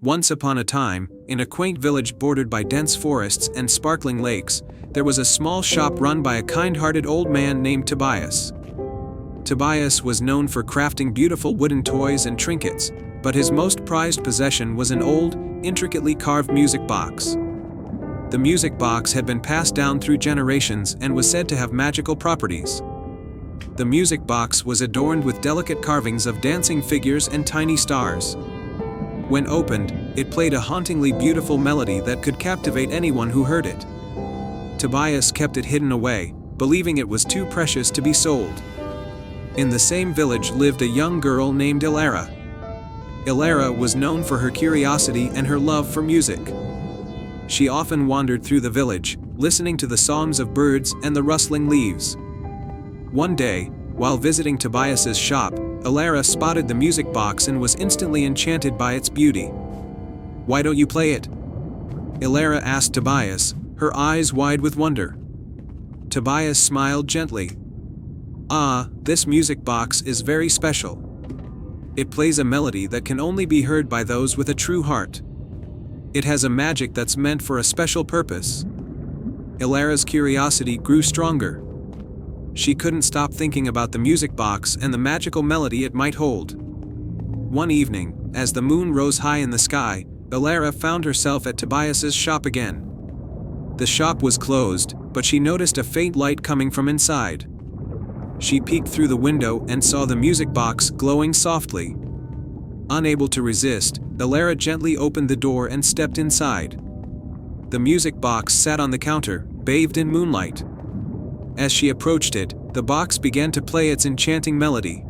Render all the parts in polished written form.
Once upon a time, in a quaint village bordered by dense forests and sparkling lakes, there was a small shop run by a kind-hearted old man named Tobias. Tobias was known for crafting beautiful wooden toys and trinkets, but his most prized possession was an old, intricately carved music box. The music box had been passed down through generations and was said to have magical properties. The music box was adorned with delicate carvings of dancing figures and tiny stars. When opened, it played a hauntingly beautiful melody that could captivate anyone who heard it. Tobias kept it hidden away, believing it was too precious to be sold. In the same village lived a young girl named Ilara. Ilara was known for her curiosity and her love for music. She often wandered through the village, listening to the songs of birds and the rustling leaves. One day, while visiting Tobias's shop, Ilara spotted the music box and was instantly enchanted by its beauty. "Why don't you play it?" Ilara asked Tobias, her eyes wide with wonder. Tobias smiled gently. "Ah, this music box is very special. It plays a melody that can only be heard by those with a true heart. It has a magic that's meant for a special purpose." Ilara's curiosity grew stronger. She couldn't stop thinking about the music box and the magical melody it might hold. One evening, as the moon rose high in the sky, Ilara found herself at Tobias's shop again. The shop was closed, but she noticed a faint light coming from inside. She peeked through the window and saw the music box glowing softly. Unable to resist, Ilara gently opened the door and stepped inside. The music box sat on the counter, bathed in moonlight. As she approached it, the box began to play its enchanting melody.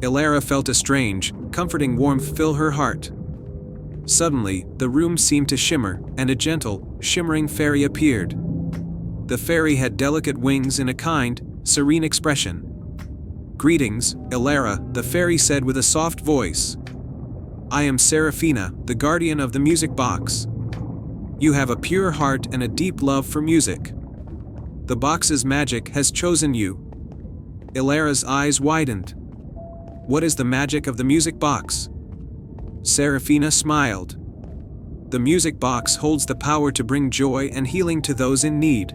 Ilara felt a strange, comforting warmth fill her heart. Suddenly, the room seemed to shimmer, and a gentle, shimmering fairy appeared. The fairy had delicate wings and a kind, serene expression. "Greetings, Ilara," the fairy said with a soft voice. "I am Serafina, the guardian of the music box. You have a pure heart and a deep love for music. The box's magic has chosen you." Ilara's eyes widened. "What is the magic of the music box?" Serafina smiled. "The music box holds the power to bring joy and healing to those in need.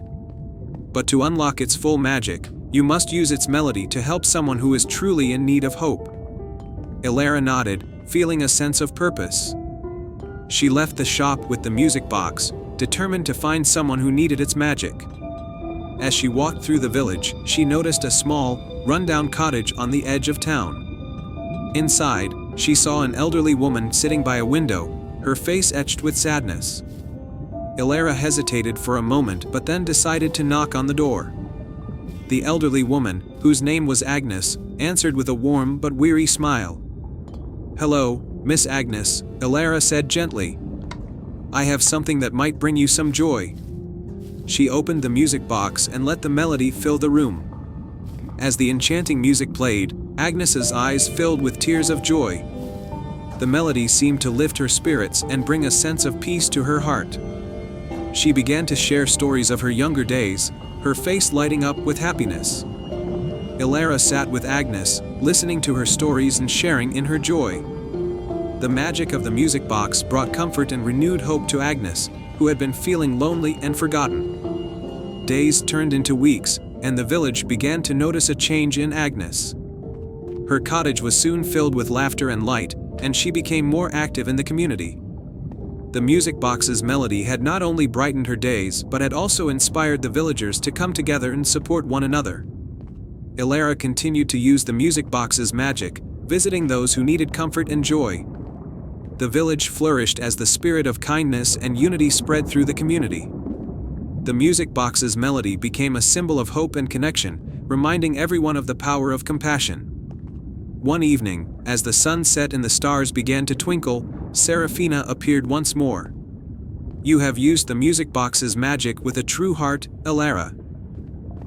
But to unlock its full magic, you must use its melody to help someone who is truly in need of hope." Ilara nodded, feeling a sense of purpose. She left the shop with the music box, determined to find someone who needed its magic. As she walked through the village, she noticed a small, run-down cottage on the edge of town. Inside, she saw an elderly woman sitting by a window, her face etched with sadness. Ilara hesitated for a moment but then decided to knock on the door. The elderly woman, whose name was Agnes, answered with a warm but weary smile. "Hello, Miss Agnes," Ilara said gently. "I have something that might bring you some joy." She opened the music box and let the melody fill the room. As the enchanting music played, Agnes's eyes filled with tears of joy. The melody seemed to lift her spirits and bring a sense of peace to her heart. She began to share stories of her younger days, her face lighting up with happiness. Ilara sat with Agnes, listening to her stories and sharing in her joy. The magic of the music box brought comfort and renewed hope to Agnes, who had been feeling lonely and forgotten. Days turned into weeks, and the village began to notice a change in Agnes. Her cottage was soon filled with laughter and light, and she became more active in the community. The music box's melody had not only brightened her days but had also inspired the villagers to come together and support one another. Ilara continued to use the music box's magic, visiting those who needed comfort and joy. The village flourished as the spirit of kindness and unity spread through the community. The music box's melody became a symbol of hope and connection, reminding everyone of the power of compassion. One evening, as the sun set and the stars began to twinkle, Serafina appeared once more. "You have used the music box's magic with a true heart, Ilara.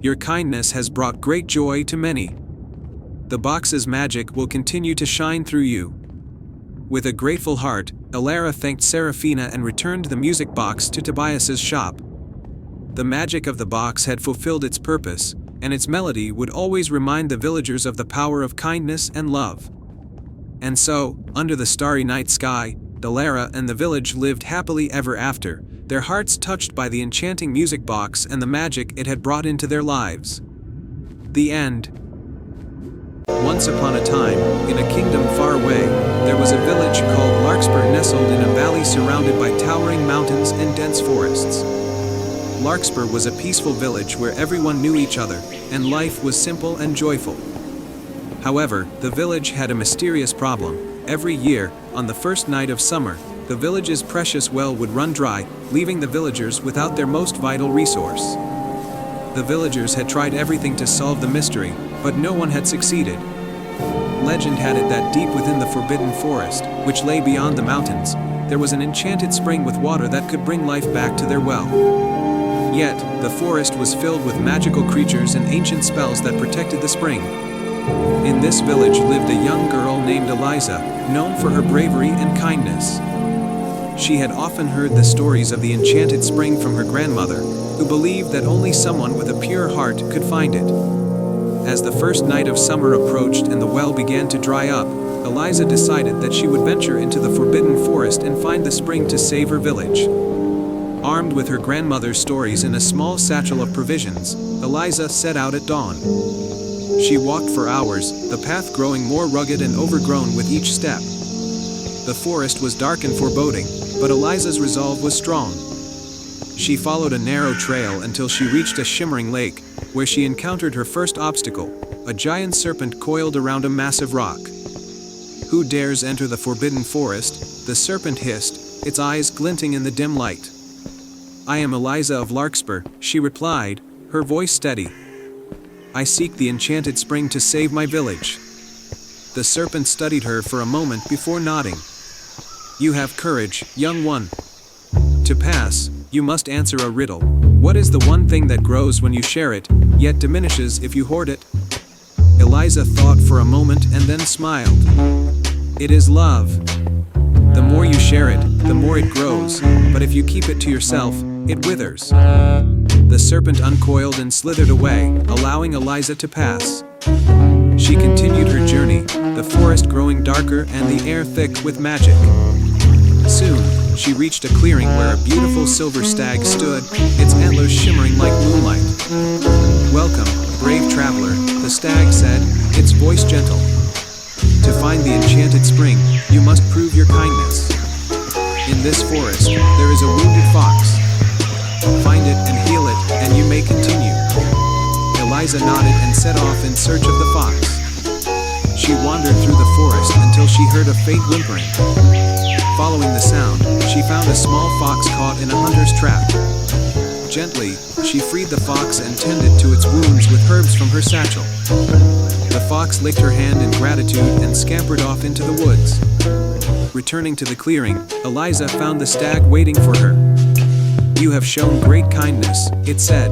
Your kindness has brought great joy to many. The box's magic will continue to shine through you." With a grateful heart, Ilara thanked Serafina and returned the music box to Tobias's shop. The magic of the box had fulfilled its purpose, and its melody would always remind the villagers of the power of kindness and love. And so, under the starry night sky, Dalara and the village lived happily ever after, their hearts touched by the enchanting music box and the magic it had brought into their lives. The end. Once upon a time, in a kingdom far away, there was a village called Larkspur nestled in a valley surrounded by towering mountains and dense forests. Larkspur was a peaceful village where everyone knew each other, and life was simple and joyful. However, the village had a mysterious problem. Every year, on the first night of summer, the village's precious well would run dry, leaving the villagers without their most vital resource. The villagers had tried everything to solve the mystery, but no one had succeeded. Legend had it that deep within the forbidden forest, which lay beyond the mountains, there was an enchanted spring with water that could bring life back to their well. Yet, the forest was filled with magical creatures and ancient spells that protected the spring. In this village lived a young girl named Eliza, known for her bravery and kindness. She had often heard the stories of the enchanted spring from her grandmother, who believed that only someone with a pure heart could find it. As the first night of summer approached and the well began to dry up, Eliza decided that she would venture into the forbidden forest and find the spring to save her village. Armed with her grandmother's stories and a small satchel of provisions, Eliza set out at dawn. She walked for hours, the path growing more rugged and overgrown with each step. The forest was dark and foreboding, but Eliza's resolve was strong. She followed a narrow trail until she reached a shimmering lake, where she encountered her first obstacle, a giant serpent coiled around a massive rock. "Who dares enter the forbidden forest?" the serpent hissed, its eyes glinting in the dim light. "I am Eliza of Larkspur," she replied, her voice steady. "I seek the enchanted spring to save my village." The serpent studied her for a moment before nodding. "You have courage, young one. To pass, you must answer a riddle. What is the one thing that grows when you share it, yet diminishes if you hoard it?" Eliza thought for a moment and then smiled. "It is love. The more you share it, the more it grows, but if you keep it to yourself, it withers." The serpent uncoiled and slithered away, allowing Eliza to pass. She continued her journey, the forest growing darker and the air thick with magic. Soon, she reached a clearing where a beautiful silver stag stood, its antlers shimmering like moonlight. "Welcome, brave traveler," the stag said, its voice gentle. "To find the enchanted spring, you must prove your kindness. In this forest, there is a wounded fox. Find it and heal it, and you may continue." Eliza nodded and set off in search of the fox. She wandered through the forest until she heard a faint whimpering. Following the sound, she found a small fox caught in a hunter's trap. Gently, she freed the fox and tended to its wounds with herbs from her satchel. The fox licked her hand in gratitude and scampered off into the woods. Returning to the clearing, Eliza found the stag waiting for her. "You have shown great kindness," it said.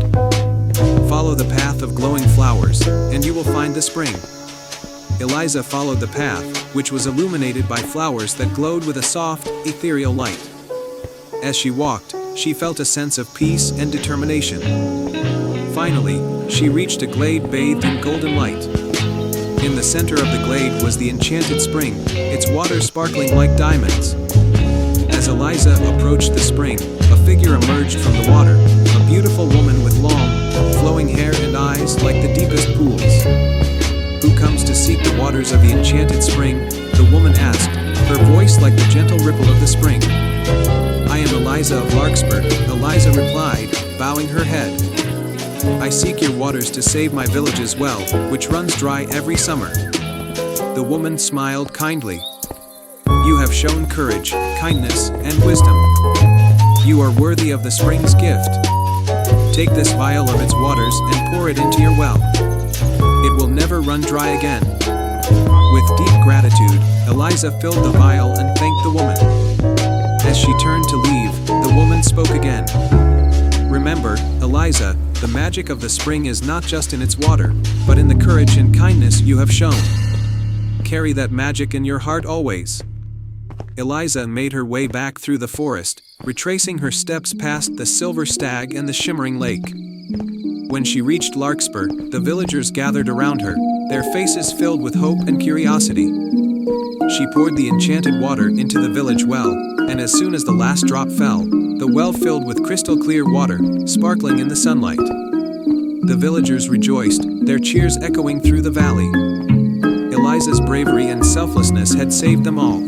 "Follow the path of glowing flowers, and you will find the spring." Eliza followed the path, which was illuminated by flowers that glowed with a soft, ethereal light. As she walked, she felt a sense of peace and determination. Finally, she reached a glade bathed in golden light. In the center of the glade was the enchanted spring, its water sparkling like diamonds. As Eliza approached the spring, a figure emerged from the water, a beautiful woman with long, flowing hair and eyes like the deepest pools. "Who comes to seek the waters of the enchanted spring?" the woman asked, her voice like the gentle ripple of the spring. "I am Eliza of Larkspur," Eliza replied, bowing her head. "I seek your waters to save my village's well, which runs dry every summer." The woman smiled kindly. "You have shown courage, kindness, and wisdom. You are worthy of the spring's gift. Take this vial of its waters and pour it into your well. It will never run dry again." With deep gratitude, Eliza filled the vial and thanked the woman. As she turned to leave, the woman spoke again. "Remember, Eliza, the magic of the spring is not just in its water, but in the courage and kindness you have shown. Carry that magic in your heart always." Eliza made her way back through the forest, retracing her steps past the silver stag and the shimmering lake. When she reached Larkspur, the villagers gathered around her, their faces filled with hope and curiosity. She poured the enchanted water into the village well, and as soon as the last drop fell, the well filled with crystal clear water, sparkling in the sunlight. The villagers rejoiced, their cheers echoing through the valley. Eliza's bravery and selflessness had saved them all.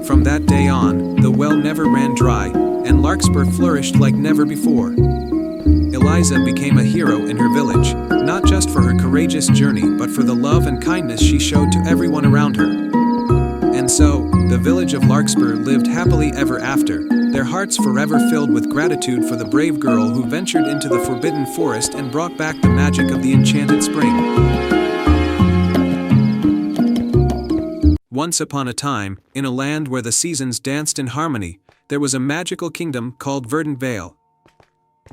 From that day on, the well never ran dry, and Larkspur flourished like never before. Eliza became a hero in her village, not just for her courageous journey but for the love and kindness she showed to everyone around her. And so, the village of Larkspur lived happily ever after, their hearts forever filled with gratitude for the brave girl who ventured into the forbidden forest and brought back the magic of the enchanted spring. Once upon a time, in a land where the seasons danced in harmony, there was a magical kingdom called Verdant Vale.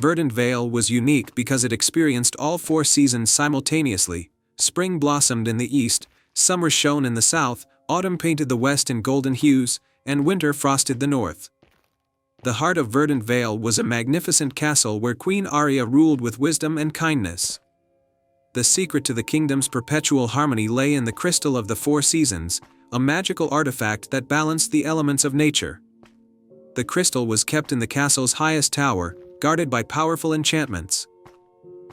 Verdant Vale was unique because it experienced all 4 seasons simultaneously. Spring blossomed in the east, summer shone in the south, autumn painted the west in golden hues, and winter frosted the north. The heart of Verdant Vale was a magnificent castle where Queen Aria ruled with wisdom and kindness. The secret to the kingdom's perpetual harmony lay in the Crystal of the 4 Seasons, a magical artifact that balanced the elements of nature. The crystal was kept in the castle's highest tower, guarded by powerful enchantments.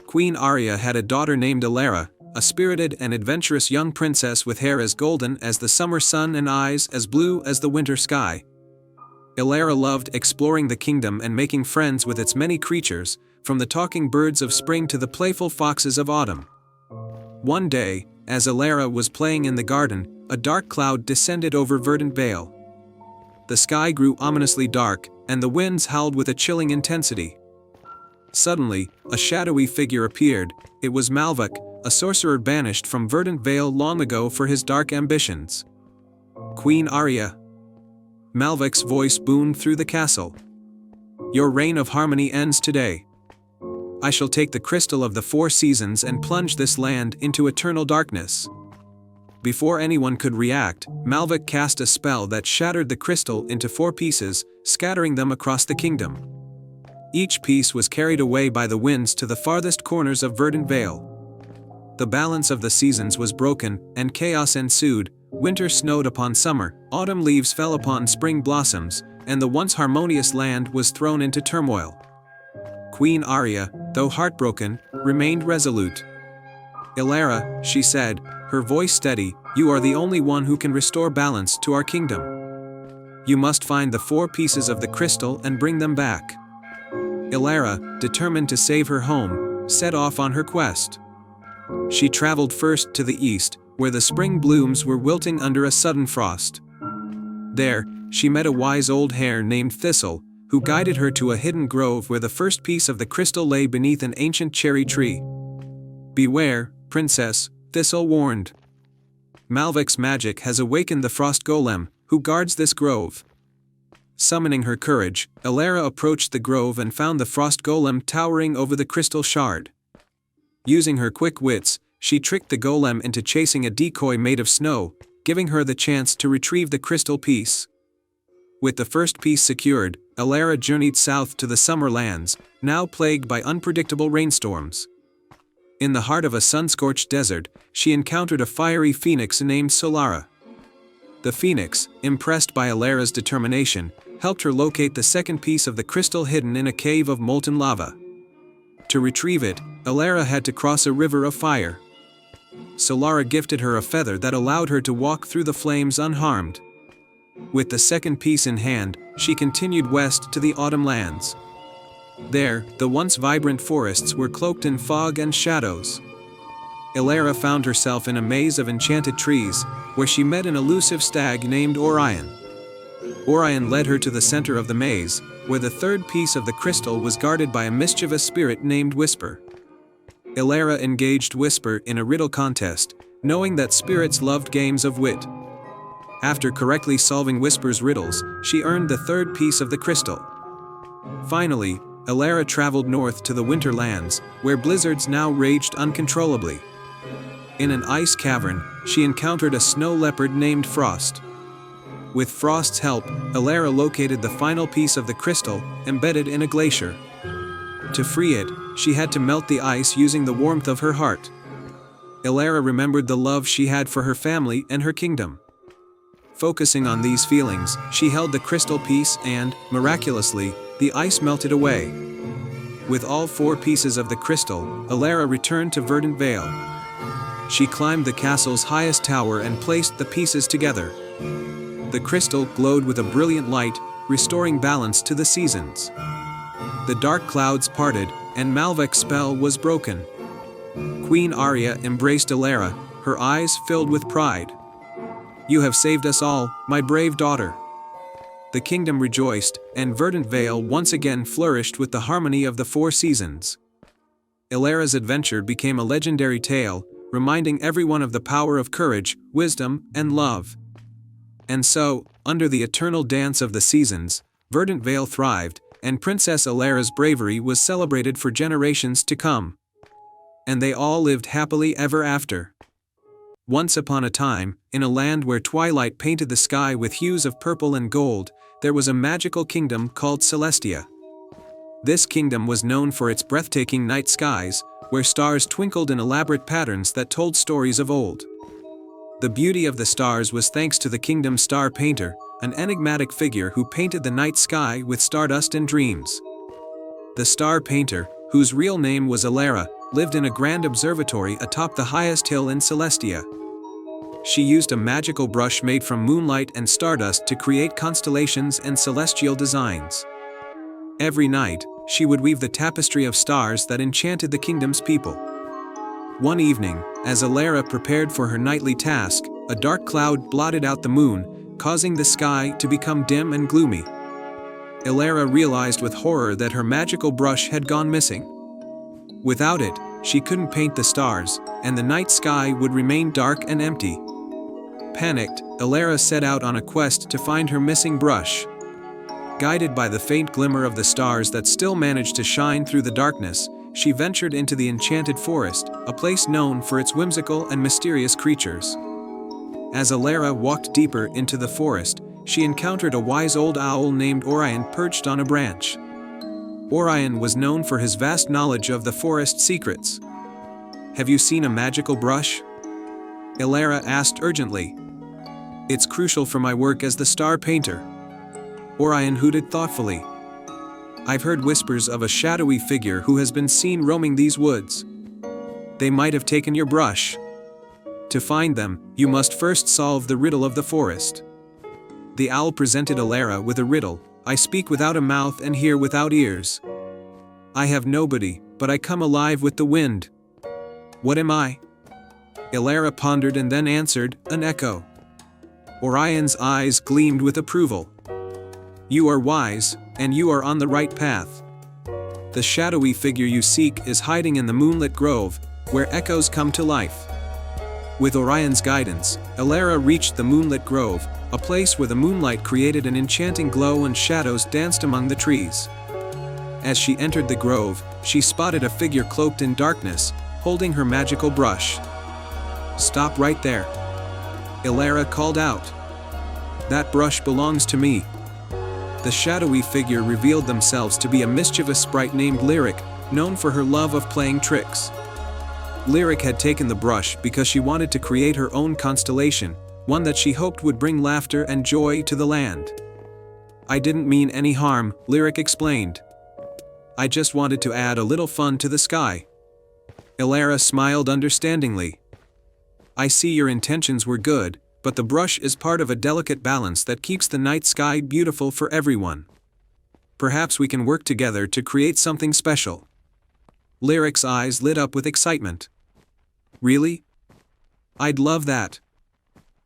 Queen Aria had a daughter named Elara, a spirited and adventurous young princess with hair as golden as the summer sun and eyes as blue as the winter sky. Elara loved exploring the kingdom and making friends with its many creatures, from the talking birds of spring to the playful foxes of autumn. One day, as Elara was playing in the garden, a dark cloud descended over Verdant Vale. The sky grew ominously dark, and the winds howled with a chilling intensity. Suddenly, a shadowy figure appeared. It was Malvuk, a sorcerer banished from Verdant Vale long ago for his dark ambitions. Queen Aria. Malvuk's voice boomed through the castle. Your reign of harmony ends today. I shall take the crystal of the 4 seasons and plunge this land into eternal darkness. Before anyone could react, Malvuk cast a spell that shattered the crystal into 4 pieces, scattering them across the kingdom. Each piece was carried away by the winds to the farthest corners of Verdant Vale. The balance of the seasons was broken, and chaos ensued. Winter snowed upon summer, autumn leaves fell upon spring blossoms, and the once harmonious land was thrown into turmoil. Queen Aria, though heartbroken, remained resolute. Elara, she said, her voice steady, you are the only one who can restore balance to our kingdom. You must find the 4 pieces of the crystal and bring them back. Elara, determined to save her home, set off on her quest. She traveled first to the east, where the spring blooms were wilting under a sudden frost. There, she met a wise old hare named Thistle, who guided her to a hidden grove where the first piece of the crystal lay beneath an ancient cherry tree. Beware, princess, Thistle warned. Malvuk's magic has awakened the frost golem, who guards this grove. Summoning her courage, Elara approached the grove and found the frost golem towering over the crystal shard. Using her quick wits, she tricked the golem into chasing a decoy made of snow, giving her the chance to retrieve the crystal piece. With the first piece secured, Elara journeyed south to the summer lands, now plagued by unpredictable rainstorms. In the heart of a sun-scorched desert, she encountered a fiery phoenix named Solara. The phoenix, impressed by Elara's determination, helped her locate the second piece of the crystal hidden in a cave of molten lava. To retrieve it, Elara had to cross a river of fire. Solara gifted her a feather that allowed her to walk through the flames unharmed. With the second piece in hand, she continued west to the autumn lands. There, the once vibrant forests were cloaked in fog and shadows. Elara found herself in a maze of enchanted trees, where she met an elusive stag named Orion. Orion led her to the center of the maze, where the third piece of the crystal was guarded by a mischievous spirit named Whisper. Elara engaged Whisper in a riddle contest, knowing that spirits loved games of wit. After correctly solving Whisper's riddles, she earned the third piece of the crystal. Finally, Elara traveled north to the winter lands, where blizzards now raged uncontrollably. In an ice cavern, she encountered a snow leopard named Frost. With Frost's help, Elara located the final piece of the crystal, embedded in a glacier. To free it, she had to melt the ice using the warmth of her heart. Elara remembered the love she had for her family and her kingdom. Focusing on these feelings, she held the crystal piece and, miraculously, the ice melted away. With all 4 pieces of the crystal, Elara returned to Verdant Vale. She climbed the castle's highest tower and placed the pieces together. The crystal glowed with a brilliant light, restoring balance to the seasons. The dark clouds parted, and Malvek's spell was broken. Queen Arya embraced Elara, her eyes filled with pride. "You have saved us all, my brave daughter." The kingdom rejoiced, and Verdant Vale once again flourished with the harmony of the 4 seasons. Elara's adventure became a legendary tale, reminding everyone of the power of courage, wisdom, and love. And so, under the eternal dance of the seasons, Verdant Vale thrived, and Princess Elara's bravery was celebrated for generations to come. And they all lived happily ever after. Once upon a time, in a land where twilight painted the sky with hues of purple and gold, there was a magical kingdom called Celestia. This kingdom was known for its breathtaking night skies, where stars twinkled in elaborate patterns that told stories of old. The beauty of the stars was thanks to the kingdom's star painter, an enigmatic figure who painted the night sky with stardust and dreams. The star painter, whose real name was Elara, lived in a grand observatory atop the highest hill in Celestia. She used a magical brush made from moonlight and stardust to create constellations and celestial designs. Every night, she would weave the tapestry of stars that enchanted the kingdom's people. One evening, as Elara prepared for her nightly task, a dark cloud blotted out the moon, causing the sky to become dim and gloomy. Elara realized with horror that her magical brush had gone missing. Without it, she couldn't paint the stars, and the night sky would remain dark and empty. Panicked, Elara set out on a quest to find her missing brush. Guided by the faint glimmer of the stars that still managed to shine through the darkness, she ventured into the enchanted forest, a place known for its whimsical and mysterious creatures. As Elara walked deeper into the forest, she encountered a wise old owl named Orion perched on a branch. Orion was known for his vast knowledge of the forest's secrets. "Have you seen a magical brush?" Elara asked urgently. "It's crucial for my work as the star painter." Orion hooted thoughtfully. "I've heard whispers of a shadowy figure who has been seen roaming these woods. They might have taken your brush. To find them, you must first solve the riddle of the forest." The owl presented Elara with a riddle. "I speak without a mouth and hear without ears. I have nobody, but I come alive with the wind. What am I?" Elara pondered and then answered, "An echo." Orion's eyes gleamed with approval. "You are wise, and you are on the right path. The shadowy figure you seek is hiding in the moonlit grove, where echoes come to life." With Orion's guidance, Elara reached the moonlit grove, a place where the moonlight created an enchanting glow and shadows danced among the trees. As she entered the grove, she spotted a figure cloaked in darkness, holding her magical brush. "Stop right there," Elara called out. "That brush belongs to me." The shadowy figure revealed themselves to be a mischievous sprite named Lyric, known for her love of playing tricks. Lyric had taken the brush because she wanted to create her own constellation, one that she hoped would bring laughter and joy to the land. "I didn't mean any harm," Lyric explained. "I just wanted to add a little fun to the sky." Elara smiled understandingly. "I see your intentions were good, but the brush is part of a delicate balance that keeps the night sky beautiful for everyone. Perhaps we can work together to create something special." Lyric's eyes lit up with excitement. "Really? I'd love that."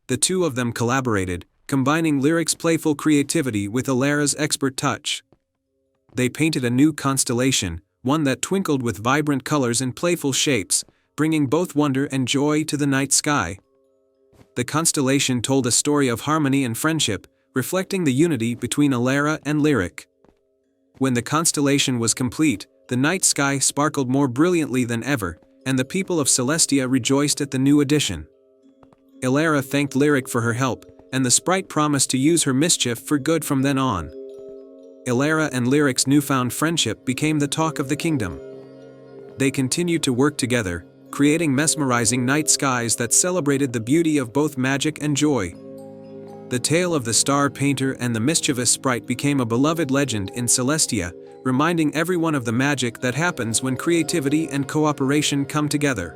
The two of them collaborated, combining Lyric's playful creativity with Elara's expert touch. They painted a new constellation, one that twinkled with vibrant colors and playful shapes, bringing both wonder and joy to the night sky. The constellation told a story of harmony and friendship, reflecting the unity between Elara and Lyric. When the constellation was complete, the night sky sparkled more brilliantly than ever, and the people of Celestia rejoiced at the new addition. Elara thanked Lyric for her help, and the sprite promised to use her mischief for good from then on. Elara and Lyric's newfound friendship became the talk of the kingdom. They continued to work together, creating mesmerizing night skies that celebrated the beauty of both magic and joy. The tale of the star painter and the mischievous sprite became a beloved legend in Celestia, reminding everyone of the magic that happens when creativity and cooperation come together.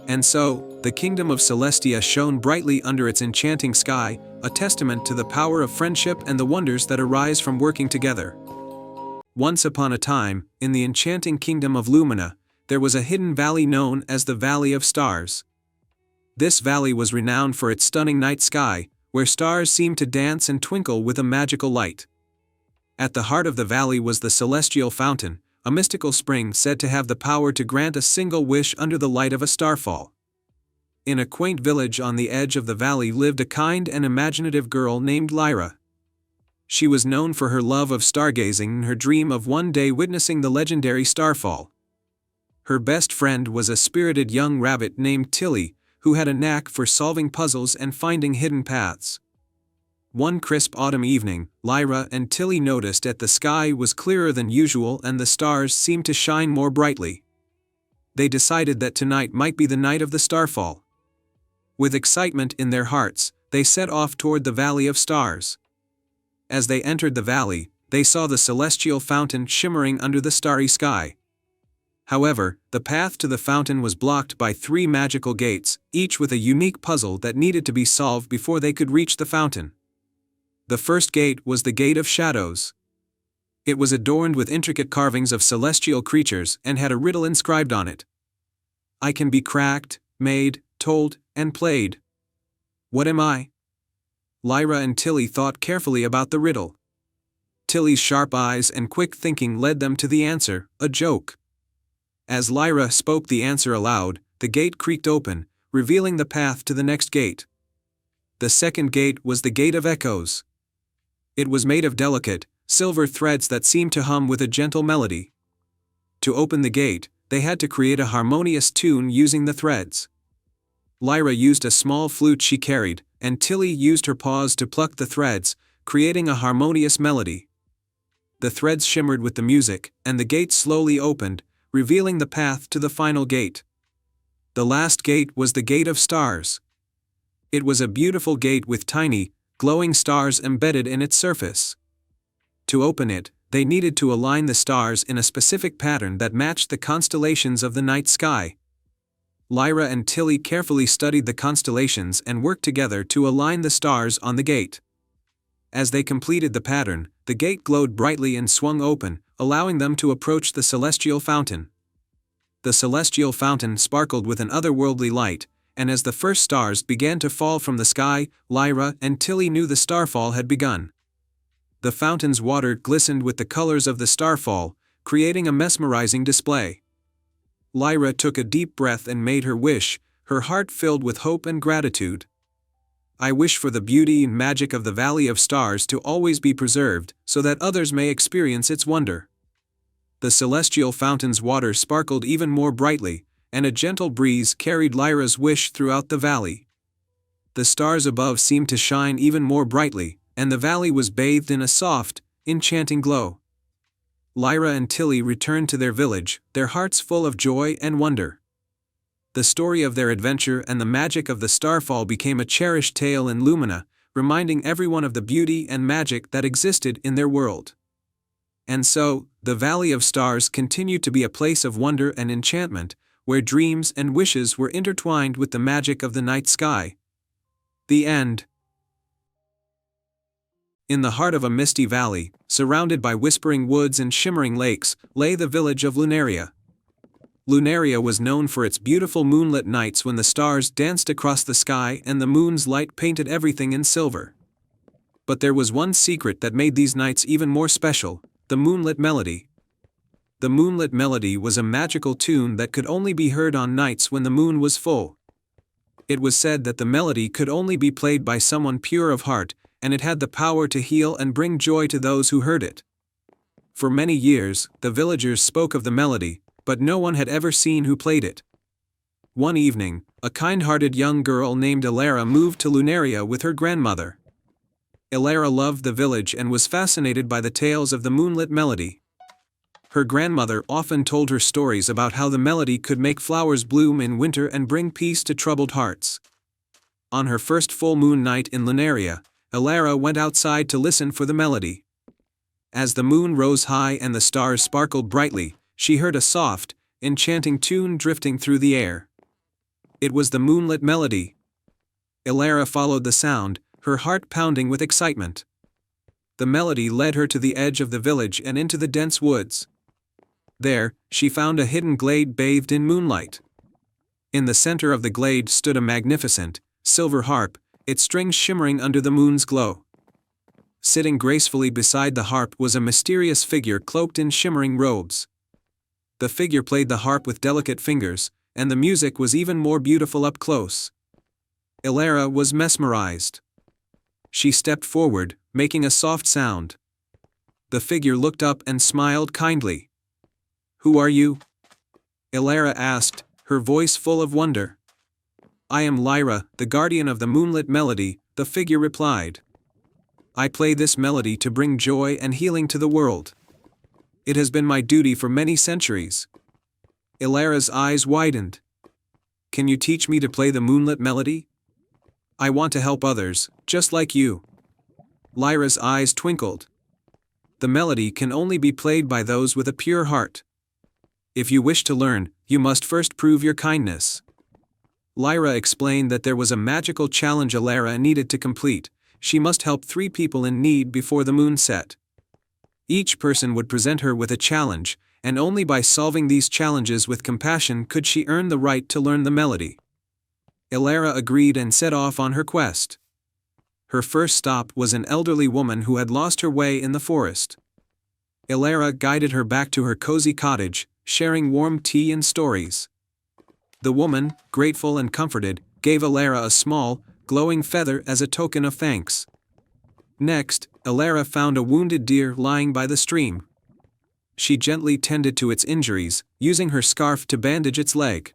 And so, the kingdom of Celestia shone brightly under its enchanting sky, a testament to the power of friendship and the wonders that arise from working together. Once upon a time, in the enchanting kingdom of Lumina, there was a hidden valley known as the Valley of Stars. This valley was renowned for its stunning night sky, where stars seemed to dance and twinkle with a magical light. At the heart of the valley was the Celestial Fountain, a mystical spring said to have the power to grant a single wish under the light of a starfall. In a quaint village on the edge of the valley lived a kind and imaginative girl named Lyra. She was known for her love of stargazing and her dream of one day witnessing the legendary starfall. Her best friend was a spirited young rabbit named Tilly, who had a knack for solving puzzles and finding hidden paths. One crisp autumn evening, Lyra and Tilly noticed that the sky was clearer than usual and the stars seemed to shine more brightly. They decided that tonight might be the night of the starfall. With excitement in their hearts, they set off toward the Valley of Stars. As they entered the valley, they saw the celestial fountain shimmering under the starry sky. However, the path to the fountain was blocked by 3 magical gates, each with a unique puzzle that needed to be solved before they could reach the fountain. The first gate was the Gate of Shadows. It was adorned with intricate carvings of celestial creatures and had a riddle inscribed on it. I can be cracked, made, told, and played. What am I? Lyra and Tilly thought carefully about the riddle. Tilly's sharp eyes and quick thinking led them to the answer, a joke. As Lyra spoke the answer aloud, the gate creaked open, revealing the path to the next gate. The second gate was the Gate of Echoes. It was made of delicate, silver threads that seemed to hum with a gentle melody. To open the gate, they had to create a harmonious tune using the threads. Lyra used a small flute she carried, and Tilly used her paws to pluck the threads, creating a harmonious melody. The threads shimmered with the music, and the gate slowly opened, revealing the path to the final gate. The last gate was the Gate of Stars. It was a beautiful gate with tiny, glowing stars embedded in its surface. To open it, they needed to align the stars in a specific pattern that matched the constellations of the night sky. Lyra and Tilly carefully studied the constellations and worked together to align the stars on the gate. As they completed the pattern, the gate glowed brightly and swung open, allowing them to approach the celestial fountain. The celestial fountain sparkled with an otherworldly light, and as the first stars began to fall from the sky, Lyra and Tilly knew the starfall had begun. The fountain's water glistened with the colors of the starfall, creating a mesmerizing display. Lyra took a deep breath and made her wish, her heart filled with hope and gratitude. I wish for the beauty and magic of the Valley of Stars to always be preserved, so that others may experience its wonder. The celestial fountain's water sparkled even more brightly, and a gentle breeze carried Lyra's wish throughout the valley. The stars above seemed to shine even more brightly, and the valley was bathed in a soft, enchanting glow. Lyra and Tilly returned to their village, their hearts full of joy and wonder. The story of their adventure and the magic of the starfall became a cherished tale in Lumina, reminding everyone of the beauty and magic that existed in their world. And so, the Valley of Stars continued to be a place of wonder and enchantment, where dreams and wishes were intertwined with the magic of the night sky. The end. In the heart of a misty valley, surrounded by whispering woods and shimmering lakes, lay the village of Lunaria. Lunaria was known for its beautiful moonlit nights when the stars danced across the sky and the moon's light painted everything in silver. But there was one secret that made these nights even more special: the moonlit melody. The moonlit melody was a magical tune that could only be heard on nights when the moon was full. It was said that the melody could only be played by someone pure of heart, and it had the power to heal and bring joy to those who heard it. For many years, the villagers spoke of the melody, but no one had ever seen who played it. One evening, a kind-hearted young girl named Elara moved to Lunaria with her grandmother. Elara loved the village and was fascinated by the tales of the moonlit melody. Her grandmother often told her stories about how the melody could make flowers bloom in winter and bring peace to troubled hearts. On her first full moon night in Lunaria, Elara went outside to listen for the melody. As the moon rose high and the stars sparkled brightly, she heard a soft, enchanting tune drifting through the air. It was the moonlit melody. Elara followed the sound, her heart pounding with excitement. The melody led her to the edge of the village and into the dense woods. There, she found a hidden glade bathed in moonlight. In the center of the glade stood a magnificent, silver harp, its strings shimmering under the moon's glow. Sitting gracefully beside the harp was a mysterious figure cloaked in shimmering robes. The figure played the harp with delicate fingers, and the music was even more beautiful up close. Elara was mesmerized. She stepped forward, making a soft sound. The figure looked up and smiled kindly. "Who are you?" Elara asked, her voice full of wonder. "I am Lyra, the guardian of the moonlit melody," the figure replied. "I play this melody to bring joy and healing to the world. It has been my duty for many centuries." Elara's eyes widened. "Can you teach me to play the moonlit melody? I want to help others, just like you." Lyra's eyes twinkled. "The melody can only be played by those with a pure heart. If you wish to learn, you must first prove your kindness." Lyra explained that there was a magical challenge Elara needed to complete. She must help 3 people in need before the moon set. Each person would present her with a challenge, and only by solving these challenges with compassion could she earn the right to learn the melody. Elara agreed and set off on her quest. Her first stop was an elderly woman who had lost her way in the forest. Elara guided her back to her cozy cottage, sharing warm tea and stories. The woman, grateful and comforted, gave Elara a small, glowing feather as a token of thanks. Next, Elara found a wounded deer lying by the stream. She gently tended to its injuries, using her scarf to bandage its leg.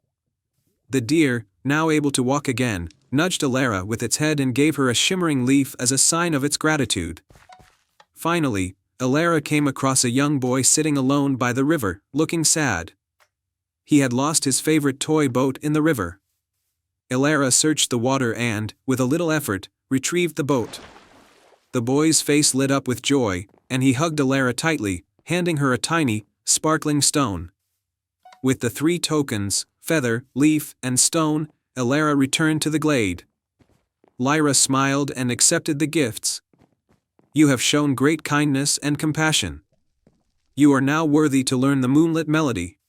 The deer, now able to walk again, nudged Elara with its head and gave her a shimmering leaf as a sign of its gratitude. Finally, Elara came across a young boy sitting alone by the river, looking sad. He had lost his favorite toy boat in the river. Elara searched the water and, with a little effort, retrieved the boat. The boy's face lit up with joy, and he hugged Elara tightly, handing her a tiny, sparkling stone. With the 3 tokens, feather, leaf, and stone, Elara returned to the glade. Lyra smiled and accepted the gifts. "You have shown great kindness and compassion. You are now worthy to learn the moonlit melody."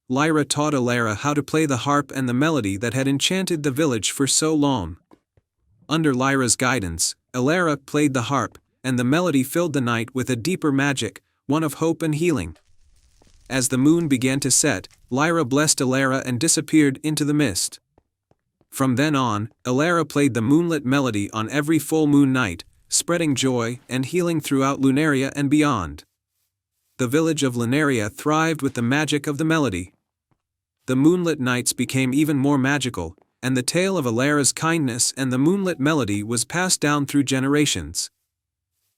Lyra taught Elara how to play the harp and the melody that had enchanted the village for so long. Under Lyra's guidance, Elara played the harp, and the melody filled the night with a deeper magic, one of hope and healing. As the moon began to set, Lyra blessed Elara and disappeared into the mist. From then on, Elara played the moonlit melody on every full moon night, spreading joy and healing throughout Lunaria and beyond. The village of Lunaria thrived with the magic of the melody. The moonlit nights became even more magical, and the tale of Elara's kindness and the moonlit melody was passed down through generations.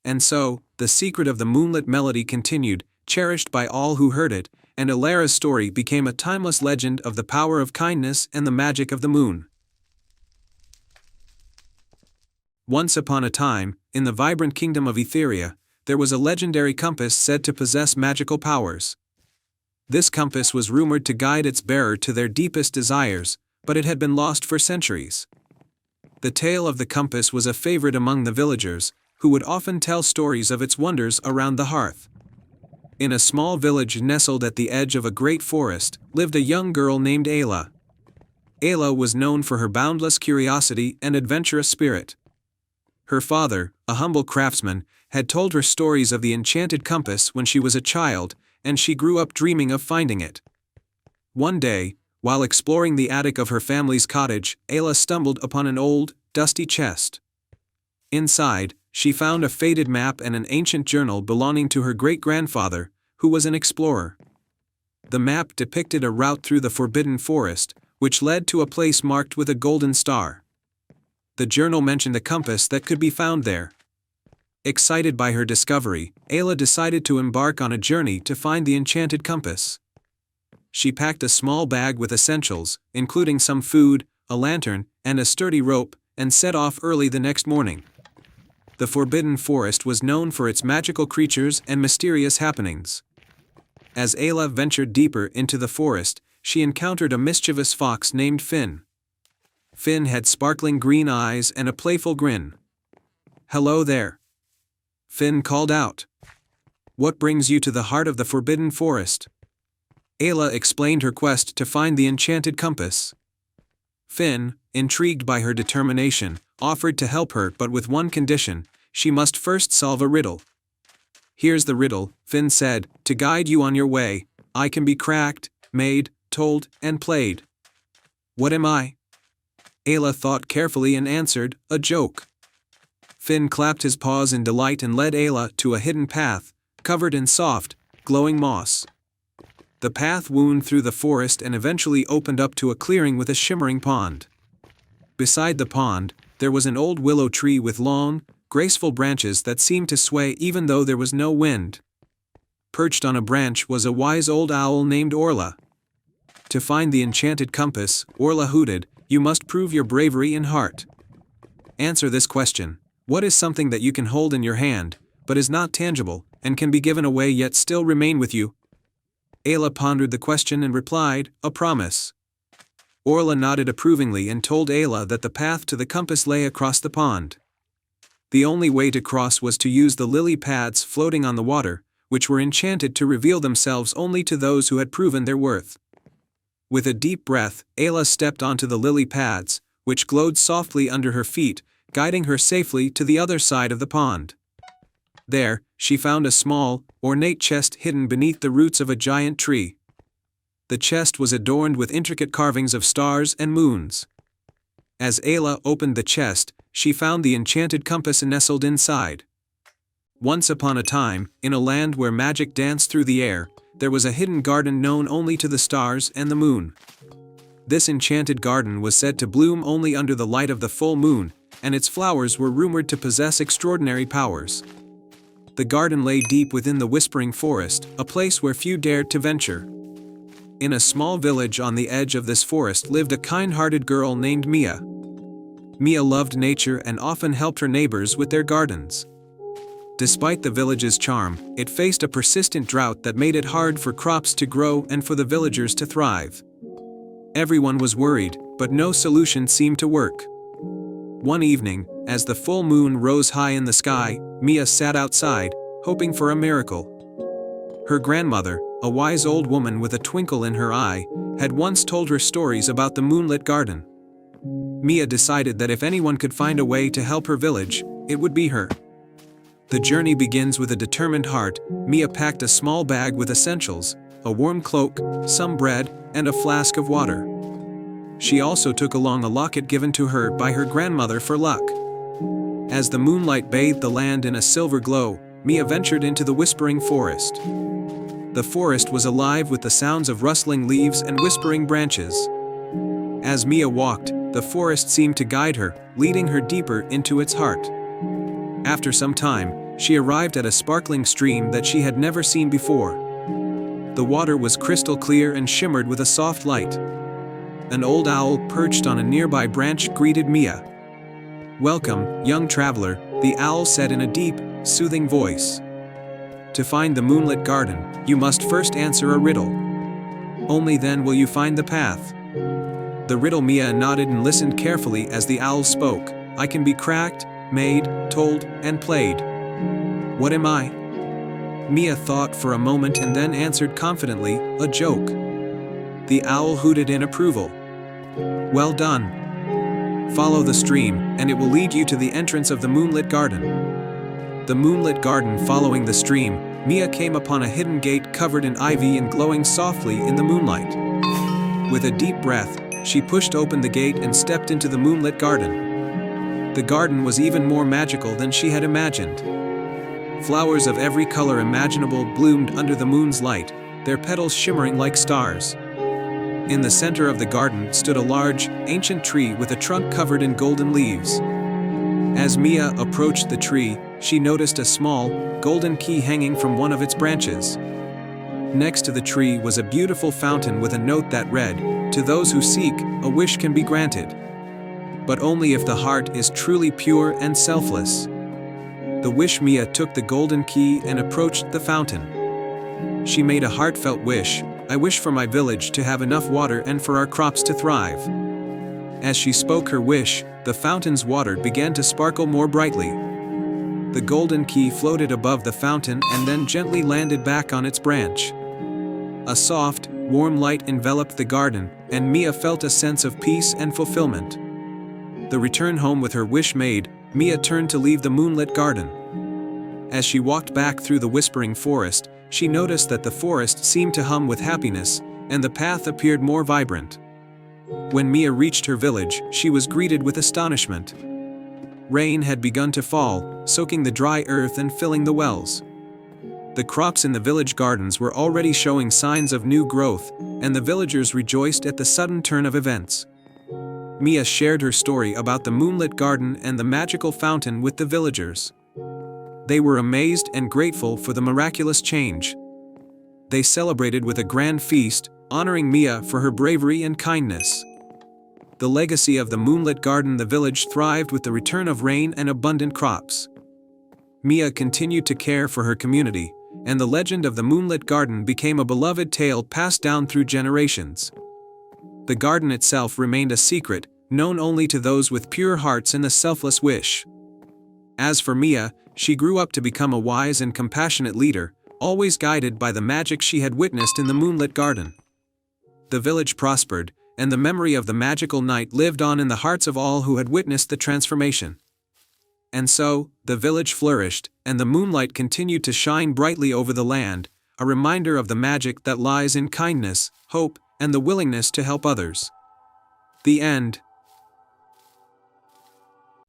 And so, the secret of the moonlit melody continued, cherished by all who heard it, and Elara's story became a timeless legend of the power of kindness and the magic of the moon. Once upon a time, in the vibrant kingdom of Etheria, there was a legendary compass said to possess magical powers. This compass was rumored to guide its bearer to their deepest desires, but it had been lost for centuries. The tale of the compass was a favorite among the villagers, who would often tell stories of its wonders around the hearth. In a small village nestled at the edge of a great forest, lived a young girl named Ayla. Ayla was known for her boundless curiosity and adventurous spirit. Her father, a humble craftsman, had told her stories of the enchanted compass when she was a child, and she grew up dreaming of finding it. One day, while exploring the attic of her family's cottage, Ayla stumbled upon an old, dusty chest. Inside, she found a faded map and an ancient journal belonging to her great-grandfather, who was an explorer. The map depicted a route through the forbidden forest, which led to a place marked with a golden star. The journal mentioned a compass that could be found there. Excited by her discovery, Ayla decided to embark on a journey to find the enchanted compass. She packed a small bag with essentials, including some food, a lantern, and a sturdy rope, and set off early the next morning. the Forbidden Forest was known for its magical creatures and mysterious happenings. As Ayla ventured deeper into the forest, she encountered a mischievous fox named Finn. Finn had sparkling green eyes and a playful grin. "Hello there," Finn called out. "What brings you to the heart of the Forbidden Forest?" Ayla explained her quest to find the enchanted compass. Finn, intrigued by her determination, offered to help her, but with one condition: she must first solve a riddle. "Here's the riddle," Finn said, "to guide you on your way. I can be cracked, made, told, and played. What am I?" Ayla thought carefully and answered, "A joke." Finn clapped his paws in delight and led Ayla to a hidden path, covered in soft, glowing moss. The path wound through the forest and eventually opened up to a clearing with a shimmering pond. Beside the pond, there was an old willow tree with long, graceful branches that seemed to sway even though there was no wind. Perched on a branch was a wise old owl named Orla. To find the enchanted compass, Orla hooted, "You must prove your bravery and heart. Answer this question. What is something that you can hold in your hand, but is not tangible, and can be given away yet still remain with you?" Ayla pondered the question and replied, "A promise." Orla nodded approvingly and told Ayla that the path to the compass lay across the pond. The only way to cross was to use the lily pads floating on the water, which were enchanted to reveal themselves only to those who had proven their worth. With a deep breath, Ayla stepped onto the lily pads, which glowed softly under her feet, guiding her safely to the other side of the pond. There, she found a small, ornate chest hidden beneath the roots of a giant tree. The chest was adorned with intricate carvings of stars and moons. As Ayla opened the chest, she found the enchanted compass nestled inside. Once upon a time, in a land where magic danced through the air, there was a hidden garden known only to the stars and the moon. This enchanted garden was said to bloom only under the light of the full moon, and its flowers were rumored to possess extraordinary powers. The garden lay deep within the Whispering Forest, a place where few dared to venture. In a small village on the edge of this forest lived a kind-hearted girl named Mia. Mia loved nature and often helped her neighbors with their gardens. Despite the village's charm, it faced a persistent drought that made it hard for crops to grow and for the villagers to thrive. Everyone was worried, but no solution seemed to work. One evening, as the full moon rose high in the sky, Mia sat outside, hoping for a miracle. Her grandmother, a wise old woman with a twinkle in her eye, had once told her stories about the moonlit garden. Mia decided that if anyone could find a way to help her village, it would be her. The journey begins with a determined heart. Mia packed a small bag with essentials, a warm cloak, some bread, and a flask of water. She also took along a locket given to her by her grandmother for luck. As the moonlight bathed the land in a silver glow, Mia ventured into the Whispering Forest. The forest was alive with the sounds of rustling leaves and whispering branches. As Mia walked, the forest seemed to guide her, leading her deeper into its heart. After some time, she arrived at a sparkling stream that she had never seen before. The water was crystal clear and shimmered with a soft light. An old owl perched on a nearby branch greeted Mia. "Welcome, young traveler," the owl said in a deep, soothing voice. "To find the moonlit garden, you must first answer a riddle. Only then will you find the path." The riddle. Mia nodded and listened carefully as the owl spoke. "I can be cracked, made, told, and played. What am I?" Mia thought for a moment and then answered confidently, "A joke." The owl hooted in approval. "Well done. Follow the stream, and it will lead you to the entrance of the moonlit garden." The moonlit garden. Following the stream, Mia came upon a hidden gate covered in ivy and glowing softly in the moonlight. With a deep breath, she pushed open the gate and stepped into the moonlit garden. The garden was even more magical than she had imagined. Flowers of every color imaginable bloomed under the moon's light, their petals shimmering like stars. In the center of the garden stood a large, ancient tree with a trunk covered in golden leaves. As Mia approached the tree, she noticed a small, golden key hanging from one of its branches. Next to the tree was a beautiful fountain with a note that read, "To those who seek, a wish can be granted. But only if the heart is truly pure and selfless." The wish Mia took the golden key and approached the fountain. She made a heartfelt wish. I wish for my village to have enough water and for our crops to thrive. As she spoke her wish, the fountain's water began to sparkle more brightly. The golden key floated above the fountain and then gently landed back on its branch. A soft, warm light enveloped the garden, and Mia felt a sense of peace and fulfillment. The return home with her wish made, Mia turned to leave the moonlit garden. As she walked back through the whispering forest, she noticed that the forest seemed to hum with happiness, and the path appeared more vibrant. When Mia reached her village, she was greeted with astonishment. Rain had begun to fall, soaking the dry earth and filling the wells. The crops in the village gardens were already showing signs of new growth, and the villagers rejoiced at the sudden turn of events. Mia shared her story about the moonlit garden and the magical fountain with the villagers. They were amazed and grateful for the miraculous change. They celebrated with a grand feast, honoring Mia for her bravery and kindness. The legacy of the moonlit garden. The village thrived with the return of rain and abundant crops. Mia continued to care for her community, and the legend of the moonlit garden became a beloved tale passed down through generations. The garden itself remained a secret, known only to those with pure hearts and a selfless wish. As for Mia, she grew up to become a wise and compassionate leader, always guided by the magic she had witnessed in the moonlit garden. The village prospered, and the memory of the magical night lived on in the hearts of all who had witnessed the transformation. And so, the village flourished, and the moonlight continued to shine brightly over the land, a reminder of the magic that lies in kindness, hope, and the willingness to help others. The end.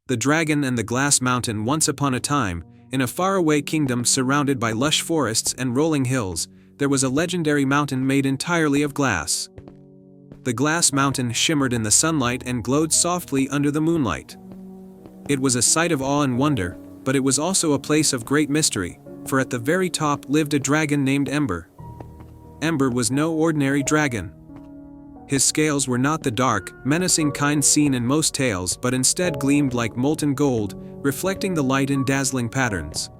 The Dragon and the Glass Mountain. Once upon a time, in a faraway kingdom surrounded by lush forests and rolling hills, there was a legendary mountain made entirely of glass. The glass mountain shimmered in the sunlight and glowed softly under the moonlight. It was a sight of awe and wonder, but it was also a place of great mystery, for at the very top lived a dragon named Ember. Ember was no ordinary dragon. His scales were not the dark, menacing kind seen in most tales, but instead gleamed like molten gold, reflecting the light in dazzling patterns.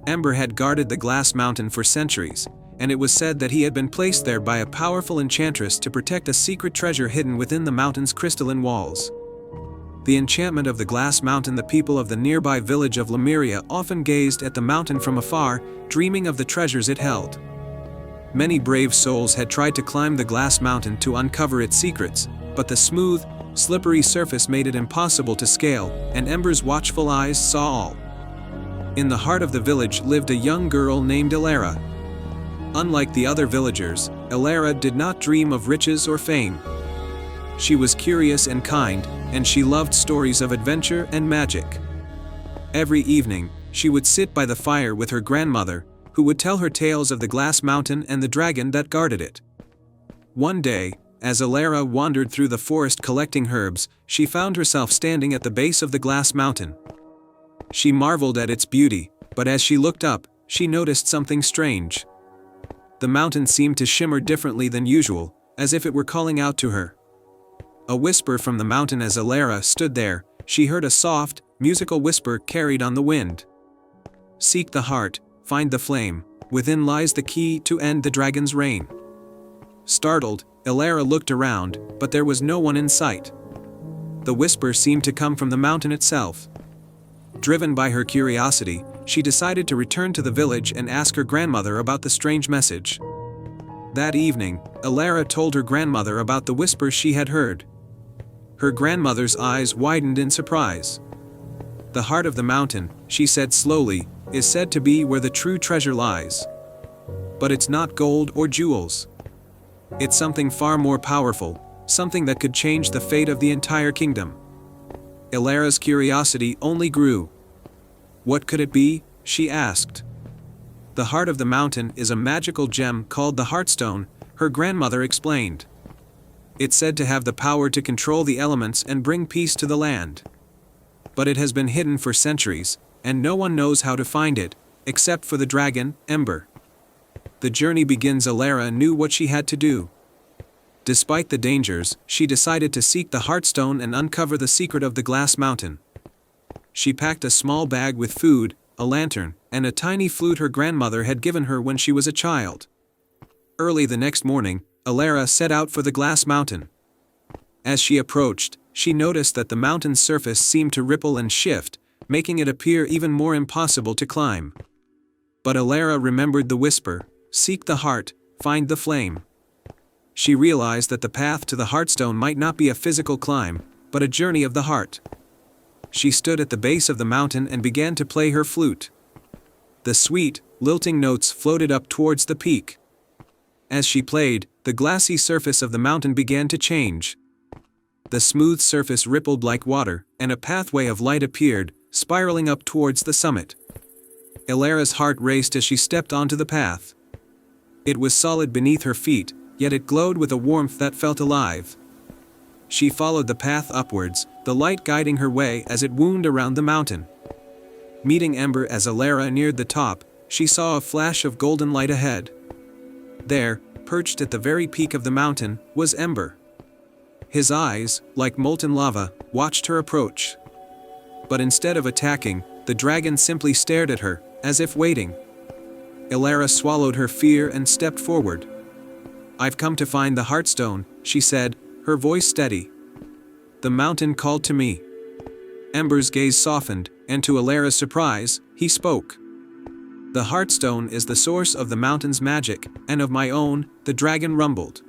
Ember had guarded the glass mountain for centuries, and it was said that he had been placed there by a powerful enchantress to protect a secret treasure hidden within the mountain's crystalline walls. The enchantment of the glass mountain. The people of the nearby village of Lemuria often gazed at the mountain from afar, dreaming of the treasures it held. Many brave souls had tried to climb the glass mountain to uncover its secrets, but the smooth, slippery surface made it impossible to scale, and Ember's watchful eyes saw all. In the heart of the village lived a young girl named Elara. Unlike the other villagers, Elara did not dream of riches or fame. She was curious and kind, and she loved stories of adventure and magic. Every evening, she would sit by the fire with her grandmother, who would tell her tales of the glass mountain and the dragon that guarded it. One day, as Elara wandered through the forest collecting herbs, she found herself standing at the base of the glass mountain. She marveled at its beauty, but as she looked up, she noticed something strange. The mountain seemed to shimmer differently than usual, as if it were calling out to her. A whisper from the mountain. As Elara stood there, she heard a soft, musical whisper carried on the wind. "Seek the heart, find the flame, within lies the key to end the dragon's reign." Startled, Elara looked around, but there was no one in sight. The whisper seemed to come from the mountain itself. Driven by her curiosity, she decided to return to the village and ask her grandmother about the strange message. That evening, Elara told her grandmother about the whisper she had heard. Her grandmother's eyes widened in surprise. "The heart of the mountain," she said slowly, "is said to be where the true treasure lies. But it's not gold or jewels. It's something far more powerful, something that could change the fate of the entire kingdom." Elara's curiosity only grew. "What could it be?" she asked. "The heart of the mountain is a magical gem called the Heartstone," her grandmother explained. "It's said to have the power to control the elements and bring peace to the land. But it has been hidden for centuries, and no one knows how to find it, except for the dragon, Ember." The journey begins. Elara knew what she had to do. Despite the dangers, she decided to seek the Heartstone and uncover the secret of the glass mountain. She packed a small bag with food, a lantern, and a tiny flute her grandmother had given her when she was a child. Early the next morning, Alara set out for the glass mountain. As she approached, she noticed that the mountain's surface seemed to ripple and shift, making it appear even more impossible to climb. But Alara remembered the whisper, "Seek the heart, find the flame." She realized that the path to the Heartstone might not be a physical climb, but a journey of the heart. She stood at the base of the mountain and began to play her flute. The sweet, lilting notes floated up towards the peak. As she played, the glassy surface of the mountain began to change. The smooth surface rippled like water, and a pathway of light appeared, spiraling up towards the summit. Alara's heart raced as she stepped onto the path. It was solid beneath her feet, yet it glowed with a warmth that felt alive. She followed the path upwards, the light guiding her way as it wound around the mountain. Meeting Ember as Alara neared the top, she saw a flash of golden light ahead. There, perched at the very peak of the mountain, was Ember. His eyes, like molten lava, watched her approach. But instead of attacking, the dragon simply stared at her, as if waiting. Alara swallowed her fear and stepped forward. "I've come to find the Heartstone," she said, her voice steady. "The mountain called to me." Ember's gaze softened, and to Alara's surprise, he spoke. "The Heartstone is the source of the mountain's magic, and of my own," the dragon rumbled.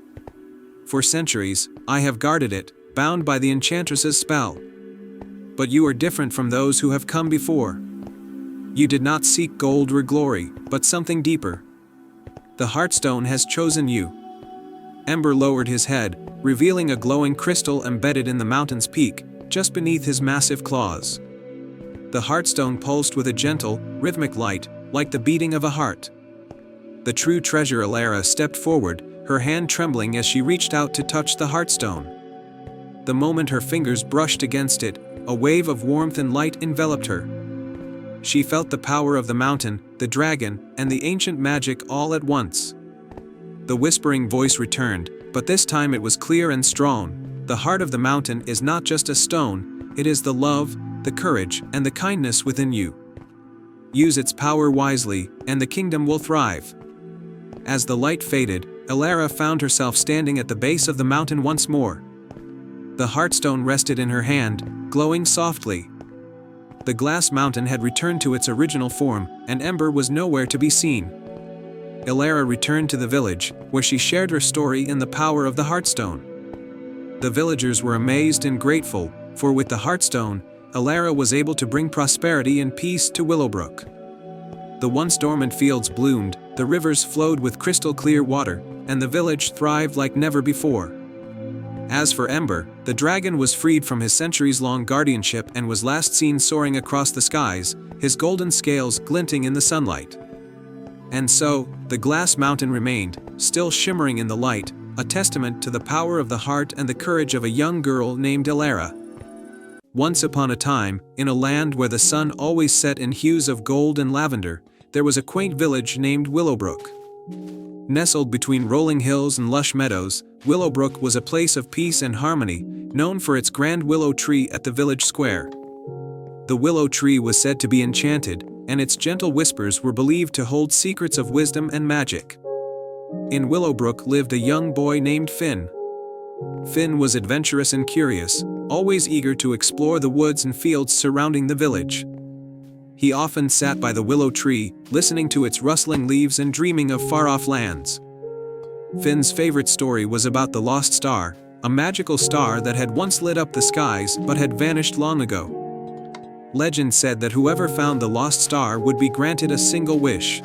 "For centuries, I have guarded it, bound by the enchantress's spell. But you are different from those who have come before. You did not seek gold or glory, but something deeper. The Heartstone has chosen you." Ember lowered his head, revealing a glowing crystal embedded in the mountain's peak, just beneath his massive claws. The Heartstone pulsed with a gentle, rhythmic light, like the beating of a heart. The true treasure. Alara stepped forward, her hand trembling as she reached out to touch the Heartstone. The moment her fingers brushed against it, a wave of warmth and light enveloped her. She felt the power of the mountain, the dragon, and the ancient magic all at once. The whispering voice returned, but this time it was clear and strong. "The heart of the mountain is not just a stone, it is the love, the courage, and the kindness within you. Use its power wisely, and the kingdom will thrive." As the light faded, Alara found herself standing at the base of the mountain once more. The Heartstone rested in her hand, glowing softly. The glass mountain had returned to its original form, and Ember was nowhere to be seen. Alara returned to the village, where she shared her story and the power of the Heartstone. The villagers were amazed and grateful, for with the Heartstone, Alara was able to bring prosperity and peace to Willowbrook. The once dormant fields bloomed, the rivers flowed with crystal-clear water, and the village thrived like never before. As for Ember, the dragon was freed from his centuries-long guardianship and was last seen soaring across the skies, his golden scales glinting in the sunlight. And so, the glass mountain remained, still shimmering in the light, a testament to the power of the heart and the courage of a young girl named Alara. Once upon a time, in a land where the sun always set in hues of gold and lavender, there was a quaint village named Willowbrook. Nestled between rolling hills and lush meadows, Willowbrook was a place of peace and harmony, known for its grand willow tree at the village square. The willow tree was said to be enchanted, and its gentle whispers were believed to hold secrets of wisdom and magic. In Willowbrook lived a young boy named Finn. Finn was adventurous and curious, always eager to explore the woods and fields surrounding the village. He often sat by the willow tree, listening to its rustling leaves and dreaming of far-off lands. Finn's favorite story was about the lost star, a magical star that had once lit up the skies but had vanished long ago. Legend said that whoever found the lost star would be granted a single wish.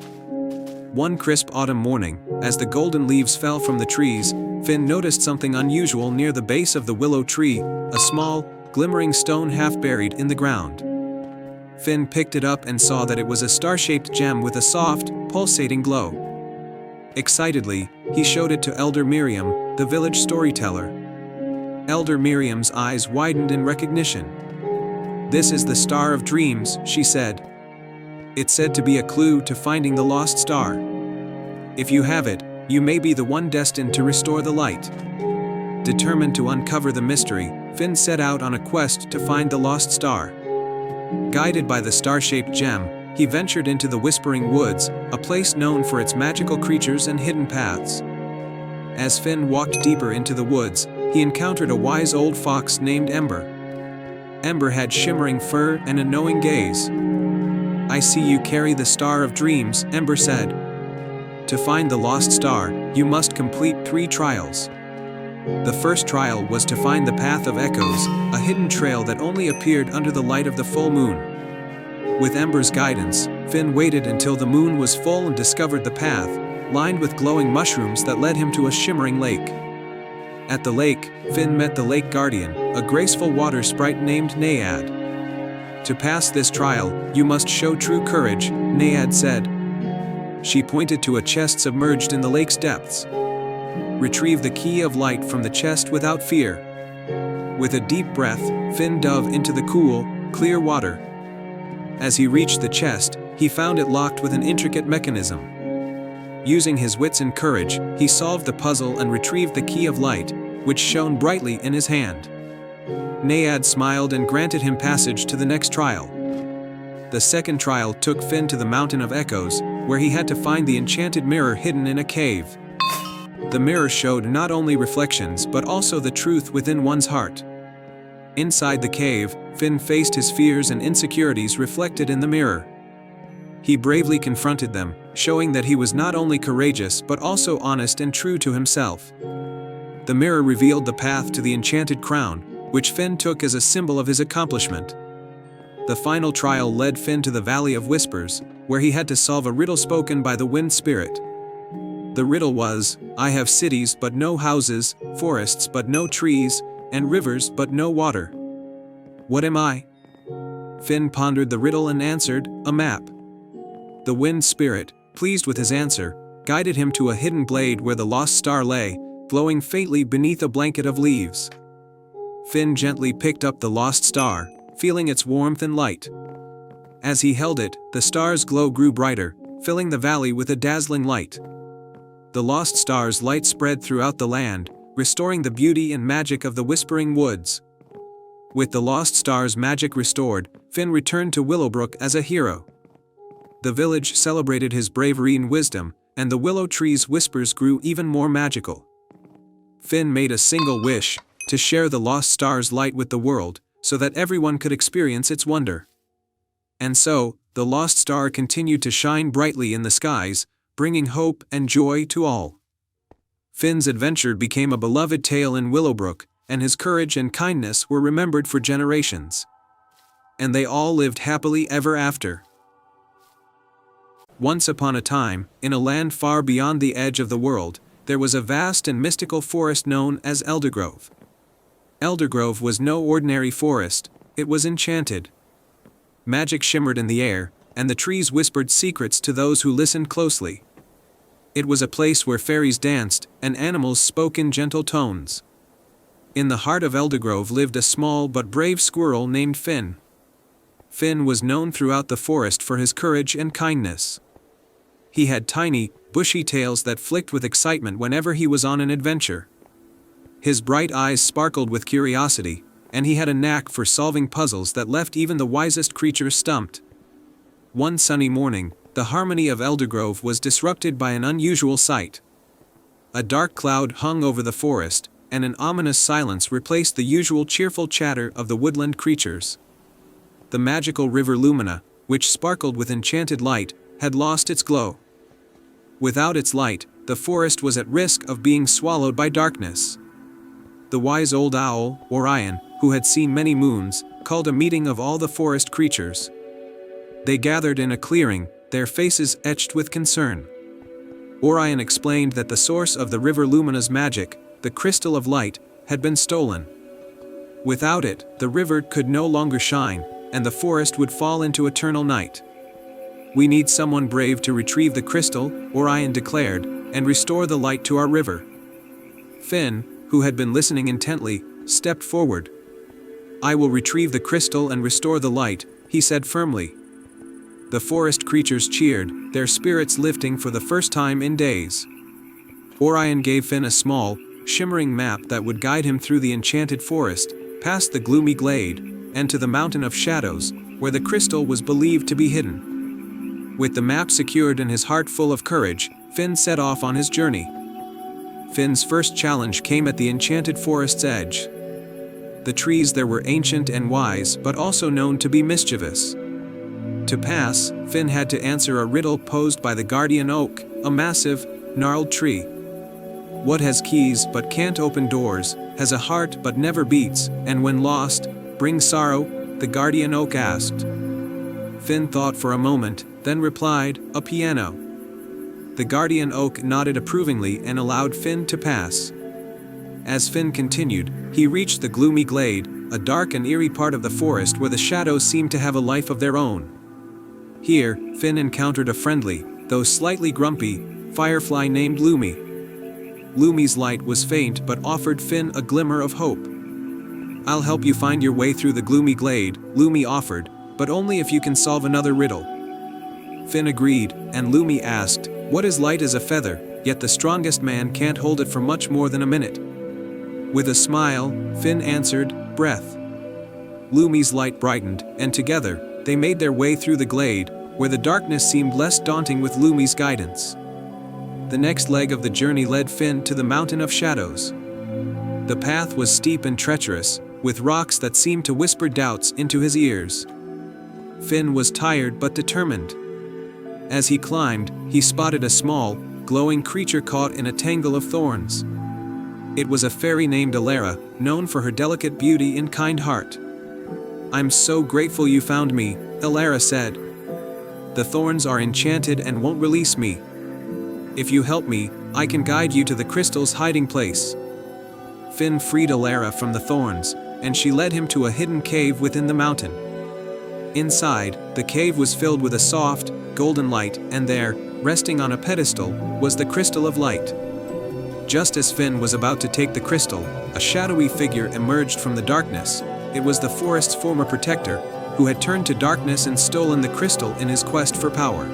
One crisp autumn morning, as the golden leaves fell from the trees, Finn noticed something unusual near the base of the willow tree, a small, glimmering stone half buried in the ground. Finn picked it up and saw that it was a star-shaped gem with a soft, pulsating glow. Excitedly, he showed it to Elder Miriam, the village storyteller. Elder Miriam's eyes widened in recognition. "This is the Star of Dreams," she said. "It's said to be a clue to finding the lost star. If you have it, you may be the one destined to restore the light." Determined to uncover the mystery, Finn set out on a quest to find the lost star. Guided by the star-shaped gem, he ventured into the Whispering Woods, a place known for its magical creatures and hidden paths. As Finn walked deeper into the woods, he encountered a wise old fox named Ember. Ember had shimmering fur and a knowing gaze. "I see you carry the Star of Dreams," Ember said. "To find the lost star, you must complete 3 trials. The first trial was to find the Path of Echoes, a hidden trail that only appeared under the light of the full moon. With Ember's guidance, Finn waited until the moon was full and discovered the path, lined with glowing mushrooms that led him to a shimmering lake. At the lake, Finn met the Lake Guardian, a graceful water sprite named Naiad. "To pass this trial, you must show true courage," Naiad said. She pointed to a chest submerged in the lake's depths. "Retrieve the key of light from the chest without fear." With a deep breath, Finn dove into the cool, clear water. As he reached the chest, he found it locked with an intricate mechanism. Using his wits and courage, he solved the puzzle and retrieved the key of light, which shone brightly in his hand. Naiad smiled and granted him passage to the next trial. The second trial took Finn to the Mountain of Echoes, where he had to find the enchanted mirror hidden in a cave. The mirror showed not only reflections but also the truth within one's heart. Inside the cave, Finn faced his fears and insecurities reflected in the mirror. He bravely confronted them, showing that he was not only courageous but also honest and true to himself. The mirror revealed the path to the enchanted crown, which Finn took as a symbol of his accomplishment. The final trial led Finn to the Valley of Whispers, where he had to solve a riddle spoken by the wind spirit. The riddle was, "I have cities but no houses, forests but no trees, and rivers but no water. What am I?" Finn pondered the riddle and answered, "A map." The wind spirit, pleased with his answer, guided him to a hidden glade where the lost star lay, glowing faintly beneath a blanket of leaves. Finn gently picked up the lost star, feeling its warmth and light. As he held it, the star's glow grew brighter, filling the valley with a dazzling light. The lost star's light spread throughout the land, restoring the beauty and magic of the Whispering Woods. With the lost star's magic restored, Finn returned to Willowbrook as a hero. The village celebrated his bravery and wisdom, and the willow tree's whispers grew even more magical. Finn made a single wish, to share the lost star's light with the world, so that everyone could experience its wonder. And so, the lost star continued to shine brightly in the skies, bringing hope and joy to all. Finn's adventure became a beloved tale in Willowbrook, and his courage and kindness were remembered for generations. And they all lived happily ever after. Once upon a time, in a land far beyond the edge of the world, there was a vast and mystical forest known as Eldergrove. Eldergrove was no ordinary forest, it was enchanted. Magic shimmered in the air, and the trees whispered secrets to those who listened closely. It was a place where fairies danced, and animals spoke in gentle tones. In the heart of Eldergrove lived a small but brave squirrel named Finn. Finn was known throughout the forest for his courage and kindness. He had tiny, bushy tails that flicked with excitement whenever he was on an adventure. His bright eyes sparkled with curiosity, and he had a knack for solving puzzles that left even the wisest creatures stumped. One sunny morning, the harmony of Eldergrove was disrupted by an unusual sight. A dark cloud hung over the forest, and an ominous silence replaced the usual cheerful chatter of the woodland creatures. The magical river Lumina, which sparkled with enchanted light, had lost its glow. Without its light, the forest was at risk of being swallowed by darkness. The wise old owl, Orion, who had seen many moons, called a meeting of all the forest creatures. They gathered in a clearing, their faces etched with concern. Orion explained that the source of the river Lumina's magic, the crystal of light, had been stolen. Without it, the river could no longer shine, and the forest would fall into eternal night. "We need someone brave to retrieve the crystal," Orion declared, "and restore the light to our river." Finn, who had been listening intently, stepped forward. "I will retrieve the crystal and restore the light," he said firmly. The forest creatures cheered, their spirits lifting for the first time in days. Orion gave Finn a small, shimmering map that would guide him through the enchanted forest, past the gloomy glade, and to the Mountain of Shadows, where the crystal was believed to be hidden. With the map secured and his heart full of courage, Finn set off on his journey. Finn's first challenge came at the enchanted forest's edge. The trees there were ancient and wise, but also known to be mischievous. To pass, Finn had to answer a riddle posed by the guardian oak, a massive, gnarled tree. What has keys but can't open doors, has a heart but never beats, and when lost, brings sorrow? The guardian oak asked. Finn thought for a moment, then replied, a piano. The guardian oak nodded approvingly and allowed Finn to pass. As Finn continued, he reached the gloomy glade, a dark and eerie part of the forest where the shadows seemed to have a life of their own. Here, Finn encountered a friendly, though slightly grumpy, firefly named Lumi. Lumi's light was faint but offered Finn a glimmer of hope. I'll help you find your way through the gloomy glade, Lumi offered, but only if you can solve another riddle. Finn agreed, and Lumi asked, what is light as a feather, yet the strongest man can't hold it for much more than a minute? With a smile, Finn answered, breath. Lumi's light brightened, and together, they made their way through the glade, where the darkness seemed less daunting with Lumi's guidance. The next leg of the journey led Finn to the Mountain of Shadows. The path was steep and treacherous, with rocks that seemed to whisper doubts into his ears. Finn was tired but determined. As he climbed, he spotted a small, glowing creature caught in a tangle of thorns. It was a fairy named Alara, known for her delicate beauty and kind heart. I'm so grateful you found me, Alara said. The thorns are enchanted and won't release me. If you help me, I can guide you to the crystal's hiding place. Finn freed Alara from the thorns, and she led him to a hidden cave within the mountain. Inside, the cave was filled with a soft, golden light, and there, resting on a pedestal, was the crystal of light. Just as Finn was about to take the crystal, a shadowy figure emerged from the darkness. It was the forest's former protector, who had turned to darkness and stolen the crystal in his quest for power.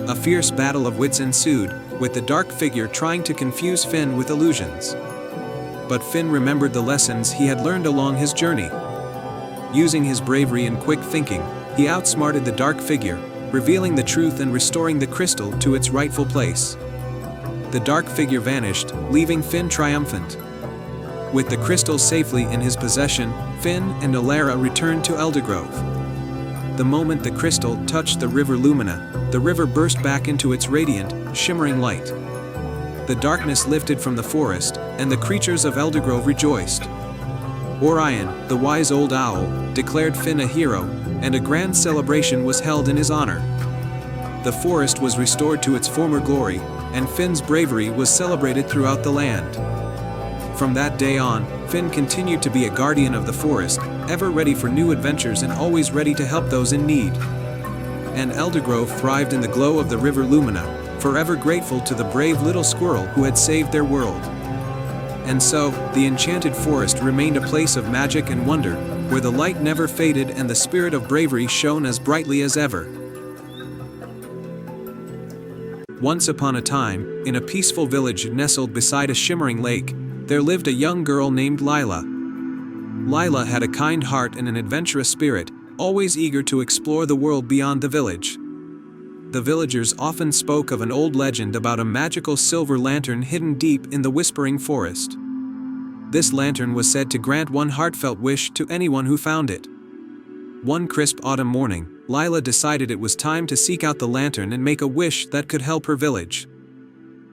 A fierce battle of wits ensued, with the dark figure trying to confuse Finn with illusions. But Finn remembered the lessons he had learned along his journey. Using his bravery and quick thinking, he outsmarted the dark figure, revealing the truth and restoring the crystal to its rightful place. The dark figure vanished, leaving Finn triumphant. With the crystal safely in his possession, Finn and Alara returned to Eldergrove. The moment the crystal touched the river Lumina, the river burst back into its radiant, shimmering light. The darkness lifted from the forest, and the creatures of Eldergrove rejoiced. Orion, the wise old owl, declared Finn a hero, and a grand celebration was held in his honor. The forest was restored to its former glory, and Finn's bravery was celebrated throughout the land. From that day on, Finn continued to be a guardian of the forest, ever ready for new adventures and always ready to help those in need. And Eldergrove thrived in the glow of the river Lumina, forever grateful to the brave little squirrel who had saved their world. And so, the enchanted forest remained a place of magic and wonder, where the light never faded and the spirit of bravery shone as brightly as ever. Once upon a time, in a peaceful village nestled beside a shimmering lake, there lived a young girl named Lila. Lila had a kind heart and an adventurous spirit, always eager to explore the world beyond the village. The villagers often spoke of an old legend about a magical silver lantern hidden deep in the whispering forest. This lantern was said to grant one heartfelt wish to anyone who found it. One crisp autumn morning, Lila decided it was time to seek out the lantern and make a wish that could help her village.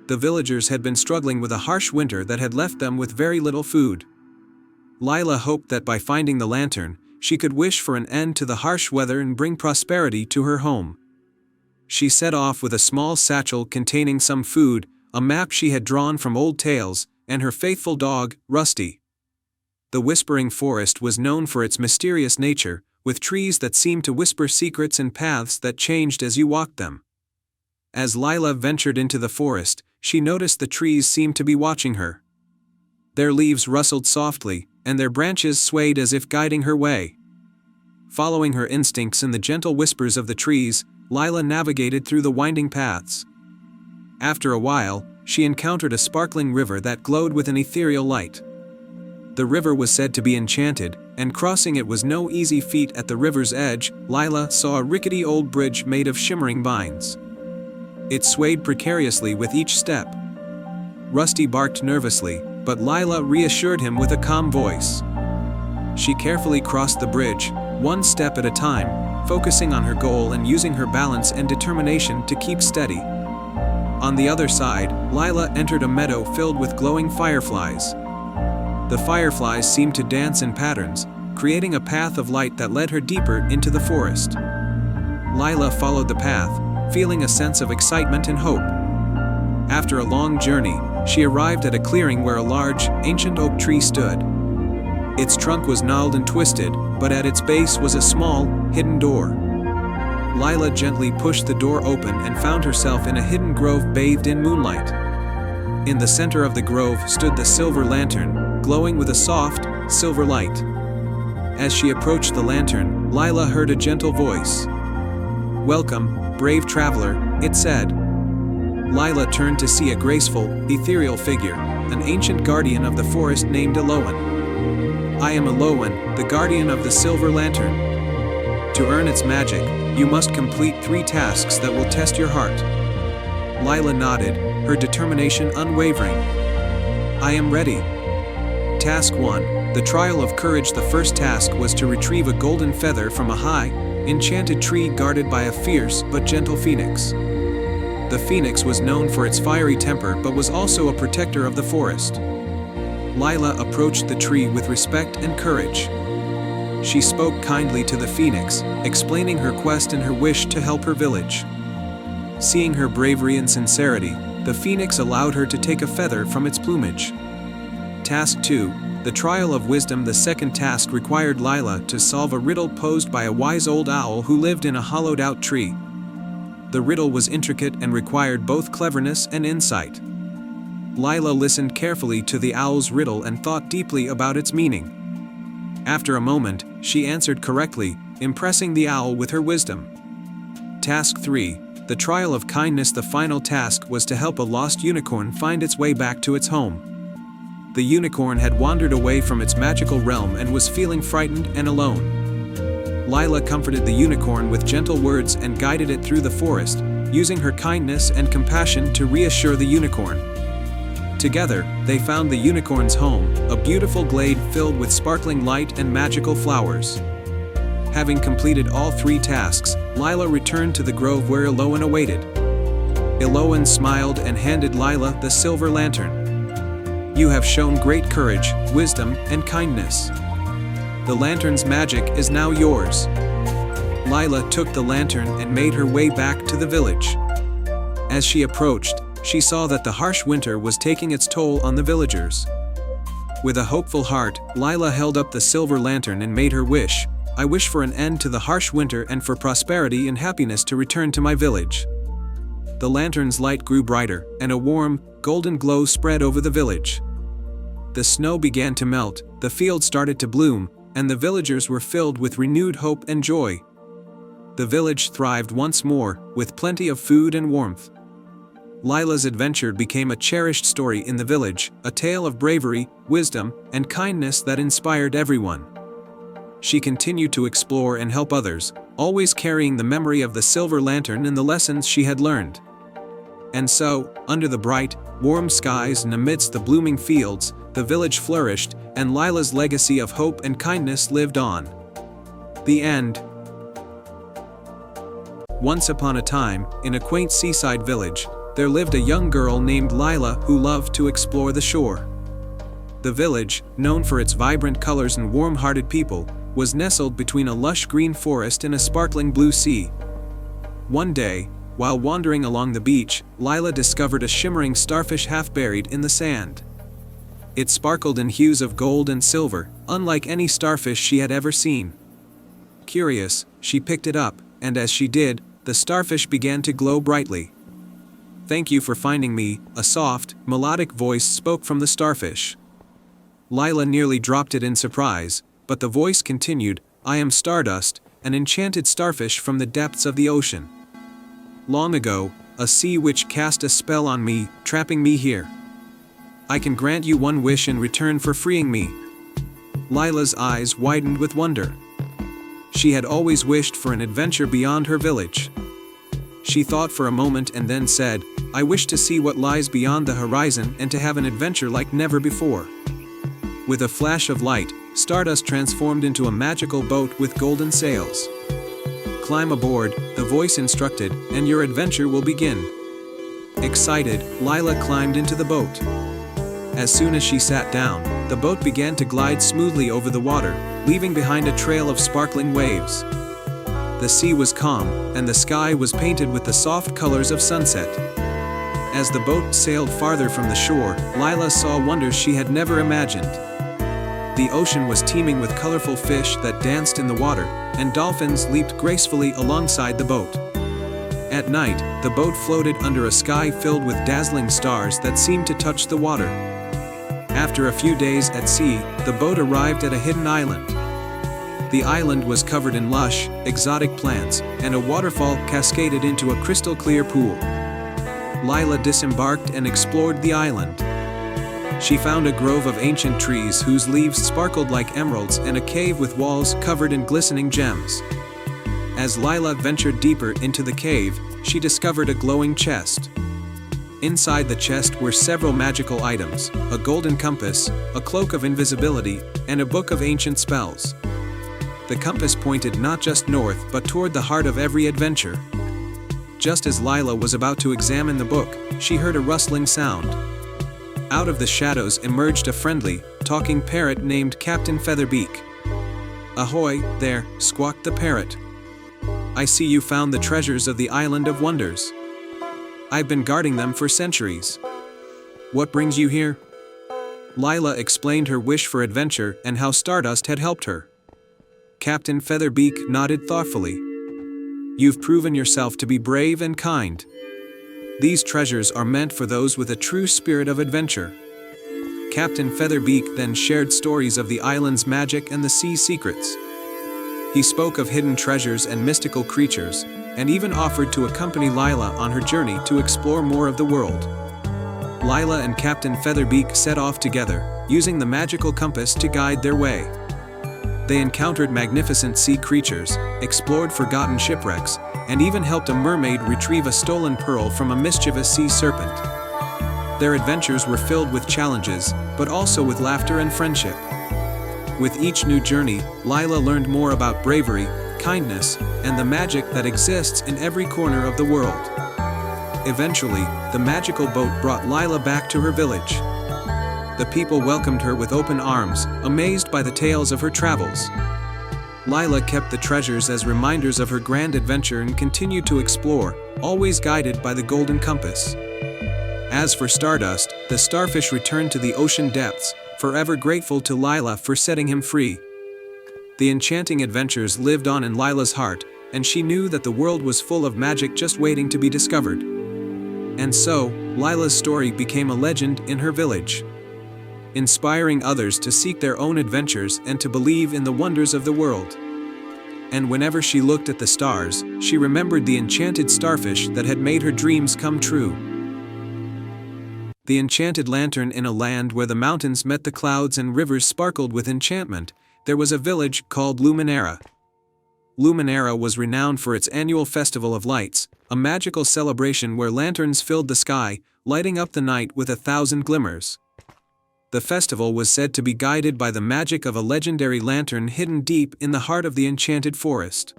The villagers had been struggling with a harsh winter that had left them with very little food. Lila hoped that by finding the lantern, she could wish for an end to the harsh weather and bring prosperity to her home. She set off with a small satchel containing some food, a map she had drawn from old tales, and her faithful dog, Rusty. The whispering forest was known for its mysterious nature, with trees that seemed to whisper secrets and paths that changed as you walked them. As Lila ventured into the forest, she noticed the trees seemed to be watching her. Their leaves rustled softly, and their branches swayed as if guiding her way. Following her instincts and the gentle whispers of the trees, Lila navigated through the winding paths. After a while, she encountered a sparkling river that glowed with an ethereal light. The river was said to be enchanted, and crossing it was no easy feat. At the river's edge, Lila saw a rickety old bridge made of shimmering vines. It swayed precariously with each step. Rusty barked nervously, but Lila reassured him with a calm voice. She carefully crossed the bridge, one step at a time, focusing on her goal and using her balance and determination to keep steady. On the other side, Lila entered a meadow filled with glowing fireflies. The fireflies seemed to dance in patterns, creating a path of light that led her deeper into the forest. Lila followed the path, feeling a sense of excitement and hope. After a long journey, she arrived at a clearing where a large, ancient oak tree stood. Its trunk was gnarled and twisted, but at its base was a small, hidden door. Lila gently pushed the door open and found herself in a hidden grove bathed in moonlight. In the center of the grove stood the silver lantern, glowing with a soft, silver light. As she approached the lantern, Lila heard a gentle voice. "Welcome, brave traveler," it said. Lila turned to see a graceful, ethereal figure, an ancient guardian of the forest named Elowen. "I am Elowen, the guardian of the silver lantern. To earn its magic, you must complete 3 tasks that will test your heart." Lila nodded, her determination unwavering. "I am ready." Task 1, the Trial of Courage. The first task was to retrieve a golden feather from a high, enchanted tree guarded by a fierce but gentle phoenix. The phoenix was known for its fiery temper but was also a protector of the forest. Lila approached the tree with respect and courage. She spoke kindly to the phoenix, explaining her quest and her wish to help her village. Seeing her bravery and sincerity, the phoenix allowed her to take a feather from its plumage. Task 2, the Trial of Wisdom. The second task required Lila to solve a riddle posed by a wise old owl who lived in a hollowed-out tree. The riddle was intricate and required both cleverness and insight. Lila listened carefully to the owl's riddle and thought deeply about its meaning. After a moment, she answered correctly, impressing the owl with her wisdom. Task 3, the Trial of Kindness. The final task was to help a lost unicorn find its way back to its home. The unicorn had wandered away from its magical realm and was feeling frightened and alone. Lila comforted the unicorn with gentle words and guided it through the forest, using her kindness and compassion to reassure the unicorn. Together, they found the unicorn's home, a beautiful glade filled with sparkling light and magical flowers. Having completed all 3 tasks, Lila returned to the grove where Elowen awaited. Elowen smiled and handed Lila the silver lantern. "You have shown great courage, wisdom, and kindness. The lantern's magic is now yours." Lila took the lantern and made her way back to the village. As she approached, she saw that the harsh winter was taking its toll on the villagers. With a hopeful heart, Lila held up the silver lantern and made her wish. "I wish for an end to the harsh winter and for prosperity and happiness to return to my village." The lantern's light grew brighter, and a warm, golden glow spread over the village. The snow began to melt, the fields started to bloom, and the villagers were filled with renewed hope and joy. The village thrived once more, with plenty of food and warmth. Lila's adventure became a cherished story in the village, a tale of bravery, wisdom, and kindness that inspired everyone. She continued to explore and help others, always carrying the memory of the silver lantern and the lessons she had learned. And so, under the bright, warm skies and amidst the blooming fields, the village flourished, and Lila's legacy of hope and kindness lived on. The end. Once upon a time, in a quaint seaside village, there lived a young girl named Lila who loved to explore the shore. The village, known for its vibrant colors and warm-hearted people, was nestled between a lush green forest and a sparkling blue sea. One day, while wandering along the beach, Lila discovered a shimmering starfish half buried in the sand. It sparkled in hues of gold and silver, unlike any starfish she had ever seen. Curious, she picked it up, and as she did, the starfish began to glow brightly. "Thank you for finding me," a soft, melodic voice spoke from the starfish. Lila nearly dropped it in surprise, but the voice continued, "I am Stardust, an enchanted starfish from the depths of the ocean. Long ago, a sea witch cast a spell on me, trapping me here. I can grant you one wish in return for freeing me." Lila's eyes widened with wonder. She had always wished for an adventure beyond her village. She thought for a moment and then said, "I wish to see what lies beyond the horizon and to have an adventure like never before." With a flash of light, Stardust transformed into a magical boat with golden sails. "Climb aboard," the voice instructed, "and your adventure will begin." Excited, Lila climbed into the boat. As soon as she sat down, the boat began to glide smoothly over the water, leaving behind a trail of sparkling waves. The sea was calm, and the sky was painted with the soft colors of sunset. As the boat sailed farther from the shore, Lila saw wonders she had never imagined. The ocean was teeming with colorful fish that danced in the water, and dolphins leaped gracefully alongside the boat. At night, the boat floated under a sky filled with dazzling stars that seemed to touch the water. After a few days at sea, the boat arrived at a hidden island. The island was covered in lush, exotic plants, and a waterfall cascaded into a crystal-clear pool. Lila disembarked and explored the island. She found a grove of ancient trees whose leaves sparkled like emeralds and a cave with walls covered in glistening gems. As Lila ventured deeper into the cave, she discovered a glowing chest. Inside the chest were several magical items: a golden compass, a cloak of invisibility, and a book of ancient spells. The compass pointed not just north but toward the heart of every adventure. Just as Lila was about to examine the book, she heard a rustling sound. Out of the shadows emerged a friendly, talking parrot named Captain Featherbeak. "Ahoy, there," squawked the parrot. "I see you found the treasures of the Island of Wonders. I've been guarding them for centuries. What brings you here?" Lila explained her wish for adventure and how Stardust had helped her. Captain Featherbeak nodded thoughtfully. "You've proven yourself to be brave and kind. These treasures are meant for those with a true spirit of adventure." Captain Featherbeak then shared stories of the island's magic and the sea's secrets. He spoke of hidden treasures and mystical creatures, and even offered to accompany Lila on her journey to explore more of the world. Lila and Captain Featherbeak set off together, using the magical compass to guide their way. They encountered magnificent sea creatures, explored forgotten shipwrecks, and even helped a mermaid retrieve a stolen pearl from a mischievous sea serpent. Their adventures were filled with challenges, but also with laughter and friendship. With each new journey, Lila learned more about bravery, kindness, and the magic that exists in every corner of the world. Eventually, the magical boat brought Lila back to her village. The people welcomed her with open arms, amazed by the tales of her travels. Lila kept the treasures as reminders of her grand adventure and continued to explore, always guided by the golden compass. As for Stardust, the starfish returned to the ocean depths, forever grateful to Lila for setting him free. The enchanting adventures lived on in Lila's heart, and she knew that the world was full of magic just waiting to be discovered. And so, Lila's story became a legend in her village, inspiring others to seek their own adventures and to believe in the wonders of the world. And whenever she looked at the stars, she remembered the enchanted starfish that had made her dreams come true. The enchanted lantern. In a land where the mountains met the clouds and rivers sparkled with enchantment, there was a village called Luminera. Luminera was renowned for its annual Festival of Lights, a magical celebration where lanterns filled the sky, lighting up the night with 1,000 glimmers. The festival was said to be guided by the magic of a legendary lantern hidden deep in the heart of the enchanted forest.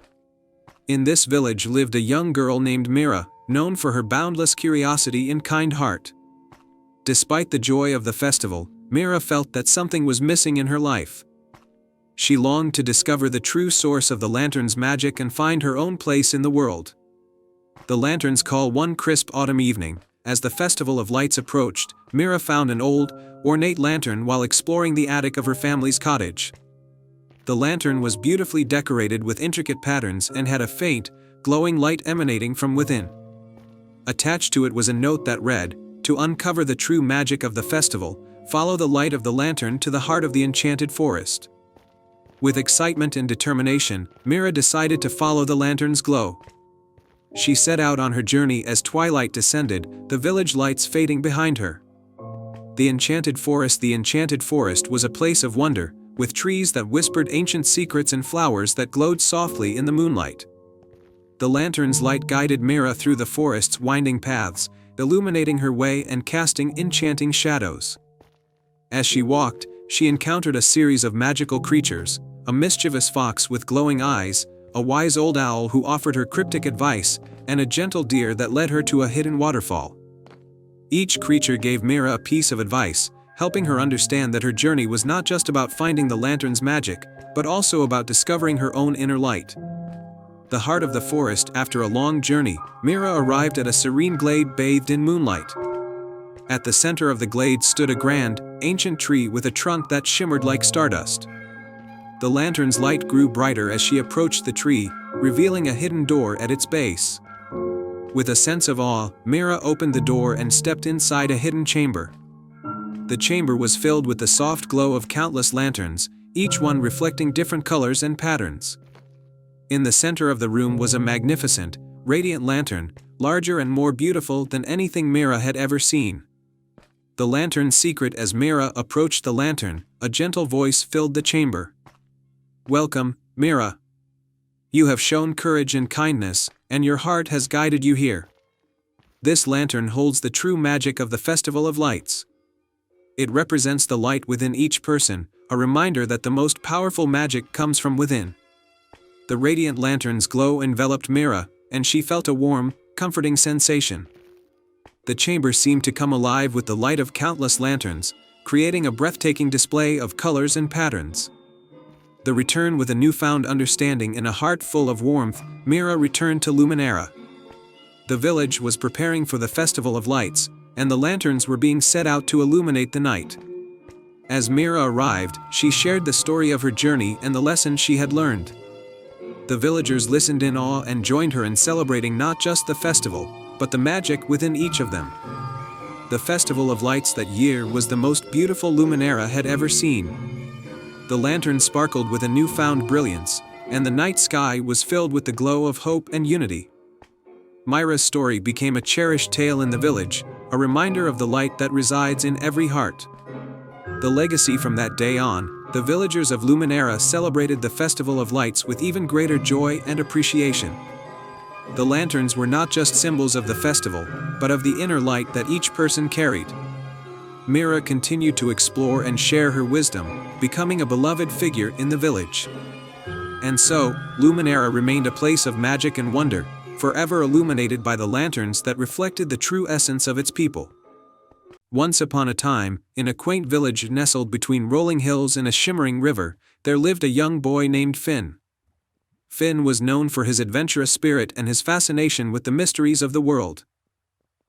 In this village lived a young girl named Mira, known for her boundless curiosity and kind heart. Despite the joy of the festival, Mira felt that something was missing in her life. She longed to discover the true source of the lantern's magic and find her own place in the world. The lantern's call. One crisp autumn evening, as the Festival of Lights approached, Mira found an old, ornate lantern while exploring the attic of her family's cottage. The lantern was beautifully decorated with intricate patterns and had a faint, glowing light emanating from within. Attached to it was a note that read, "To uncover the true magic of the festival, follow the light of the lantern to the heart of the enchanted forest." With excitement and determination, Mira decided to follow the lantern's glow. She set out on her journey as twilight descended, the village lights fading behind her. The enchanted forest was a place of wonder, with trees that whispered ancient secrets and flowers that glowed softly in the moonlight. The lantern's light guided Mira through the forest's winding paths, illuminating her way and casting enchanting shadows. As she walked, she encountered a series of magical creatures, a mischievous fox with glowing eyes, a wise old owl who offered her cryptic advice, and a gentle deer that led her to a hidden waterfall. Each creature gave Mira a piece of advice, helping her understand that her journey was not just about finding the lantern's magic, but also about discovering her own inner light. The heart of the forest. After a long journey, Mira arrived at a serene glade bathed in moonlight. At the center of the glade stood a grand, ancient tree with a trunk that shimmered like stardust. The lantern's light grew brighter as she approached the tree, revealing a hidden door at its base. With a sense of awe, Mira opened the door and stepped inside a hidden chamber. The chamber was filled with the soft glow of countless lanterns, each one reflecting different colors and patterns. In the center of the room was a magnificent, radiant lantern, larger and more beautiful than anything Mira had ever seen. The lantern's secret. As Mira approached the lantern, a gentle voice filled the chamber. "Welcome, Mira. You have shown courage and kindness, and your heart has guided you here. This lantern holds the true magic of the Festival of Lights. It represents the light within each person, a reminder that the most powerful magic comes from within." The radiant lantern's glow enveloped Mira, and she felt a warm, comforting sensation. The chamber seemed to come alive with the light of countless lanterns, creating a breathtaking display of colors and patterns. The return with a newfound understanding and a heart full of warmth, Mira returned to Luminera. The village was preparing for the Festival of Lights, and the lanterns were being set out to illuminate the night. As Mira arrived, she shared the story of her journey and the lessons she had learned. The villagers listened in awe and joined her in celebrating not just the festival, but the magic within each of them. The Festival of Lights that year was the most beautiful Luminera had ever seen. The lantern sparkled with a newfound brilliance, and the night sky was filled with the glow of hope and unity. Mira's story became a cherished tale in the village, a reminder of the light that resides in every heart. The legacy from that day on, the villagers of Luminera celebrated the Festival of Lights with even greater joy and appreciation. The lanterns were not just symbols of the festival, but of the inner light that each person carried. Mira continued to explore and share her wisdom, becoming a beloved figure in the village. And so, Luminera remained a place of magic and wonder, forever illuminated by the lanterns that reflected the true essence of its people. Once upon a time, in a quaint village nestled between rolling hills and a shimmering river, there lived a young boy named Finn. Finn was known for his adventurous spirit and his fascination with the mysteries of the world.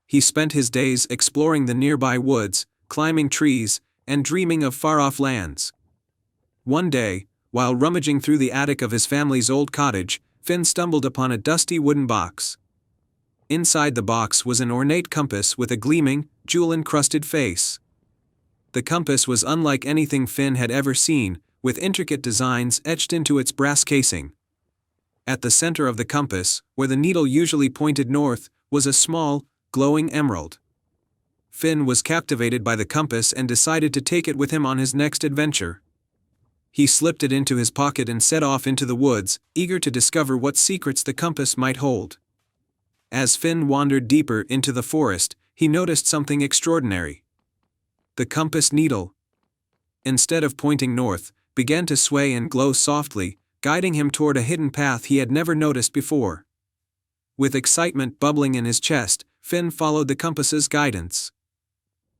He spent his days exploring the nearby woods, climbing trees, and dreaming of far-off lands. One day, while rummaging through the attic of his family's old cottage, Finn stumbled upon a dusty wooden box. Inside the box was an ornate compass with a gleaming, jewel-encrusted face. The compass was unlike anything Finn had ever seen, with intricate designs etched into its brass casing. At the center of the compass, where the needle usually pointed north, was a small, glowing emerald. Finn was captivated by the compass and decided to take it with him on his next adventure. He slipped it into his pocket and set off into the woods, eager to discover what secrets the compass might hold. As Finn wandered deeper into the forest, he noticed something extraordinary. The compass needle, instead of pointing north, began to sway and glow softly, guiding him toward a hidden path he had never noticed before. With excitement bubbling in his chest, Finn followed the compass's guidance.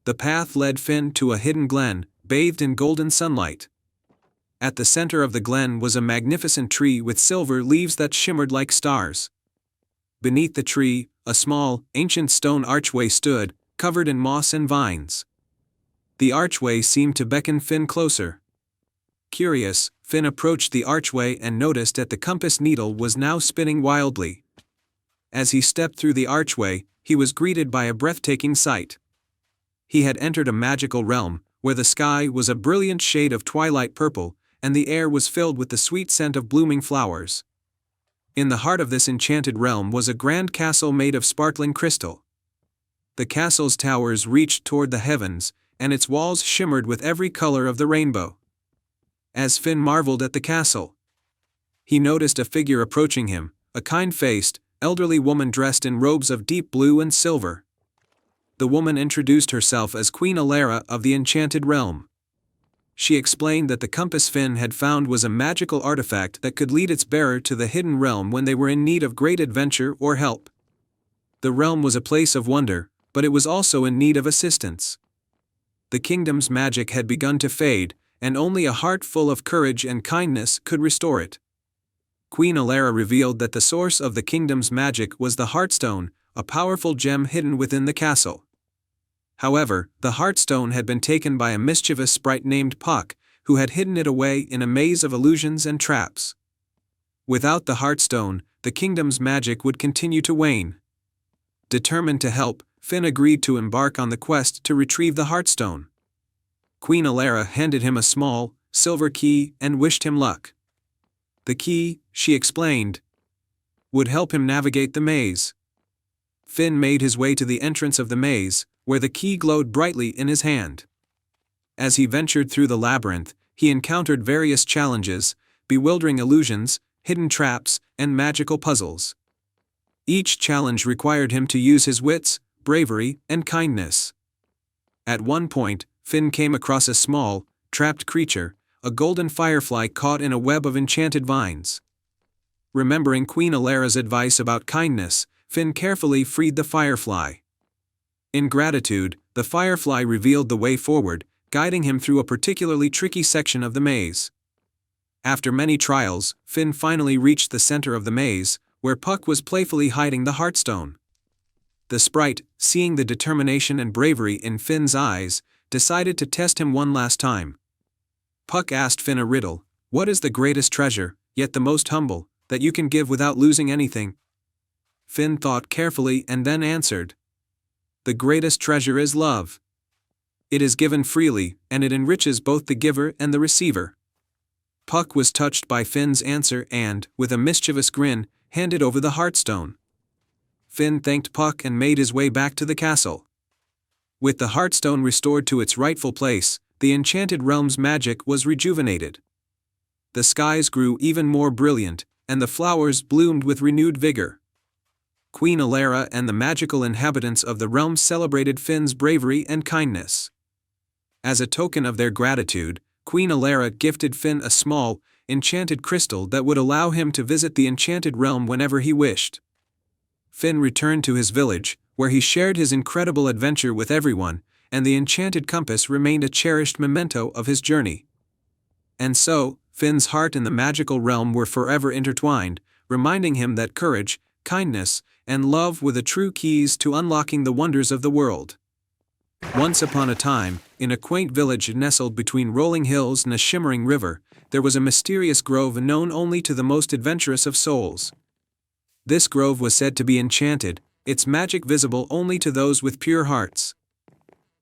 The path led Finn to a hidden glen, bathed in golden sunlight. At the center of the glen was a magnificent tree with silver leaves that shimmered like stars. Beneath the tree, a small, ancient stone archway stood, covered in moss and vines. The archway seemed to beckon Finn closer. Curious, Finn approached the archway and noticed that the compass needle was now spinning wildly. As he stepped through the archway, he was greeted by a breathtaking sight. He had entered a magical realm, where the sky was a brilliant shade of twilight purple, and the air was filled with the sweet scent of blooming flowers. In the heart of this enchanted realm was a grand castle made of sparkling crystal. The castle's towers reached toward the heavens, and its walls shimmered with every color of the rainbow. as Finn marveled at the castle. He noticed a figure approaching him, a kind-faced, elderly woman dressed in robes of deep blue and silver. The woman introduced herself as Queen Alara of the Enchanted Realm. She explained that the compass Finn had found was a magical artifact that could lead its bearer to the hidden realm when they were in need of great adventure or help. The realm was a place of wonder, but it was also in need of assistance. The kingdom's magic had begun to fade, and only a heart full of courage and kindness could restore it. Queen Alara revealed that the source of the kingdom's magic was the Heartstone, a powerful gem hidden within the castle. However, the Heartstone had been taken by a mischievous sprite named Puck, who had hidden it away in a maze of illusions and traps. Without the Heartstone, the kingdom's magic would continue to wane. Determined to help, Finn agreed to embark on the quest to retrieve the Heartstone. Queen Alara handed him a small, silver key and wished him luck. The key, she explained, would help him navigate the maze. Finn made his way to the entrance of the maze, where the key glowed brightly in his hand. As he ventured through the labyrinth, he encountered various challenges, bewildering illusions, hidden traps, and magical puzzles. Each challenge required him to use his wits, bravery, and kindness. At one point, Finn came across a small, trapped creature, a golden firefly caught in a web of enchanted vines. Remembering Queen Alara's advice about kindness, Finn carefully freed the firefly. In gratitude, the firefly revealed the way forward, guiding him through a particularly tricky section of the maze. After many trials, Finn finally reached the center of the maze, where Puck was playfully hiding the Heartstone. The sprite, seeing the determination and bravery in Finn's eyes, decided to test him one last time. Puck asked Finn a riddle: "What is the greatest treasure, yet the most humble, that you can give without losing anything?" Finn thought carefully and then answered, "The greatest treasure is love. It is given freely, and it enriches both the giver and the receiver." Puck was touched by Finn's answer and, with a mischievous grin, handed over the Heartstone. Finn thanked Puck and made his way back to the castle. With the Heartstone restored to its rightful place, the Enchanted Realm's magic was rejuvenated. The skies grew even more brilliant, and the flowers bloomed with renewed vigor. Queen Alara and the magical inhabitants of the realm celebrated Finn's bravery and kindness. As a token of their gratitude, Queen Alara gifted Finn a small, enchanted crystal that would allow him to visit the Enchanted Realm whenever he wished. Finn returned to his village, where he shared his incredible adventure with everyone, and the enchanted compass remained a cherished memento of his journey. And so, Finn's heart and the magical realm were forever intertwined, reminding him that courage, kindness, and love were the true keys to unlocking the wonders of the world. Once upon a time, in a quaint village nestled between rolling hills and a shimmering river, there was a mysterious grove known only to the most adventurous of souls. This grove was said to be enchanted, its magic visible only to those with pure hearts.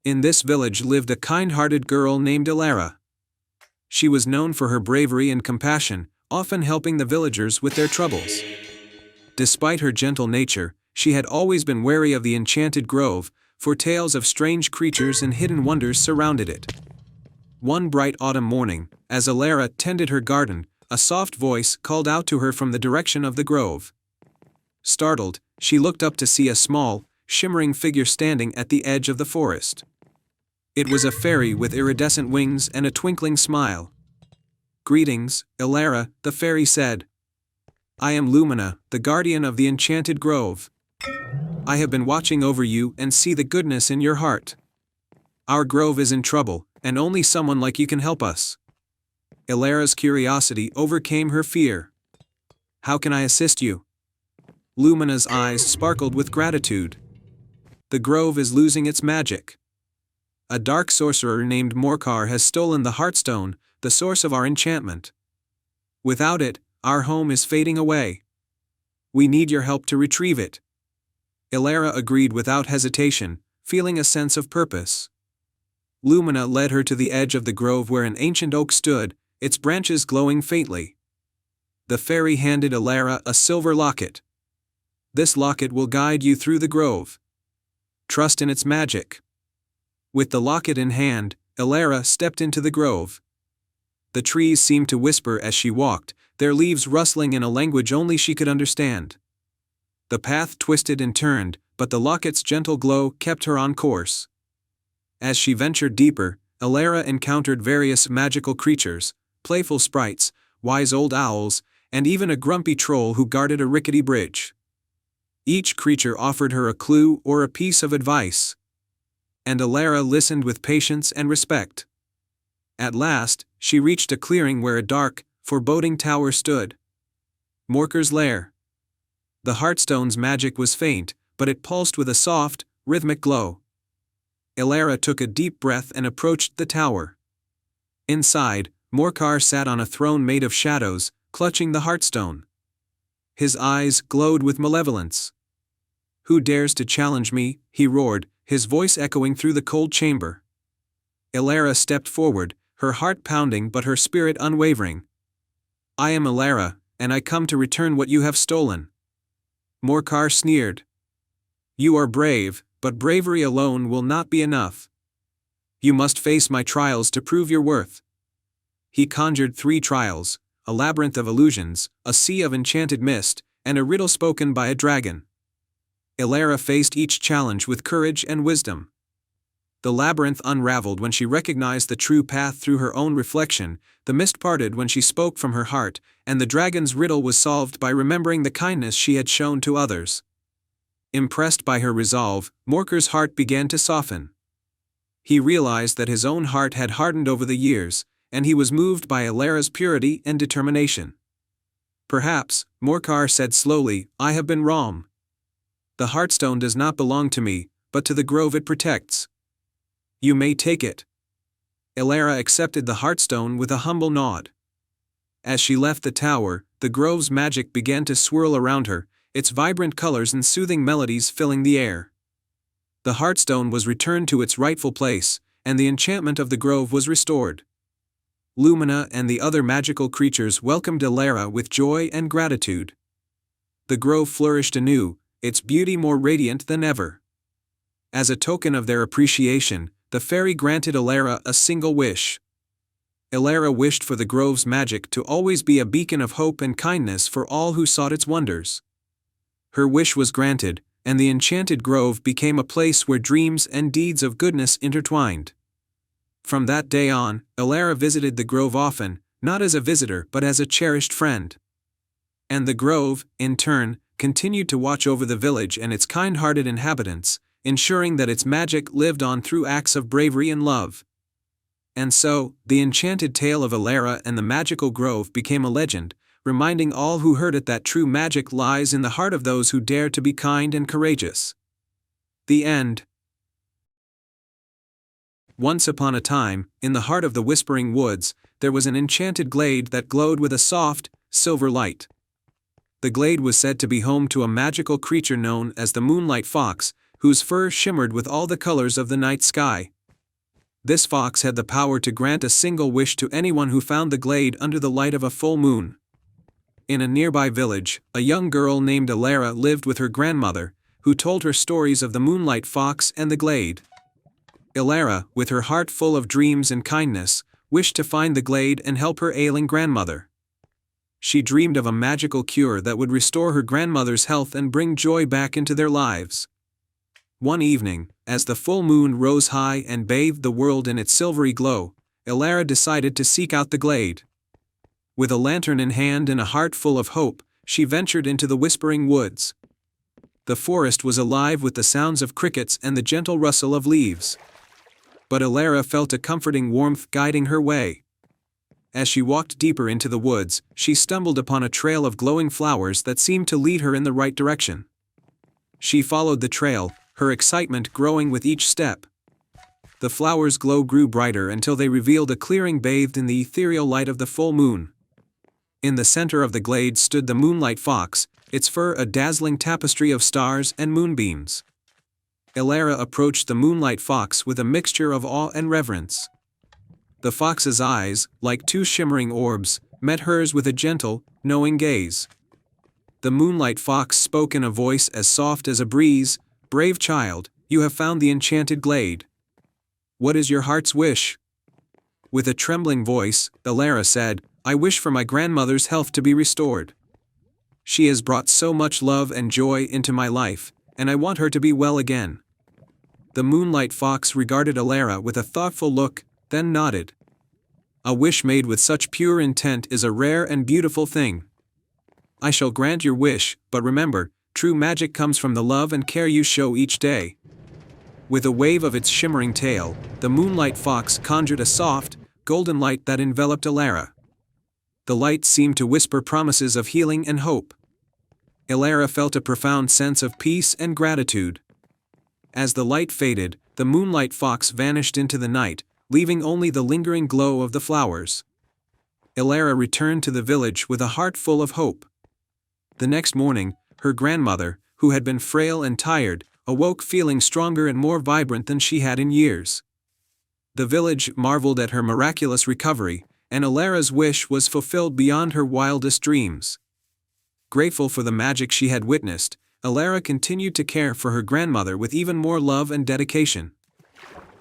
In this village lived a kind-hearted girl named Alara. She was known for her bravery and compassion, often helping the villagers with their troubles. Despite her gentle nature, she had always been wary of the enchanted grove, for tales of strange creatures and hidden wonders surrounded it. One bright autumn morning, as Alara tended her garden, a soft voice called out to her from the direction of the grove. Startled, she looked up to see a small, shimmering figure standing at the edge of the forest. It was a fairy with iridescent wings and a twinkling smile. "Greetings, Alara," the fairy said. "I am Lumina, the guardian of the enchanted grove. I have been watching over you and see the goodness in your heart. Our grove is in trouble, and only someone like you can help us." Alara's curiosity overcame her fear. "How can I assist you?" Lumina's eyes sparkled with gratitude. "The grove is losing its magic. A dark sorcerer named Morcar has stolen the Heartstone, the source of our enchantment. Without it, our home is fading away. We need your help to retrieve it." Alara agreed without hesitation, feeling a sense of purpose. Lumina led her to the edge of the grove where an ancient oak stood, its branches glowing faintly. The fairy handed Alara a silver locket. "This locket will guide you through the grove. Trust in its magic." With the locket in hand, Alara stepped into the grove. The trees seemed to whisper as she walked, their leaves rustling in a language only she could understand. The path twisted and turned, but the locket's gentle glow kept her on course. As she ventured deeper, Elara encountered various magical creatures, playful sprites, wise old owls, and even a grumpy troll who guarded a rickety bridge. Each creature offered her a clue or a piece of advice. And Elara listened with patience and respect. At last, she reached a clearing where a dark, foreboding tower stood. Morker's lair. The Heartstone's magic was faint, but it pulsed with a soft, rhythmic glow. Elara took a deep breath and approached the tower. Inside, Morcar sat on a throne made of shadows, clutching the Heartstone. His eyes glowed with malevolence. "Who dares to challenge me?" he roared, his voice echoing through the cold chamber. Elara stepped forward, her heart pounding but her spirit unwavering. "I am Elara, and I come to return what you have stolen." Morcar sneered. "You are brave, but bravery alone will not be enough. You must face my trials to prove your worth." He conjured 3 trials, a labyrinth of illusions, a sea of enchanted mist, and a riddle spoken by a dragon. Elara faced each challenge with courage and wisdom. The labyrinth unraveled when she recognized the true path through her own reflection, the mist parted when she spoke from her heart, and the dragon's riddle was solved by remembering the kindness she had shown to others. Impressed by her resolve, Morker's heart began to soften. He realized that his own heart had hardened over the years, and he was moved by Elara's purity and determination. "Perhaps," Morcar said slowly, "I have been wrong. The Heartstone does not belong to me, but to the grove it protects. You may take it." Elara accepted the Heartstone with a humble nod. As she left the tower, the grove's magic began to swirl around her, its vibrant colors and soothing melodies filling the air. The Heartstone was returned to its rightful place, and the enchantment of the grove was restored. Lumina and the other magical creatures welcomed Elara with joy and gratitude. The grove flourished anew, its beauty more radiant than ever. As a token of their appreciation, the fairy granted Elara a single wish. Elara wished for the grove's magic to always be a beacon of hope and kindness for all who sought its wonders. Her wish was granted, and the enchanted grove became a place where dreams and deeds of goodness intertwined. From that day on, Elara visited the grove often, not as a visitor but as a cherished friend. And the grove, in turn, continued to watch over the village and its kind-hearted inhabitants, ensuring that its magic lived on through acts of bravery and love. And so, the enchanted tale of Elara and the magical grove became a legend, reminding all who heard it that true magic lies in the heart of those who dare to be kind and courageous. The end. Once upon a time, in the heart of the Whispering Woods, there was an enchanted glade that glowed with a soft, silver light. The glade was said to be home to a magical creature known as the Moonlight Fox, whose fur shimmered with all the colors of the night sky. This fox had the power to grant a single wish to anyone who found the glade under the light of a full moon. In a nearby village, a young girl named Elara lived with her grandmother, who told her stories of the Moonlight Fox and the glade. Elara, with her heart full of dreams and kindness, wished to find the glade and help her ailing grandmother. She dreamed of a magical cure that would restore her grandmother's health and bring joy back into their lives. One evening, as the full moon rose high and bathed the world in its silvery glow, Elara decided to seek out the glade. With a lantern in hand and a heart full of hope, she ventured into the Whispering Woods. The forest was alive with the sounds of crickets and the gentle rustle of leaves. But Elara felt a comforting warmth guiding her way. As she walked deeper into the woods, she stumbled upon a trail of glowing flowers that seemed to lead her in the right direction. She followed the trail, her excitement growing with each step. The flowers' glow grew brighter until they revealed a clearing bathed in the ethereal light of the full moon. In the center of the glade stood the Moonlight Fox, its fur a dazzling tapestry of stars and moonbeams. Elara approached the Moonlight Fox with a mixture of awe and reverence. The fox's eyes, like 2 shimmering orbs, met hers with a gentle, knowing gaze. The Moonlight Fox spoke in a voice as soft as a breeze, "Brave child, you have found the enchanted glade. What is your heart's wish?" With a trembling voice, Elara said, "I wish for my grandmother's health to be restored. She has brought so much love and joy into my life, and I want her to be well again." The Moonlight Fox regarded Elara with a thoughtful look, then nodded. "A wish made with such pure intent is a rare and beautiful thing. I shall grant your wish, but remember, true magic comes from the love and care you show each day." With a wave of its shimmering tail, the Moonlight Fox conjured a soft, golden light that enveloped Elara. The light seemed to whisper promises of healing and hope. Elara felt a profound sense of peace and gratitude. As the light faded, the Moonlight Fox vanished into the night, leaving only the lingering glow of the flowers. Elara returned to the village with a heart full of hope. The next morning, her grandmother, who had been frail and tired, awoke feeling stronger and more vibrant than she had in years. The village marveled at her miraculous recovery, and Elara's wish was fulfilled beyond her wildest dreams. Grateful for the magic she had witnessed, Elara continued to care for her grandmother with even more love and dedication.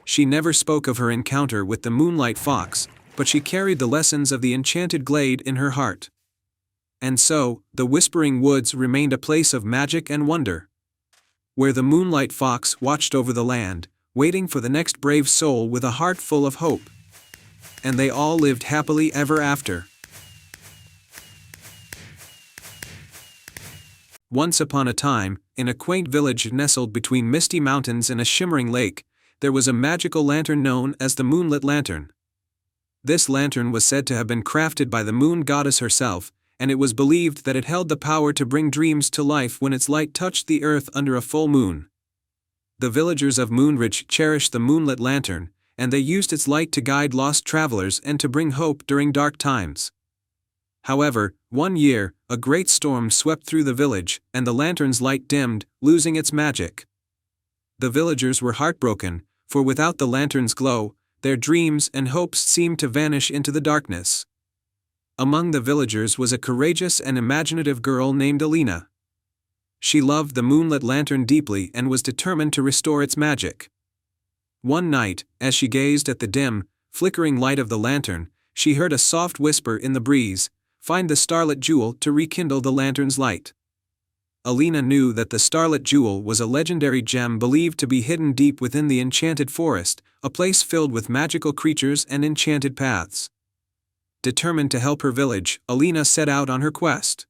She never spoke of her encounter with the Moonlight Fox, but she carried the lessons of the enchanted glade in her heart. And so, the Whispering Woods remained a place of magic and wonder, where the Moonlight Fox watched over the land, waiting for the next brave soul with a heart full of hope. And they all lived happily ever after. Once upon a time, in a quaint village nestled between misty mountains and a shimmering lake, there was a magical lantern known as the Moonlit Lantern. This lantern was said to have been crafted by the moon goddess herself, and it was believed that it held the power to bring dreams to life when its light touched the earth under a full moon. The villagers of Moonridge cherished the Moonlit Lantern, and they used its light to guide lost travelers and to bring hope during dark times. However, one year, a great storm swept through the village, and the lantern's light dimmed, losing its magic. The villagers were heartbroken, for without the lantern's glow, their dreams and hopes seemed to vanish into the darkness. Among the villagers was a courageous and imaginative girl named Alina. She loved the Moonlit Lantern deeply and was determined to restore its magic. One night, as she gazed at the dim, flickering light of the lantern, she heard a soft whisper in the breeze, "Find the Starlit Jewel to rekindle the lantern's light." Alina knew that the Starlit Jewel was a legendary gem believed to be hidden deep within the enchanted forest, a place filled with magical creatures and enchanted paths. Determined to help her village, Alina set out on her quest.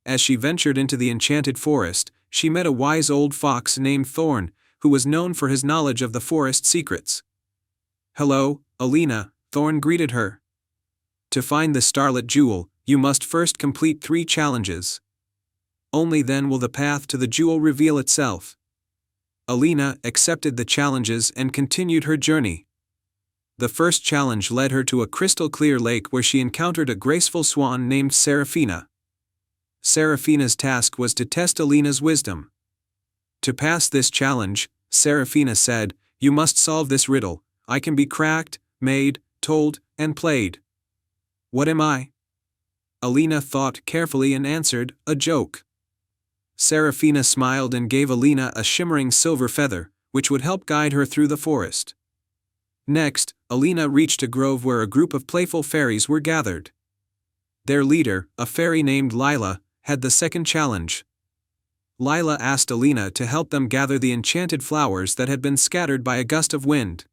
As she ventured into the enchanted forest, she met a wise old fox named Thorn, who was known for his knowledge of the forest secrets. "Hello, Alina," Thorn greeted her. "To find the Starlit Jewel, you must first complete 3 challenges. Only then will the path to the jewel reveal itself." Alina accepted the challenges and continued her journey. The first challenge led her to a crystal-clear lake where she encountered a graceful swan named Seraphina. Seraphina's task was to test Alina's wisdom. To pass this challenge, Seraphina said, "You must solve this riddle. I can be cracked, made, told, and played. What am I?" Alina thought carefully and answered, "A joke." Seraphina smiled and gave Alina a shimmering silver feather, which would help guide her through the forest. Next, Alina reached a grove where a group of playful fairies were gathered. Their leader, a fairy named Lila, had the second challenge. Lila asked Alina to help them gather the enchanted flowers that had been scattered by a gust of wind.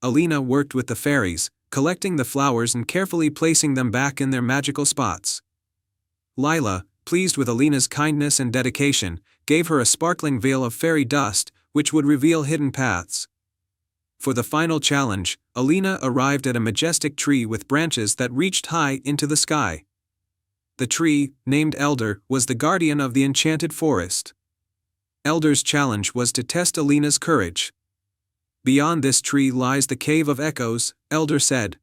Alina worked with the fairies, collecting the flowers and carefully placing them back in their magical spots. Lila, pleased with Alina's kindness and dedication, gave her a sparkling veil of fairy dust, which would reveal hidden paths. For the final challenge, Alina arrived at a majestic tree with branches that reached high into the sky. The tree, named Elder, was the guardian of the enchanted forest. Elder's challenge was to test Alina's courage. "Beyond this tree lies the Cave of Echoes," Elder said.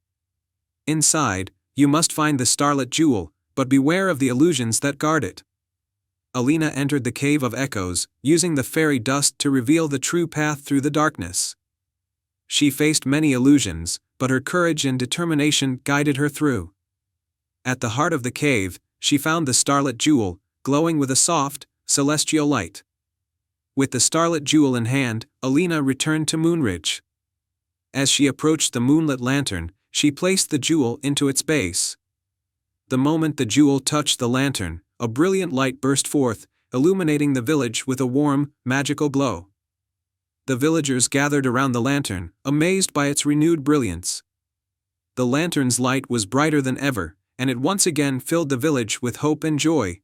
"Inside, you must find the Starlit Jewel, but beware of the illusions that guard it." Alina entered the Cave of Echoes, using the fairy dust to reveal the true path through the darkness. She faced many illusions, but her courage and determination guided her through. At the heart of the cave, she found the Starlit Jewel, glowing with a soft, celestial light. With the Starlit Jewel in hand, Alina returned to Moonridge. As she approached the moonlit lantern, she placed the jewel into its base. The moment the jewel touched the lantern, a brilliant light burst forth, illuminating the village with a warm, magical glow. The villagers gathered around the lantern, amazed by its renewed brilliance. The lantern's light was brighter than ever, and it once again filled the village with hope and joy.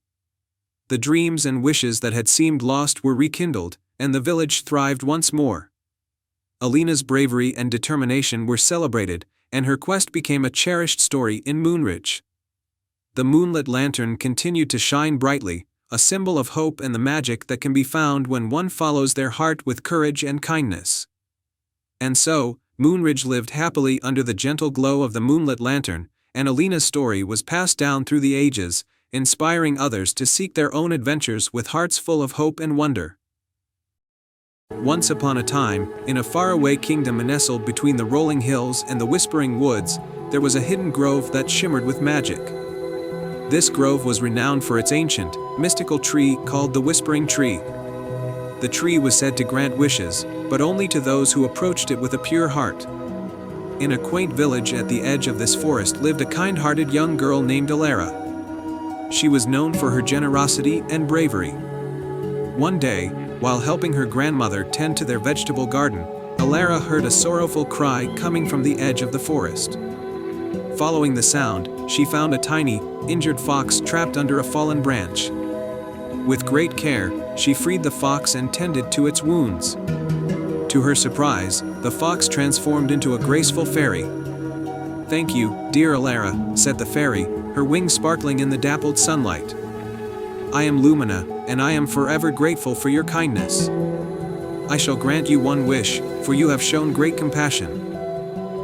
The dreams and wishes that had seemed lost were rekindled, and the village thrived once more. Alina's bravery and determination were celebrated, and her quest became a cherished story in Moonridge. The moonlit lantern continued to shine brightly, a symbol of hope and the magic that can be found when one follows their heart with courage and kindness. And so, Moonridge lived happily under the gentle glow of the moonlit lantern, and Alina's story was passed down through the ages, inspiring others to seek their own adventures with hearts full of hope and wonder. Once upon a time, in a faraway kingdom nestled between the rolling hills and the whispering woods, there was a hidden grove that shimmered with magic. This grove was renowned for its ancient, mystical tree called the Whispering Tree. The tree was said to grant wishes, but only to those who approached it with a pure heart. In a quaint village at the edge of this forest lived a kind-hearted young girl named Alara. She was known for her generosity and bravery. One day, while helping her grandmother tend to their vegetable garden, Alara heard a sorrowful cry coming from the edge of the forest. Following the sound, she found a tiny, injured fox trapped under a fallen branch. With great care, she freed the fox and tended to its wounds. To her surprise, the fox transformed into a graceful fairy. "Thank you, dear Alara," said the fairy, her wings sparkling in the dappled sunlight. "I am Lumina, and I am forever grateful for your kindness. I shall grant you one wish, for you have shown great compassion."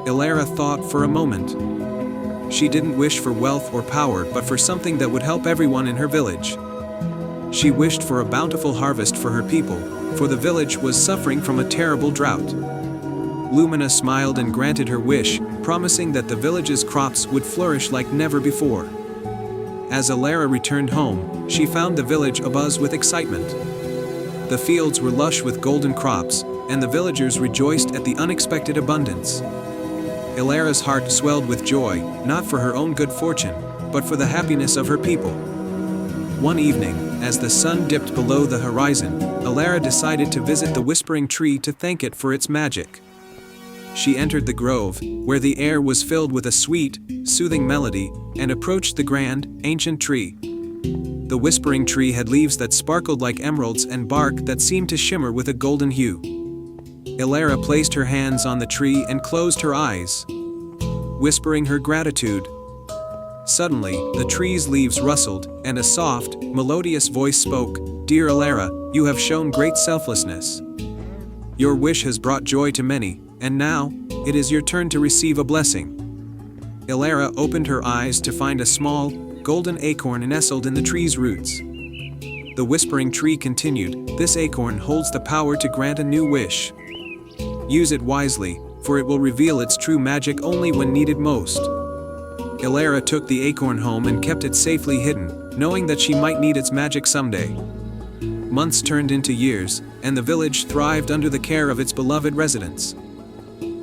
Alara thought for a moment. She didn't wish for wealth or power but for something that would help everyone in her village. She wished for a bountiful harvest for her people, for the village was suffering from a terrible drought. Lumina smiled and granted her wish, promising that the village's crops would flourish like never before. As Alara returned home, she found the village abuzz with excitement. The fields were lush with golden crops, and the villagers rejoiced at the unexpected abundance. Alara's heart swelled with joy, not for her own good fortune, but for the happiness of her people. One evening, as the sun dipped below the horizon, Alara decided to visit the Whispering Tree to thank it for its magic. She entered the grove, where the air was filled with a sweet, soothing melody, and approached the grand, ancient tree. The Whispering Tree had leaves that sparkled like emeralds and bark that seemed to shimmer with a golden hue. Alara placed her hands on the tree and closed her eyes, whispering her gratitude. Suddenly, the tree's leaves rustled, and a soft, melodious voice spoke, "Dear Alara, you have shown great selflessness. Your wish has brought joy to many, and now, it is your turn to receive a blessing." Alara opened her eyes to find a small, golden acorn nestled in the tree's roots. The Whispering Tree continued, "This acorn holds the power to grant a new wish. Use it wisely, for it will reveal its true magic only when needed most." Alara took the acorn home and kept it safely hidden, knowing that she might need its magic someday. Months turned into years, and the village thrived under the care of its beloved residents.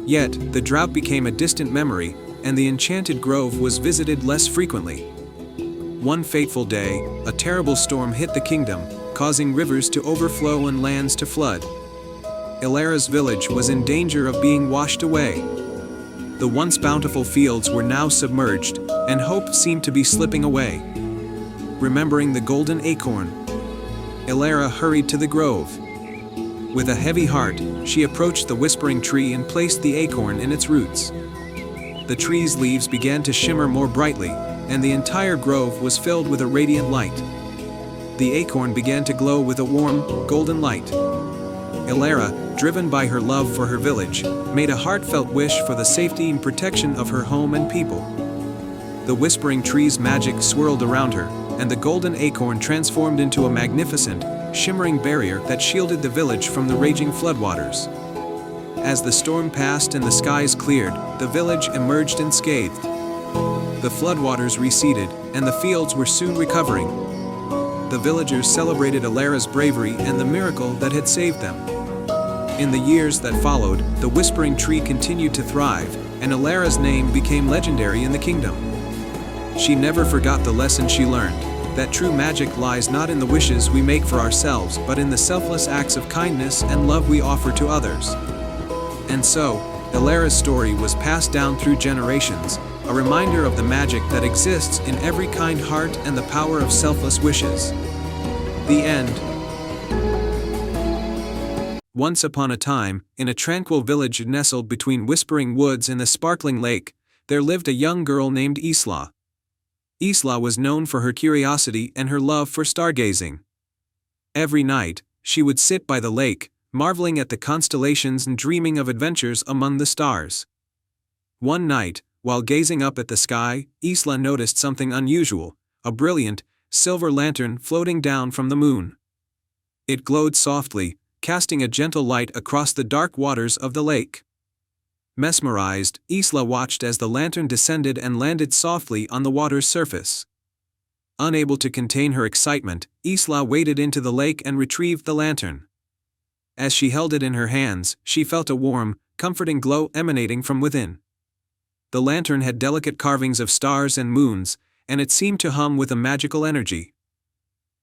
Yet, the drought became a distant memory, and the enchanted grove was visited less frequently. One fateful day, a terrible storm hit the kingdom, causing rivers to overflow and lands to flood. Alara's village was in danger of being washed away. The once bountiful fields were now submerged, and hope seemed to be slipping away. Remembering the golden acorn, Alara hurried to the grove. With a heavy heart, she approached the Whispering Tree and placed the acorn in its roots. The tree's leaves began to shimmer more brightly, and the entire grove was filled with a radiant light. The acorn began to glow with a warm, golden light. Alara, driven by her love for her village, made a heartfelt wish for the safety and protection of her home and people. The Whispering Tree's magic swirled around her, and the golden acorn transformed into a magnificent, shimmering barrier that shielded the village from the raging floodwaters. As the storm passed and the skies cleared, the village emerged unscathed. The floodwaters receded, and the fields were soon recovering. The villagers celebrated Alara's bravery and the miracle that had saved them. In the years that followed, the Whispering Tree continued to thrive, and Alara's name became legendary in the kingdom. She never forgot the lesson she learned, that true magic lies not in the wishes we make for ourselves but in the selfless acts of kindness and love we offer to others. And so, Alara's story was passed down through generations, a reminder of the magic that exists in every kind heart and the power of selfless wishes. The end. Once upon a time, in a tranquil village nestled between whispering woods and a sparkling lake, there lived a young girl named Isla. Isla was known for her curiosity and her love for stargazing. Every night, she would sit by the lake, marveling at the constellations and dreaming of adventures among the stars. One night, while gazing up at the sky, Isla noticed something unusual, a brilliant, silver lantern floating down from the moon. It glowed softly, casting a gentle light across the dark waters of the lake. Mesmerized, Isla watched as the lantern descended and landed softly on the water's surface. Unable to contain her excitement, Isla waded into the lake and retrieved the lantern. As she held it in her hands, she felt a warm, comforting glow emanating from within. The lantern had delicate carvings of stars and moons, and it seemed to hum with a magical energy.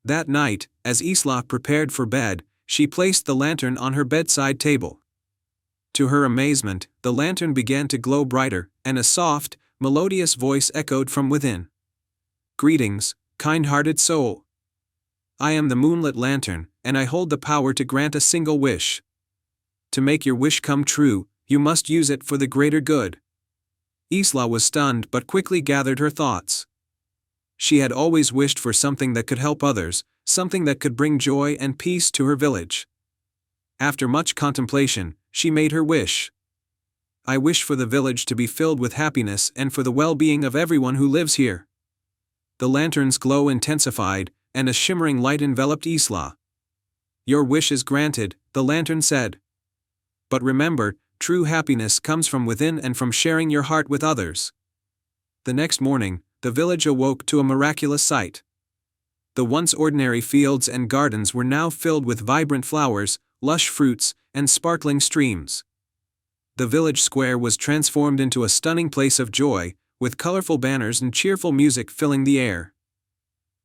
That night, as Isla prepared for bed, she placed the lantern on her bedside table. To her amazement, the lantern began to glow brighter, and a soft, melodious voice echoed from within. "Greetings, kind-hearted soul. I am the moonlit lantern, and I hold the power to grant a single wish. To make your wish come true, you must use it for the greater good." Isla was stunned but quickly gathered her thoughts. She had always wished for something that could help others, something that could bring joy and peace to her village. After much contemplation, she made her wish. "I wish for the village to be filled with happiness and for the well-being of everyone who lives here." The lantern's glow intensified, and a shimmering light enveloped Isla. "Your wish is granted," the lantern said. "But remember, true happiness comes from within and from sharing your heart with others." The next morning, the village awoke to a miraculous sight. The once ordinary fields and gardens were now filled with vibrant flowers, lush fruits, and sparkling streams. The village square was transformed into a stunning place of joy, with colorful banners and cheerful music filling the air.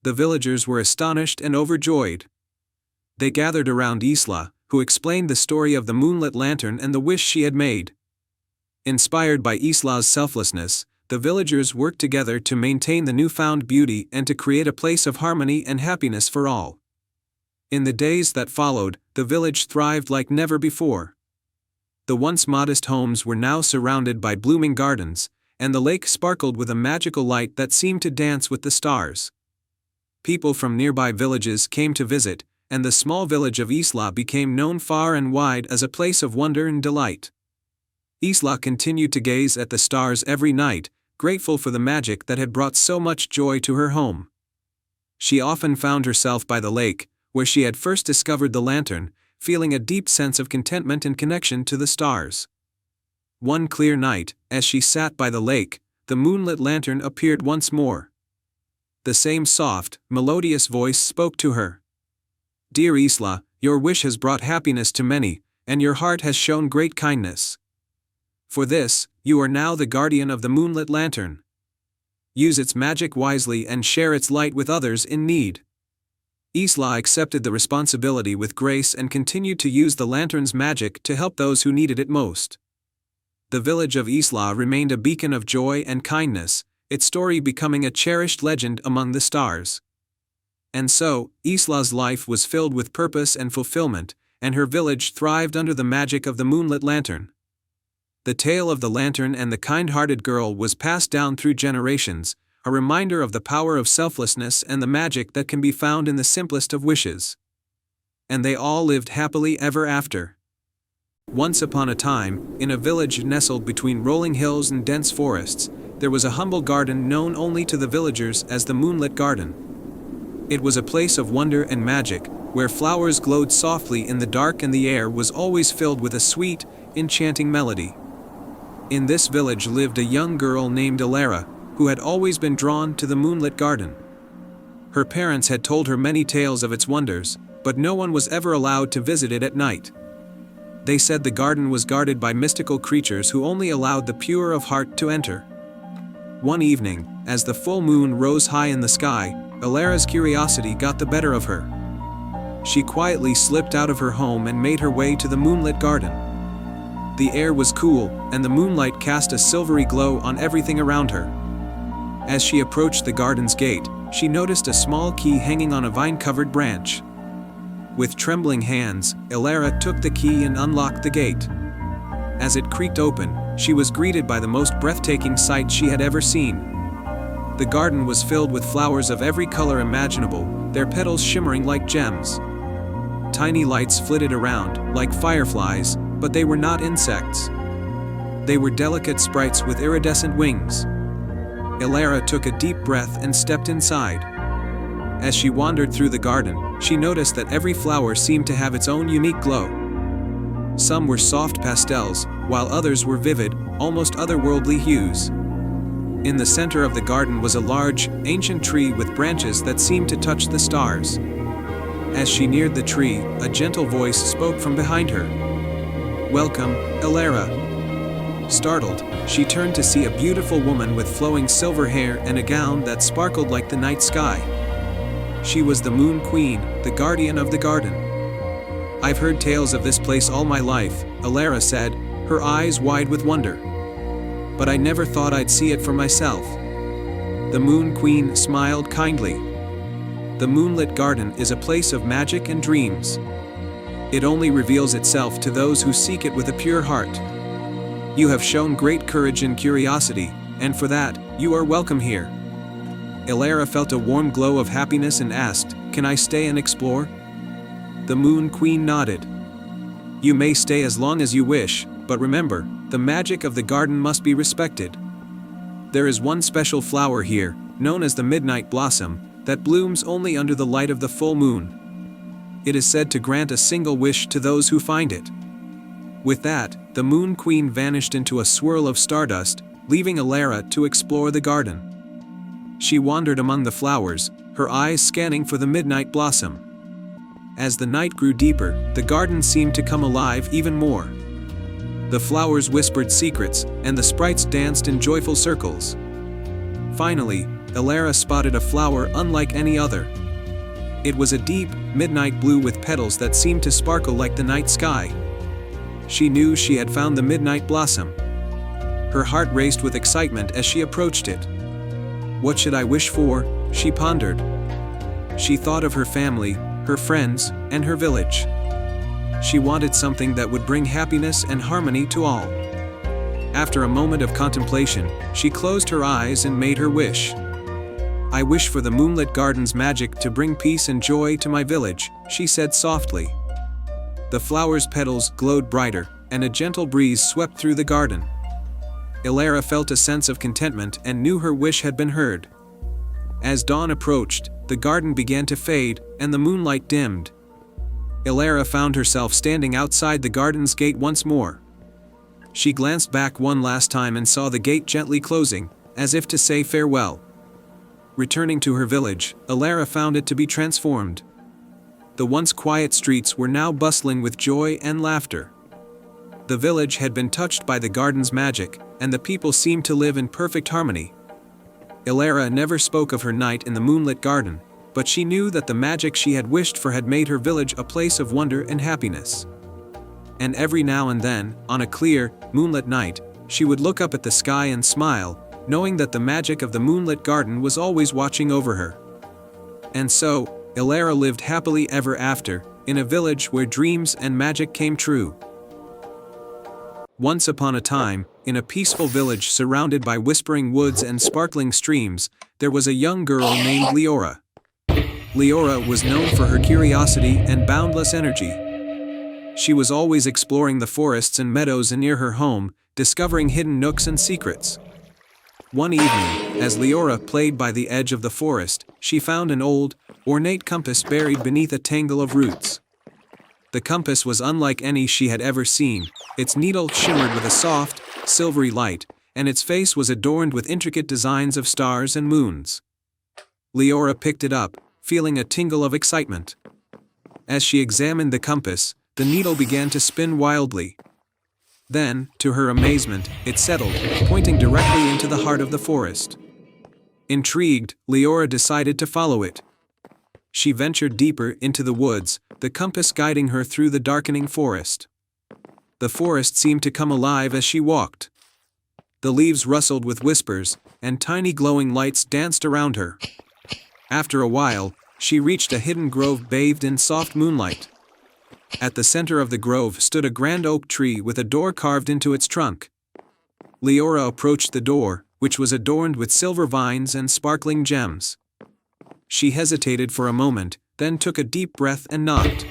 The villagers were astonished and overjoyed. They gathered around Isla, who explained the story of the moonlit lantern and the wish she had made. Inspired by Isla's selflessness, the villagers worked together to maintain the newfound beauty and to create a place of harmony and happiness for all. In the days that followed, the village thrived like never before. The once modest homes were now surrounded by blooming gardens, and the lake sparkled with a magical light that seemed to dance with the stars. People from nearby villages came to visit, and the small village of Isla became known far and wide as a place of wonder and delight. Isla continued to gaze at the stars every night, grateful for the magic that had brought so much joy to her home. She often found herself by the lake, where she had first discovered the lantern, feeling a deep sense of contentment and connection to the stars. One clear night, as she sat by the lake, the moonlit lantern appeared once more. The same soft, melodious voice spoke to her. "Dear Isla, your wish has brought happiness to many, and your heart has shown great kindness. For this, you are now the guardian of the moonlit lantern. Use its magic wisely and share its light with others in need." Isla accepted the responsibility with grace and continued to use the lantern's magic to help those who needed it most. The village of Isla remained a beacon of joy and kindness, its story becoming a cherished legend among the stars. And so, Isla's life was filled with purpose and fulfillment, and her village thrived under the magic of the moonlit lantern. The tale of the lantern and the kind-hearted girl was passed down through generations, a reminder of the power of selflessness and the magic that can be found in the simplest of wishes. And they all lived happily ever after. Once upon a time, in a village nestled between rolling hills and dense forests, there was a humble garden known only to the villagers as the Moonlit Garden. It was a place of wonder and magic, where flowers glowed softly in the dark and the air was always filled with a sweet, enchanting melody. In this village lived a young girl named Alara, who had always been drawn to the Moonlit Garden. Her parents had told her many tales of its wonders, but no one was ever allowed to visit it at night. They said the garden was guarded by mystical creatures who only allowed the pure of heart to enter. One evening, as the full moon rose high in the sky, Alara's curiosity got the better of her. She quietly slipped out of her home and made her way to the moonlit garden. The air was cool, and the moonlight cast a silvery glow on everything around her. As she approached the garden's gate, she noticed a small key hanging on a vine-covered branch. With trembling hands, Alara took the key and unlocked the gate. As it creaked open, she was greeted by the most breathtaking sight she had ever seen. The garden was filled with flowers of every color imaginable, their petals shimmering like gems. Tiny lights flitted around, like fireflies, but they were not insects. They were delicate sprites with iridescent wings. Alara took a deep breath and stepped inside. As she wandered through the garden, she noticed that every flower seemed to have its own unique glow. Some were soft pastels, while others were vivid, almost otherworldly hues. In the center of the garden was a large, ancient tree with branches that seemed to touch the stars. As she neared the tree, a gentle voice spoke from behind her. "Welcome, Alara." Startled, she turned to see a beautiful woman with flowing silver hair and a gown that sparkled like the night sky. She was the Moon Queen, the guardian of the garden. "I've heard tales of this place all my life," Alara said, her eyes wide with wonder. "But I never thought I'd see it for myself." The Moon Queen smiled kindly. "The moonlit garden is a place of magic and dreams. It only reveals itself to those who seek it with a pure heart. You have shown great courage and curiosity, and for that, you are welcome here." Alara felt a warm glow of happiness and asked, "Can I stay and explore?" The Moon Queen nodded. "You may stay as long as you wish, but remember, the magic of the garden must be respected. There is one special flower here, known as the Midnight Blossom, that blooms only under the light of the full moon. It is said to grant a single wish to those who find it." With that, the Moon Queen vanished into a swirl of stardust, leaving Alara to explore the garden. She wandered among the flowers, her eyes scanning for the midnight blossom. As the night grew deeper, the garden seemed to come alive even more. The flowers whispered secrets, and the sprites danced in joyful circles. Finally, Alara spotted a flower unlike any other. It was a deep, midnight blue with petals that seemed to sparkle like the night sky. She knew she had found the midnight blossom. Her heart raced with excitement as she approached it. "What should I wish for?" she pondered. She thought of her family, her friends, and her village. She wanted something that would bring happiness and harmony to all. After a moment of contemplation, she closed her eyes and made her wish. "I wish for the moonlit garden's magic to bring peace and joy to my village," she said softly. The flower's petals glowed brighter, and a gentle breeze swept through the garden. Alara felt a sense of contentment and knew her wish had been heard. As dawn approached, the garden began to fade, and the moonlight dimmed. Alara found herself standing outside the garden's gate once more. She glanced back one last time and saw the gate gently closing, as if to say farewell. Returning to her village, Alara found it to be transformed. The once quiet streets were now bustling with joy and laughter. The village had been touched by the garden's magic, and the people seemed to live in perfect harmony. Alara never spoke of her night in the moonlit garden, but she knew that the magic she had wished for had made her village a place of wonder and happiness. And every now and then, on a clear, moonlit night, she would look up at the sky and smile, knowing that the magic of the moonlit garden was always watching over her. And so, Alara lived happily ever after, in a village where dreams and magic came true. Once upon a time, in a peaceful village surrounded by whispering woods and sparkling streams, there was a young girl named Leora. Leora was known for her curiosity and boundless energy. She was always exploring the forests and meadows near her home, discovering hidden nooks and secrets. One evening, as Leora played by the edge of the forest, she found an old, ornate compass buried beneath a tangle of roots. The compass was unlike any she had ever seen. Its needle shimmered with a soft, silvery light, and its face was adorned with intricate designs of stars and moons. Leora picked it up, feeling a tingle of excitement. As she examined the compass, The needle began to spin wildly. Then, to her amazement, it settled, pointing directly into the heart of the forest. Intrigued, Leora decided to follow it. She ventured deeper into the woods, the compass guiding her through the darkening forest. The forest seemed to come alive as she walked. The leaves rustled with whispers, and tiny glowing lights danced around her. After a while, she reached a hidden grove bathed in soft moonlight. At the center of the grove stood a grand oak tree with a door carved into its trunk. Leora approached the door, which was adorned with silver vines and sparkling gems. She hesitated for a moment, then took a deep breath and knocked.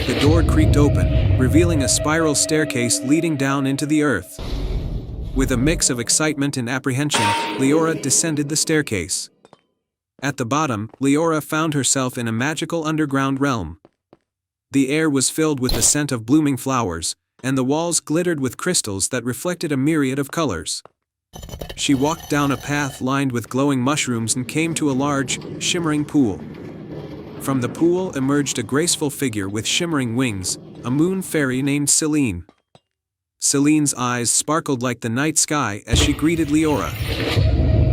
The door creaked open, revealing a spiral staircase leading down into the earth. With a mix of excitement and apprehension, Leora descended the staircase. At the bottom, Leora found herself in a magical underground realm. The air was filled with the scent of blooming flowers, and the walls glittered with crystals that reflected a myriad of colors. She walked down a path lined with glowing mushrooms and came to a large, shimmering pool. From the pool emerged a graceful figure with shimmering wings, a moon fairy named Celine. Celine's eyes sparkled like the night sky as she greeted Leora.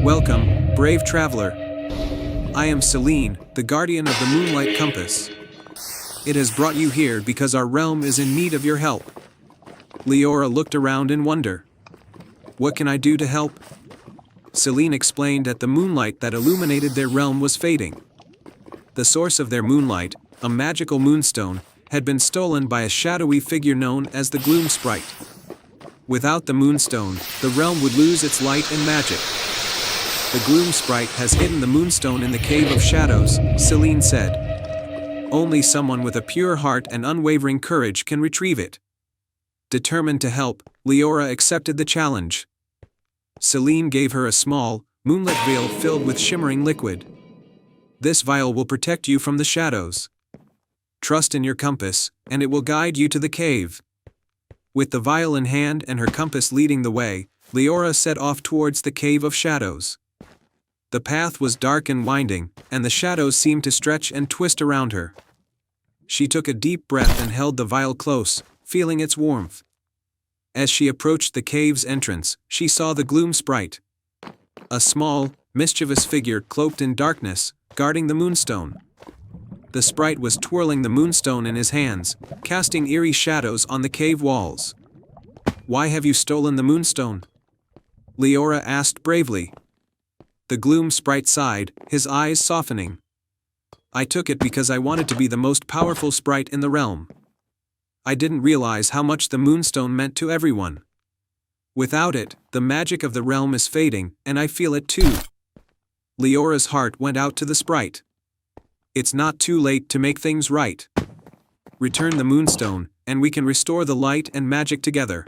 "Welcome, brave traveler. I am Celine, the guardian of the Moonlight Compass. It has brought you here because our realm is in need of your help." Leora looked around in wonder. "What can I do to help?" Celine explained that the moonlight that illuminated their realm was fading. The source of their moonlight, a magical moonstone, had been stolen by a shadowy figure known as the Gloom Sprite. Without the moonstone, the realm would lose its light and magic. "The Gloom Sprite has hidden the moonstone in the Cave of Shadows," Celine said. "Only someone with a pure heart and unwavering courage can retrieve it." Determined to help, Leora accepted the challenge. Celine gave her a small, moonlit vial filled with shimmering liquid. "This vial will protect you from the shadows. Trust in your compass, and it will guide you to the cave." With the vial in hand and her compass leading the way, Leora set off towards the Cave of Shadows. The path was dark and winding, and the shadows seemed to stretch and twist around her. She took a deep breath and held the vial close, feeling its warmth. As she approached the cave's entrance, she saw the Gloom Sprite. A small, mischievous figure cloaked in darkness, guarding the moonstone. The sprite was twirling the moonstone in his hands, casting eerie shadows on the cave walls. "Why have you stolen the moonstone?" Leora asked bravely. The Gloom Sprite sighed, his eyes softening. "I took it because I wanted to be the most powerful sprite in the realm. I didn't realize how much the moonstone meant to everyone. Without it, the magic of the realm is fading, and I feel it too." Leora's heart went out to the sprite. "It's not too late to make things right. Return the moonstone, and we can restore the light and magic together."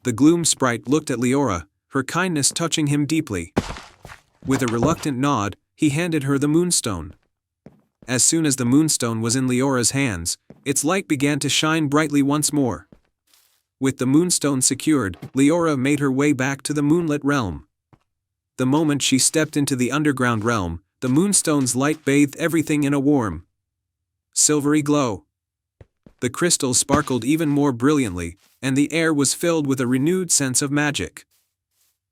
The Gloom Sprite looked at Leora, her kindness touching him deeply. With a reluctant nod, he handed her the moonstone. As soon as the moonstone was in Leora's hands, its light began to shine brightly once more. With the moonstone secured, Leora made her way back to the moonlit realm. The moment she stepped into the underground realm, the moonstone's light bathed everything in a warm, silvery glow. The crystals sparkled even more brilliantly, and the air was filled with a renewed sense of magic.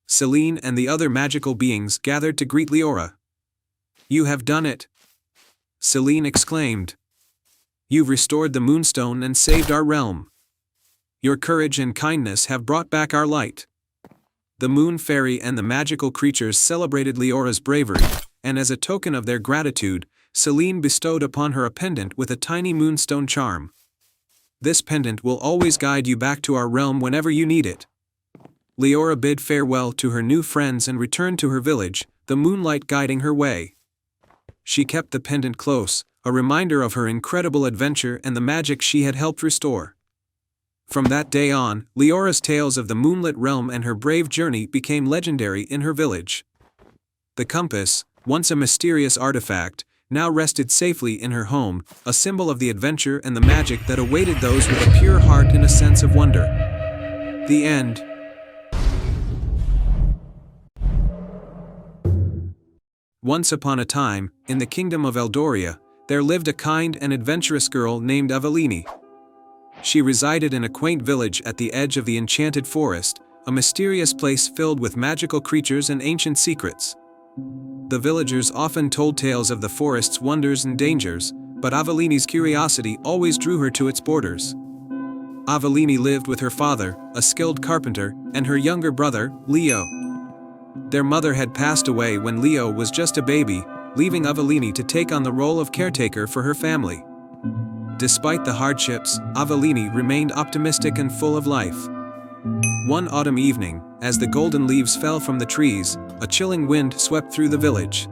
Celine and the other magical beings gathered to greet Leora. "You have done it!" Celine exclaimed. "You've restored the moonstone and saved our realm. Your courage and kindness have brought back our light." The moon fairy and the magical creatures celebrated Leora's bravery, and as a token of their gratitude, Celine bestowed upon her a pendant with a tiny moonstone charm. "This pendant will always guide you back to our realm whenever you need it." Leora bid farewell to her new friends and returned to her village, the moonlight guiding her way. She kept the pendant close, a reminder of her incredible adventure and the magic she had helped restore. From that day on, Leora's tales of the moonlit realm and her brave journey became legendary in her village. The compass, once a mysterious artifact, now rested safely in her home, a symbol of the adventure and the magic that awaited those with a pure heart and a sense of wonder. The end. Once upon a time, in the kingdom of Eldoria, there lived a kind and adventurous girl named Avellini. She resided in a quaint village at the edge of the enchanted forest, a mysterious place filled with magical creatures and ancient secrets. The villagers often told tales of the forest's wonders and dangers, but Avellini's curiosity always drew her to its borders. Avellini lived with her father, a skilled carpenter, and her younger brother, Leo. Their mother had passed away when Leo was just a baby, leaving Avellini to take on the role of caretaker for her family. Despite the hardships, Avellini remained optimistic and full of life. One autumn evening, as the golden leaves fell from the trees, a chilling wind swept through the village.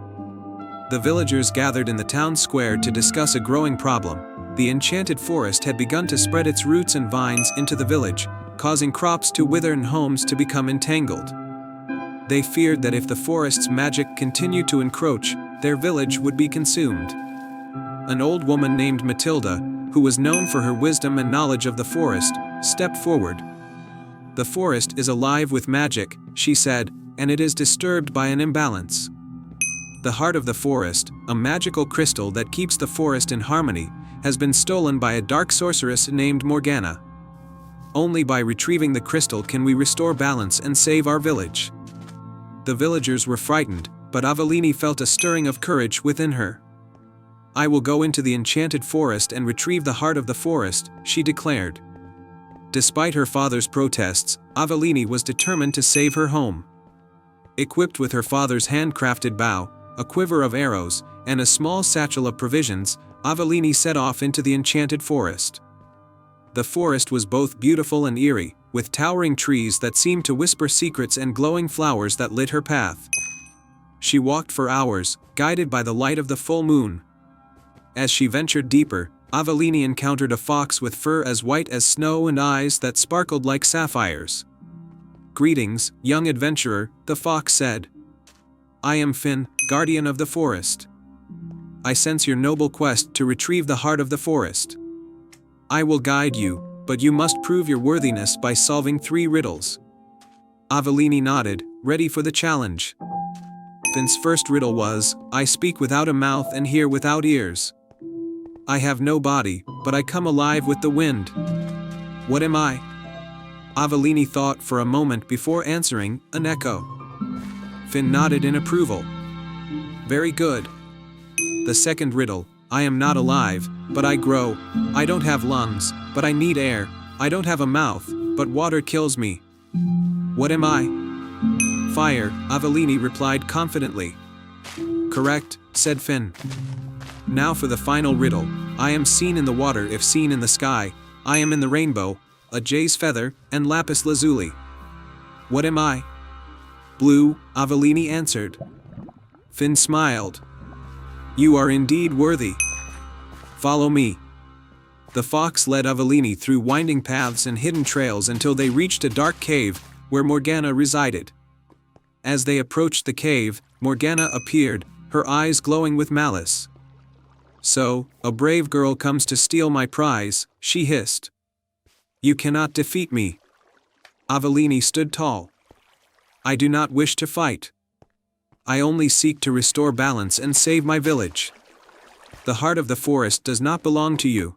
The villagers gathered in the town square to discuss a growing problem. The enchanted forest had begun to spread its roots and vines into the village, causing crops to wither and homes to become entangled. They feared that if the forest's magic continued to encroach, their village would be consumed. An old woman named Matilda, who was known for her wisdom and knowledge of the forest, stepped forward. "The forest is alive with magic," she said, "and it is disturbed by an imbalance. The heart of the forest, a magical crystal that keeps the forest in harmony, has been stolen by a dark sorceress named Morgana. Only by retrieving the crystal can we restore balance and save our village." The villagers were frightened, but Avellini felt a stirring of courage within her. "I will go into the enchanted forest and retrieve the heart of the forest," she declared. Despite her father's protests, Avellini was determined to save her home. Equipped with her father's handcrafted bow, a quiver of arrows, and a small satchel of provisions, Avellini set off into the enchanted forest. The forest was both beautiful and eerie, with towering trees that seemed to whisper secrets and glowing flowers that lit her path. She walked for hours, guided by the light of the full moon. As she ventured deeper, Avellini encountered a fox with fur as white as snow and eyes that sparkled like sapphires. "Greetings, young adventurer," the fox said. "I am Finn, guardian of the forest. I sense your noble quest to retrieve the heart of the forest. I will guide you, but you must prove your worthiness by solving 3 riddles." Avellini nodded, ready for the challenge. Finn's first riddle was, "I speak without a mouth and hear without ears. I have no body, but I come alive with the wind. What am I?" Avellini thought for a moment before answering, "An echo." Finn nodded in approval. "Very good. The second riddle, I am not alive, but I grow. I don't have lungs, but I need air. I don't have a mouth, but water kills me. What am I?" "Fire," Avellini replied confidently. "Correct," said Finn. "Now for the final riddle. I am seen in the water if seen in the sky. I am in the rainbow, a jay's feather, and lapis lazuli. What am I?" "Blue," Avellini answered. Finn smiled. "You are indeed worthy. Follow me." The fox led Avellini through winding paths and hidden trails until they reached a dark cave, where Morgana resided. As they approached the cave, Morgana appeared, her eyes glowing with malice. "So, a brave girl comes to steal my prize," she hissed. "You cannot defeat me." Avellini stood tall. "I do not wish to fight. I only seek to restore balance and save my village. The heart of the forest does not belong to you."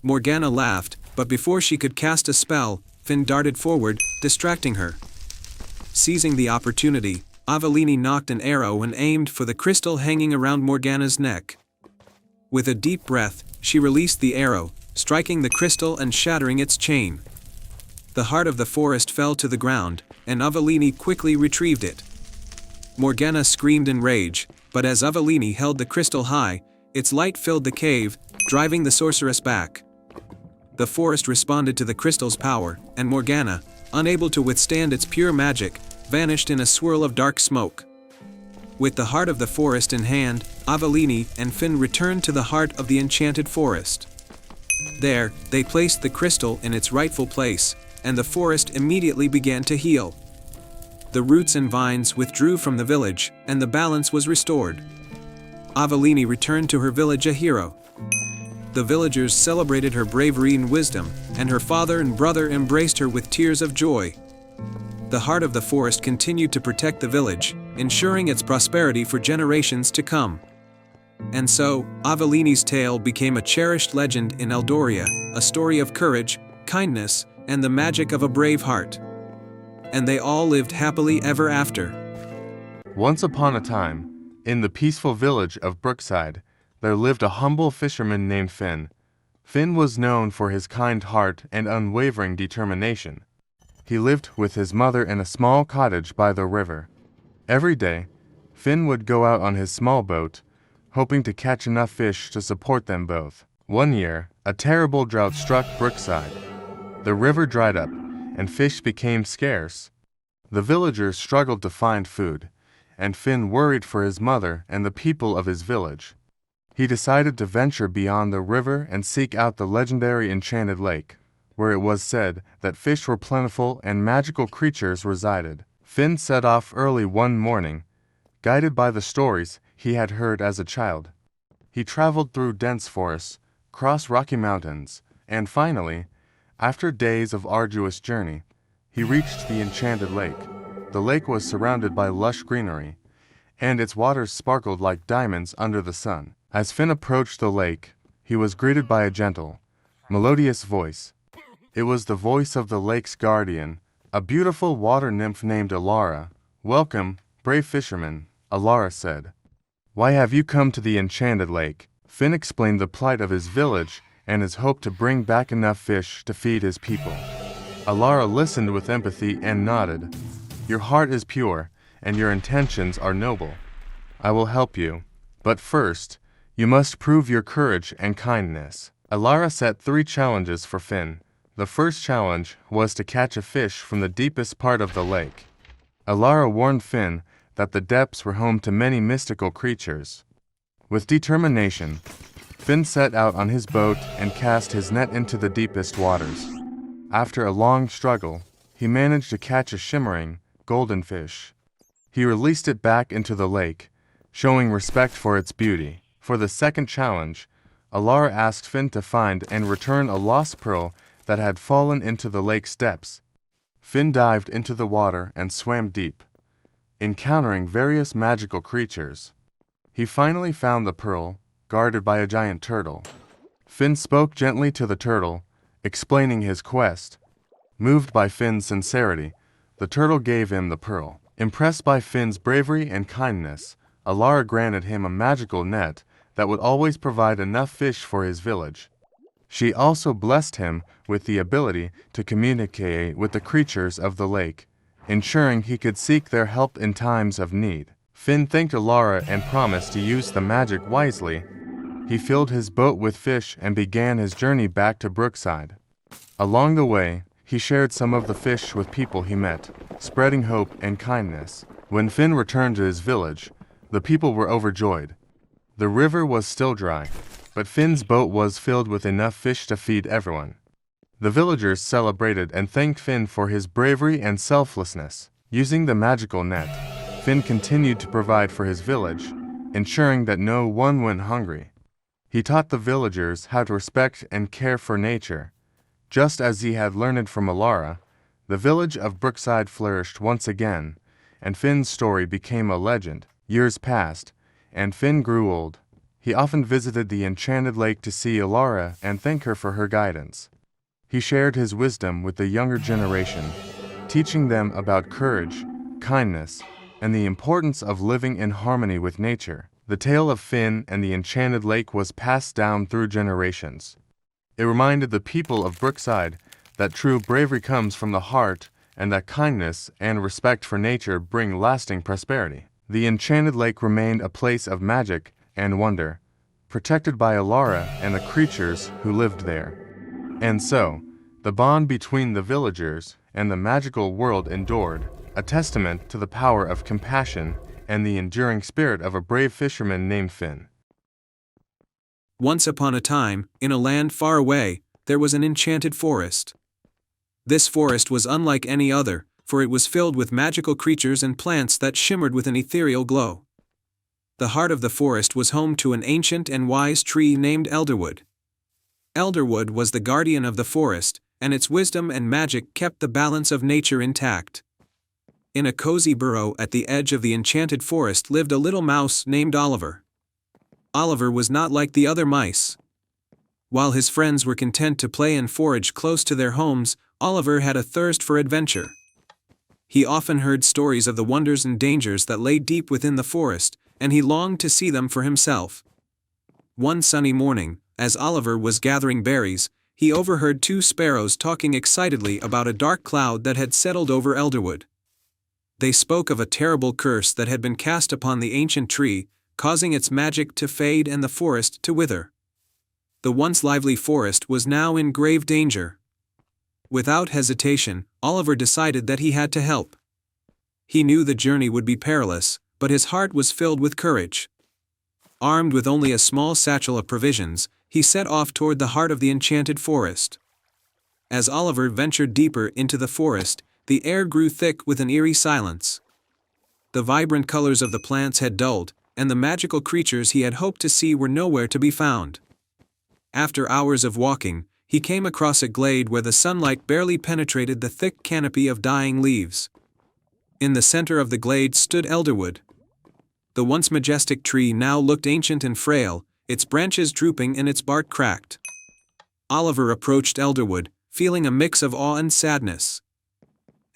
Morgana laughed, but before she could cast a spell, Finn darted forward, distracting her. Seizing the opportunity, Avellini knocked an arrow and aimed for the crystal hanging around Morgana's neck. With a deep breath, she released the arrow, striking the crystal and shattering its chain. The heart of the forest fell to the ground, and Avellini quickly retrieved it. Morgana screamed in rage, but as Avellini held the crystal high, its light filled the cave, driving the sorceress back. The forest responded to the crystal's power, and Morgana, unable to withstand its pure magic, vanished in a swirl of dark smoke. With the heart of the forest in hand, Avellini and Finn returned to the heart of the enchanted forest. There, they placed the crystal in its rightful place, and the forest immediately began to heal. The roots and vines withdrew from the village, and the balance was restored. Avellini returned to her village a hero. The villagers celebrated her bravery and wisdom, and her father and brother embraced her with tears of joy. The heart of the forest continued to protect the village, ensuring its prosperity for generations to come. And so, Avellini's tale became a cherished legend in Eldoria, a story of courage, kindness, and the magic of a brave heart. And they all lived happily ever after. Once upon a time, in the peaceful village of Brookside, there lived a humble fisherman named Finn. Finn was known for his kind heart and unwavering determination. He lived with his mother in a small cottage by the river. Every day, Finn would go out on his small boat, hoping to catch enough fish to support them both. One year, a terrible drought struck Brookside. The river dried up, and fish became scarce. The villagers struggled to find food, and Finn worried for his mother and the people of his village. He decided to venture beyond the river and seek out the legendary Enchanted Lake, where it was said that fish were plentiful and magical creatures resided. Finn set off early one morning, guided by the stories he had heard as a child. He traveled through dense forests, crossed rocky mountains, and finally, after days of arduous journey, he reached the Enchanted Lake. The lake was surrounded by lush greenery, and its waters sparkled like diamonds under the sun. As Finn approached the lake, he was greeted by a gentle, melodious voice. It was the voice of the lake's guardian, a beautiful water nymph named Alara. "Welcome, brave fisherman," Alara said. "Why have you come to the Enchanted Lake?" Finn explained the plight of his village and his hope to bring back enough fish to feed his people. Alara listened with empathy and nodded. "Your heart is pure, and your intentions are noble. I will help you. But first, you must prove your courage and kindness." Alara set 3 challenges for Finn. The first challenge was to catch a fish from the deepest part of the lake. Alara warned Finn that the depths were home to many mystical creatures. With determination, Finn set out on his boat and cast his net into the deepest waters. After a long struggle, he managed to catch a shimmering, golden fish. He released it back into the lake, showing respect for its beauty. For the second challenge, Alara asked Finn to find and return a lost pearl that had fallen into the lake's depths. Finn dived into the water and swam deep, encountering various magical creatures. He finally found the pearl, guarded by a giant turtle. Finn spoke gently to the turtle, explaining his quest. Moved by Finn's sincerity, the turtle gave him the pearl. Impressed by Finn's bravery and kindness, Alara granted him a magical net that would always provide enough fish for his village. She also blessed him with the ability to communicate with the creatures of the lake, ensuring he could seek their help in times of need. Finn thanked Alara and promised to use the magic wisely. He filled his boat with fish and began his journey back to Brookside. Along the way, he shared some of the fish with people he met, spreading hope and kindness. When Finn returned to his village, the people were overjoyed. The river was still dry, but Finn's boat was filled with enough fish to feed everyone. The villagers celebrated and thanked Finn for his bravery and selflessness. Using the magical net, Finn continued to provide for his village, ensuring that no one went hungry. He taught the villagers how to respect and care for nature. Just as he had learned from Alara, the village of Brookside flourished once again, and Finn's story became a legend. Years passed, and Finn grew old. He often visited the Enchanted Lake to see Alara and thank her for her guidance. He shared his wisdom with the younger generation, teaching them about courage, kindness, and the importance of living in harmony with nature. The tale of Finn and the Enchanted Lake was passed down through generations. It reminded the people of Brookside that true bravery comes from the heart and that kindness and respect for nature bring lasting prosperity. The Enchanted Lake remained a place of magic and wonder, protected by Alara and the creatures who lived there. And so, the bond between the villagers and the magical world endured, a testament to the power of compassion and the enduring spirit of a brave fisherman named Finn. Once upon a time, in a land far away, there was an enchanted forest. This forest was unlike any other, for it was filled with magical creatures and plants that shimmered with an ethereal glow. The heart of the forest was home to an ancient and wise tree named Elderwood. Elderwood was the guardian of the forest, and its wisdom and magic kept the balance of nature intact. In a cozy burrow at the edge of the enchanted forest lived a little mouse named Oliver. Oliver was not like the other mice. While his friends were content to play and forage close to their homes, Oliver had a thirst for adventure. He often heard stories of the wonders and dangers that lay deep within the forest, and he longed to see them for himself. One sunny morning, as Oliver was gathering berries, he overheard two sparrows talking excitedly about a dark cloud that had settled over Elderwood. They spoke of a terrible curse that had been cast upon the ancient tree, causing its magic to fade and the forest to wither. The once lively forest was now in grave danger. Without hesitation, Oliver decided that he had to help. He knew the journey would be perilous, but his heart was filled with courage. Armed with only a small satchel of provisions, he set off toward the heart of the enchanted forest. As Oliver ventured deeper into the forest, the air grew thick with an eerie silence. The vibrant colors of the plants had dulled, and the magical creatures he had hoped to see were nowhere to be found. After hours of walking, he came across a glade where the sunlight barely penetrated the thick canopy of dying leaves. In the center of the glade stood Elderwood. The once majestic tree now looked ancient and frail, its branches drooping and its bark cracked. Oliver approached Elderwood, feeling a mix of awe and sadness.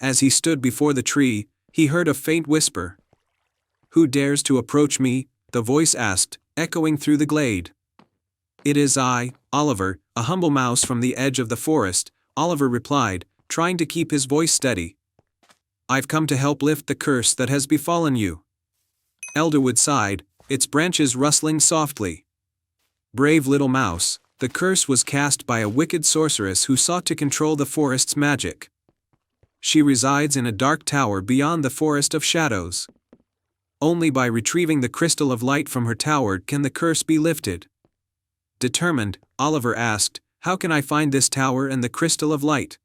As he stood before the tree, he heard a faint whisper. "Who dares to approach me?" the voice asked, echoing through the glade. "It is I, Oliver, a humble mouse from the edge of the forest," Oliver replied, trying to keep his voice steady. "I've come to help lift the curse that has befallen you." Elderwood sighed, its branches rustling softly. "Brave little mouse, the curse was cast by a wicked sorceress who sought to control the forest's magic. She resides in a dark tower beyond the Forest of Shadows. Only by retrieving the crystal of light from her tower can the curse be lifted." Determined, Oliver asked, "How can I find this tower and the crystal of light?"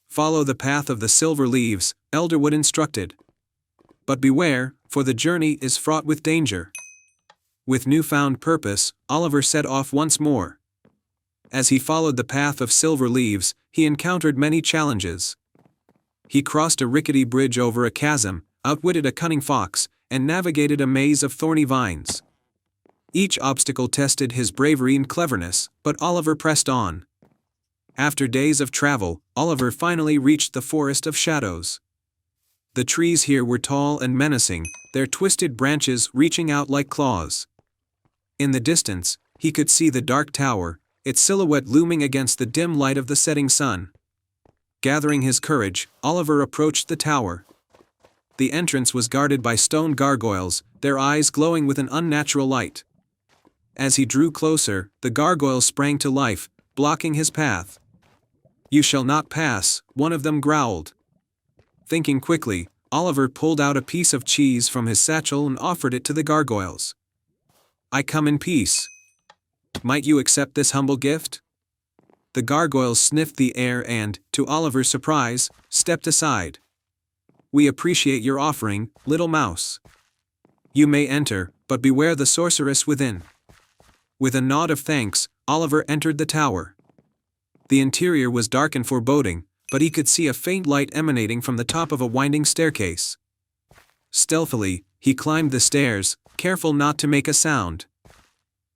"Follow the path of the silver leaves," Elderwood instructed. "But beware, for the journey is fraught with danger." With newfound purpose, Oliver set off once more. As he followed the path of silver leaves, he encountered many challenges. He crossed a rickety bridge over a chasm, outwitted a cunning fox, and navigated a maze of thorny vines. Each obstacle tested his bravery and cleverness, but Oliver pressed on. After days of travel, Oliver finally reached the Forest of Shadows. The trees here were tall and menacing, their twisted branches reaching out like claws. In the distance, he could see the dark tower, its silhouette looming against the dim light of the setting sun. Gathering his courage, Oliver approached the tower. The entrance was guarded by stone gargoyles, their eyes glowing with an unnatural light. As he drew closer, the gargoyles sprang to life, blocking his path. "You shall not pass," one of them growled. Thinking quickly, Oliver pulled out a piece of cheese from his satchel and offered it to the gargoyles. "I come in peace. Might you accept this humble gift?" The gargoyles sniffed the air and, to Oliver's surprise, stepped aside. "We appreciate your offering, little mouse. You may enter, but beware the sorceress within." With a nod of thanks, Oliver entered the tower. The interior was dark and foreboding, but he could see a faint light emanating from the top of a winding staircase. Stealthily, he climbed the stairs, careful not to make a sound.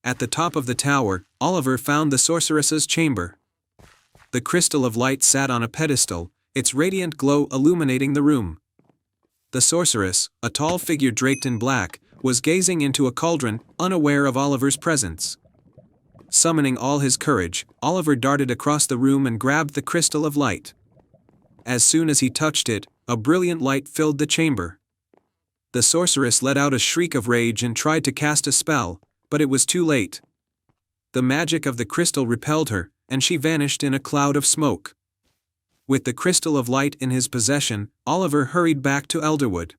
At the top of the tower, Oliver found the sorceress's chamber. The crystal of light sat on a pedestal, its radiant glow illuminating the room. The sorceress, a tall figure draped in black, was gazing into a cauldron, unaware of Oliver's presence. Summoning all his courage, Oliver darted across the room and grabbed the crystal of light. As soon as he touched it, a brilliant light filled the chamber. The sorceress let out a shriek of rage and tried to cast a spell, but it was too late. The magic of the crystal repelled her, and she vanished in a cloud of smoke. With the crystal of light in his possession, Oliver hurried back to Elderwood.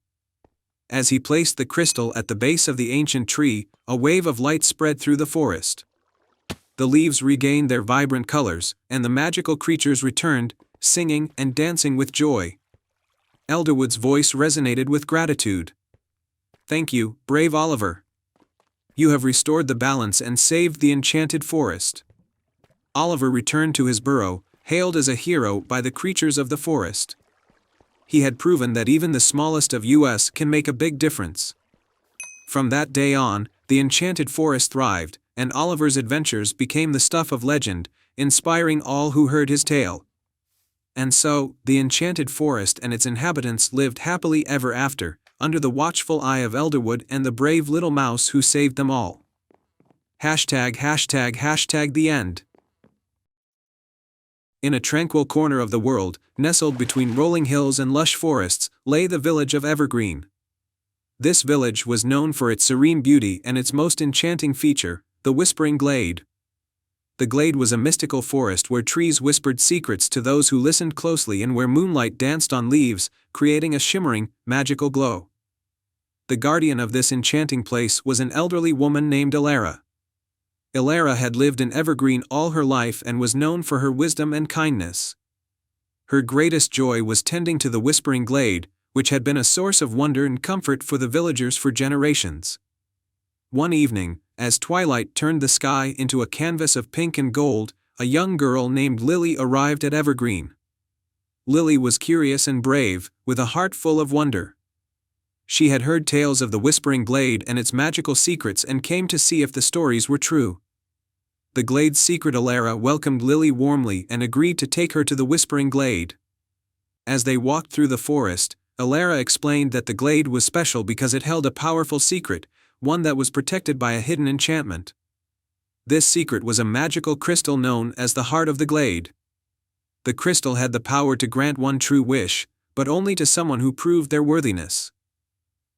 As he placed the crystal at the base of the ancient tree, a wave of light spread through the forest. The leaves regained their vibrant colors, and the magical creatures returned, singing and dancing with joy. Elderwood's voice resonated with gratitude. "Thank you, brave Oliver. You have restored the balance and saved the enchanted forest." Oliver returned to his burrow, hailed as a hero by the creatures of the forest. He had proven that even the smallest of us can make a big difference. From that day on, the enchanted forest thrived, and Oliver's adventures became the stuff of legend, inspiring all who heard his tale. And so, the enchanted forest and its inhabitants lived happily ever after, under the watchful eye of Elderwood and the brave little mouse who saved them all. ###the end. In a tranquil corner of the world, nestled between rolling hills and lush forests, lay the village of Evergreen. This village was known for its serene beauty and its most enchanting feature, the Whispering Glade. The glade was a mystical forest where trees whispered secrets to those who listened closely and where moonlight danced on leaves, creating a shimmering, magical glow. The guardian of this enchanting place was an elderly woman named Elara. Elara had lived in Evergreen all her life and was known for her wisdom and kindness. Her greatest joy was tending to the Whispering Glade, which had been a source of wonder and comfort for the villagers for generations. One evening, as twilight turned the sky into a canvas of pink and gold, a young girl named Lily arrived at Evergreen. Lily was curious and brave, with a heart full of wonder. She had heard tales of the Whispering Glade and its magical secrets and came to see if the stories were true. The glade's secret Elara welcomed Lily warmly and agreed to take her to the Whispering Glade. As they walked through the forest, Elara explained that the glade was special because it held a powerful secret, one that was protected by a hidden enchantment. This secret was a magical crystal known as the Heart of the Glade. The crystal had the power to grant one true wish, but only to someone who proved their worthiness.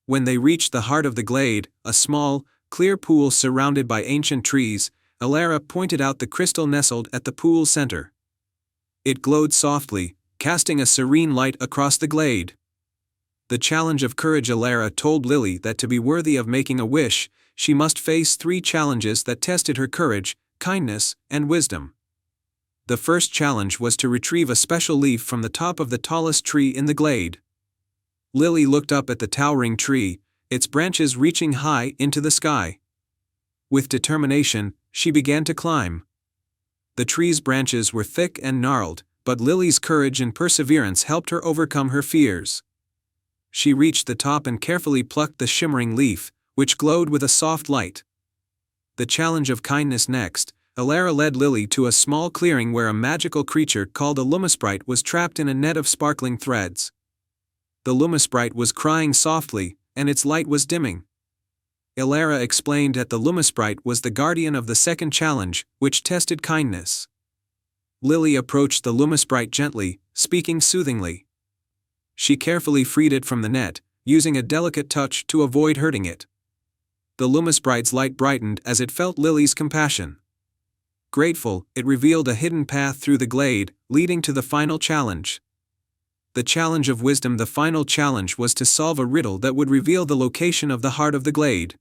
When they reached the heart of the glade, a small, clear pool surrounded by ancient trees, Elara pointed out the crystal nestled at the pool's center. It glowed softly, casting a serene light across the glade. The challenge of courage. Elara told Lily that to be worthy of making a wish, she must face 3 challenges that tested her courage, kindness, and wisdom. The first challenge was to retrieve a special leaf from the top of the tallest tree in the glade. Lily looked up at the towering tree, its branches reaching high into the sky. With determination, she began to climb. The tree's branches were thick and gnarled, but Lily's courage and perseverance helped her overcome her fears. She reached the top and carefully plucked the shimmering leaf, which glowed with a soft light. The challenge of kindness next, Elara led Lily to a small clearing where a magical creature called a Lumisprite was trapped in a net of sparkling threads. The Lumisprite was crying softly, and its light was dimming. Elara explained that the Lumisprite was the guardian of the second challenge, which tested kindness. Lily approached the Lumisprite gently, speaking soothingly. She carefully freed it from the net, using a delicate touch to avoid hurting it. The Lumisprite's light brightened as it felt Lily's compassion. Grateful, it revealed a hidden path through the glade, leading to the final challenge. The challenge of wisdom. The final challenge was to solve a riddle that would reveal the location of the heart of the glade.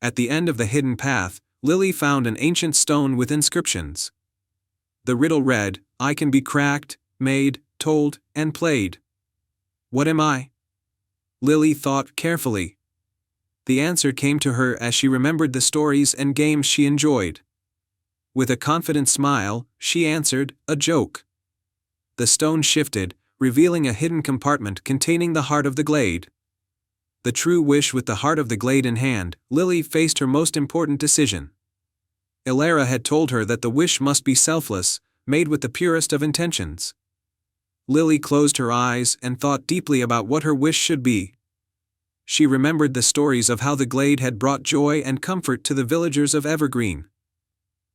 At the end of the hidden path, Lily found an ancient stone with inscriptions. The riddle read, "I can be cracked, made, told, and played. What am I?" Lily thought carefully. The answer came to her as she remembered the stories and games she enjoyed. With a confident smile, she answered, "A joke." The stone shifted, revealing a hidden compartment containing the heart of the glade. The true wish. With the heart of the glade in hand, Lily faced her most important decision. Elara had told her that the wish must be selfless, made with the purest of intentions. Lily closed her eyes and thought deeply about what her wish should be. She remembered the stories of how the glade had brought joy and comfort to the villagers of Evergreen.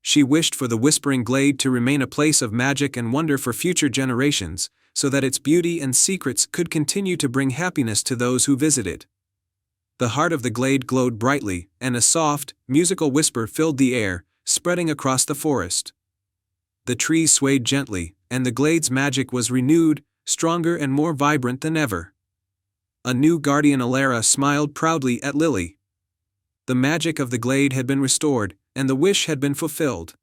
She wished for the Whispering Glade to remain a place of magic and wonder for future generations, so that its beauty and secrets could continue to bring happiness to those who visit it. The heart of the glade glowed brightly, and a soft, musical whisper filled the air, spreading across the forest. The trees swayed gently, and the glade's magic was renewed, stronger and more vibrant than ever. A new guardian. Elara smiled proudly at Lily. The magic of the glade had been restored, and the wish had been fulfilled.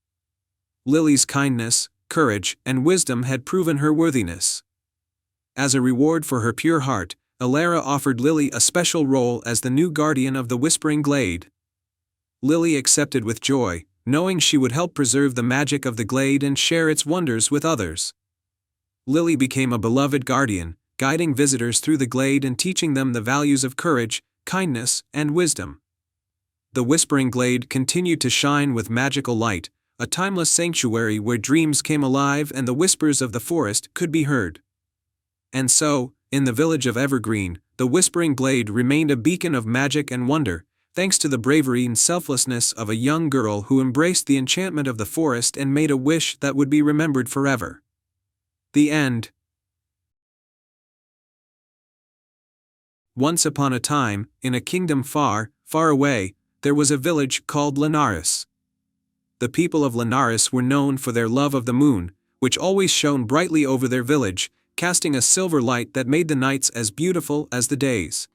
Lily's kindness, courage, and wisdom had proven her worthiness. As a reward for her pure heart, Elara offered Lily a special role as the new guardian of the Whispering Glade. Lily accepted with joy, knowing she would help preserve the magic of the glade and share its wonders with others. Lily became a beloved guardian, guiding visitors through the glade and teaching them the values of courage, kindness, and wisdom. The Whispering Glade continued to shine with magical light, a timeless sanctuary where dreams came alive and the whispers of the forest could be heard. And so, in the village of Evergreen, the Whispering Glade remained a beacon of magic and wonder, thanks to the bravery and selflessness of a young girl who embraced the enchantment of the forest and made a wish that would be remembered forever. The end. Once upon a time, in a kingdom far, far away, there was a village called Linares. The people of Linares were known for their love of the moon, which always shone brightly over their village, casting a silver light that made the nights as beautiful as the days.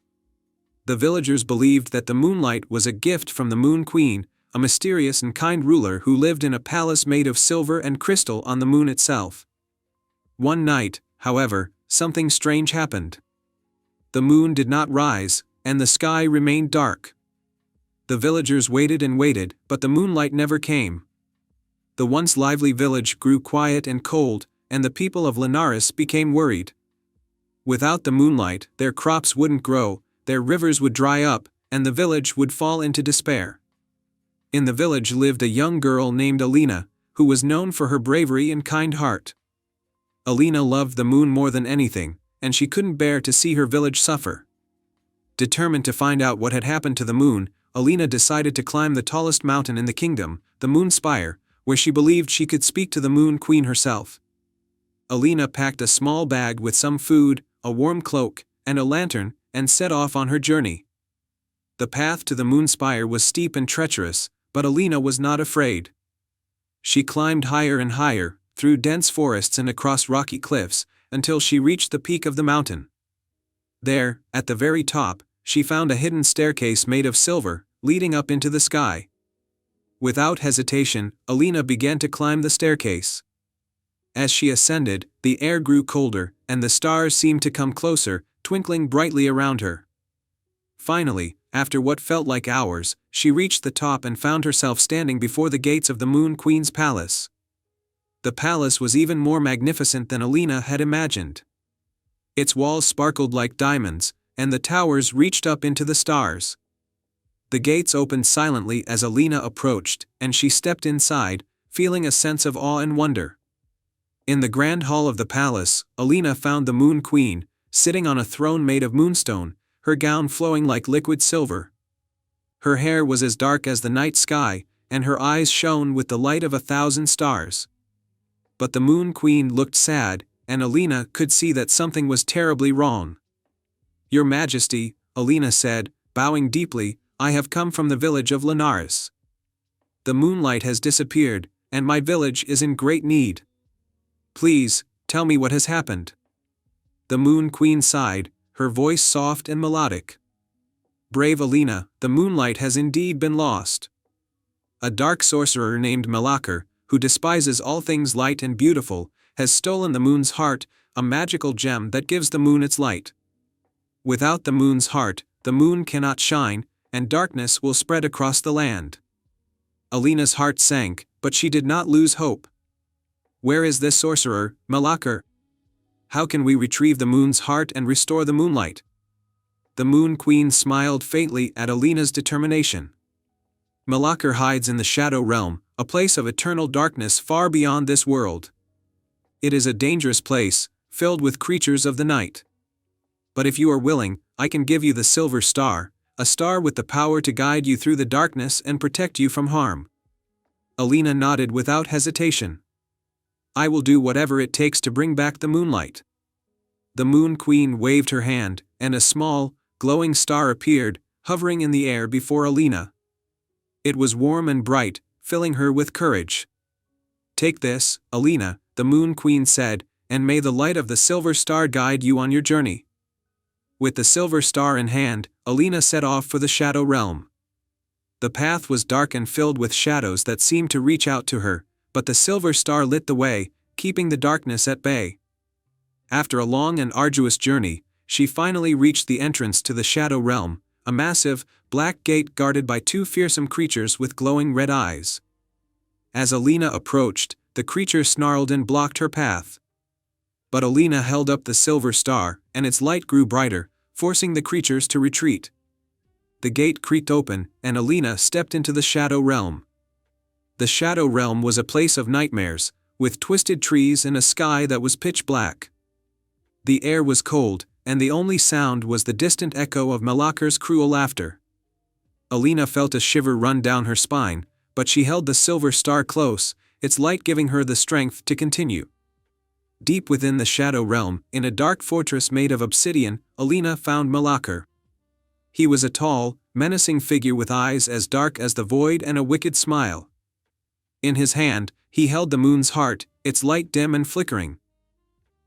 The villagers believed that the moonlight was a gift from the Moon Queen, a mysterious and kind ruler who lived in a palace made of silver and crystal on the moon itself. One night, however, something strange happened. The moon did not rise, and the sky remained dark. The villagers waited and waited, but the moonlight never came. The once lively village grew quiet and cold, and the people of Linares became worried. Without the moonlight, their crops wouldn't grow, their rivers would dry up, and the village would fall into despair. In the village lived a young girl named Alina, who was known for her bravery and kind heart. Alina loved the moon more than anything, and she couldn't bear to see her village suffer. Determined to find out what had happened to the moon, Alina decided to climb the tallest mountain in the kingdom, the Moon Spire, where she believed she could speak to the Moon Queen herself. Alina packed a small bag with some food, a warm cloak, and a lantern, and set off on her journey. The path to the Moon Spire was steep and treacherous, but Alina was not afraid. She climbed higher and higher, through dense forests and across rocky cliffs, until she reached the peak of the mountain. There, at the very top, she found a hidden staircase made of silver, leading up into the sky. Without hesitation, Alina began to climb the staircase. As she ascended, the air grew colder, and the stars seemed to come closer, twinkling brightly around her. Finally, after what felt like hours, she reached the top and found herself standing before the gates of the Moon Queen's palace. The palace was even more magnificent than Alina had imagined. Its walls sparkled like diamonds, and the towers reached up into the stars. The gates opened silently as Alina approached, and she stepped inside, feeling a sense of awe and wonder. In the grand hall of the palace, Alina found the Moon Queen, sitting on a throne made of moonstone, her gown flowing like liquid silver. Her hair was as dark as the night sky, and her eyes shone with the light of 1,000 stars. But the Moon Queen looked sad, and Alina could see that something was terribly wrong. "Your Majesty," Alina said, bowing deeply, "I have come from the village of Linares. The moonlight has disappeared, and my village is in great need. Please, tell me what has happened." The Moon Queen sighed, her voice soft and melodic. "Brave Alina, the moonlight has indeed been lost. A dark sorcerer named Malakar, who despises all things light and beautiful, has stolen the moon's heart, a magical gem that gives the moon its light. Without the moon's heart, the moon cannot shine, and darkness will spread across the land." Alina's heart sank, but she did not lose hope. "Where is this sorcerer, Malakar? How can we retrieve the moon's heart and restore the moonlight?" The Moon Queen smiled faintly at Alina's determination. "Malakar hides in the Shadow Realm, a place of eternal darkness far beyond this world. It is a dangerous place, filled with creatures of the night. But if you are willing, I can give you the Silver Star, a star with the power to guide you through the darkness and protect you from harm." Alina nodded without hesitation. "I will do whatever it takes to bring back the moonlight." The Moon Queen waved her hand, and a small, glowing star appeared, hovering in the air before Alina. It was warm and bright, filling her with courage. "Take this, Alina," the Moon Queen said, "and may the light of the Silver Star guide you on your journey." With the Silver Star in hand, Alina set off for the Shadow Realm. The path was dark and filled with shadows that seemed to reach out to her, but the Silver Star lit the way, keeping the darkness at bay. After a long and arduous journey, she finally reached the entrance to the Shadow Realm, a massive, black gate guarded by 2 fearsome creatures with glowing red eyes. As Alina approached, the creatures snarled and blocked her path. But Alina held up the Silver Star, and its light grew brighter, forcing the creatures to retreat. the gate creaked open, and Alina stepped into the Shadow Realm. The Shadow Realm was a place of nightmares, with twisted trees and a sky that was pitch black. The air was cold, and the only sound was the distant echo of Malakar's cruel laughter. Alina felt a shiver run down her spine, but she held the silver star close, its light giving her the strength to continue. Deep within the Shadow Realm, in a dark fortress made of obsidian, Alina found Malakar. He was a tall, menacing figure with eyes as dark as the void and a wicked smile. In his hand, he held the moon's heart, its light dim and flickering.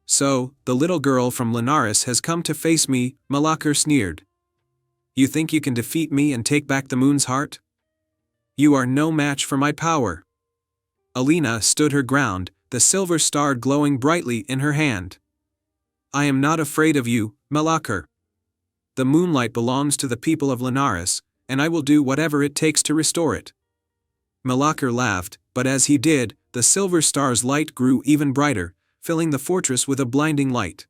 "So, the little girl from Linares has come to face me," Malakar sneered. "You think you can defeat me and take back the moon's heart? You are no match for my power." Alina stood her ground, the silver star glowing brightly in her hand. "I am not afraid of you, Malakar. The moonlight belongs to the people of Linares, and I will do whatever it takes to restore it." Malakar laughed, but as he did, the silver star's light grew even brighter, filling the fortress with a blinding light.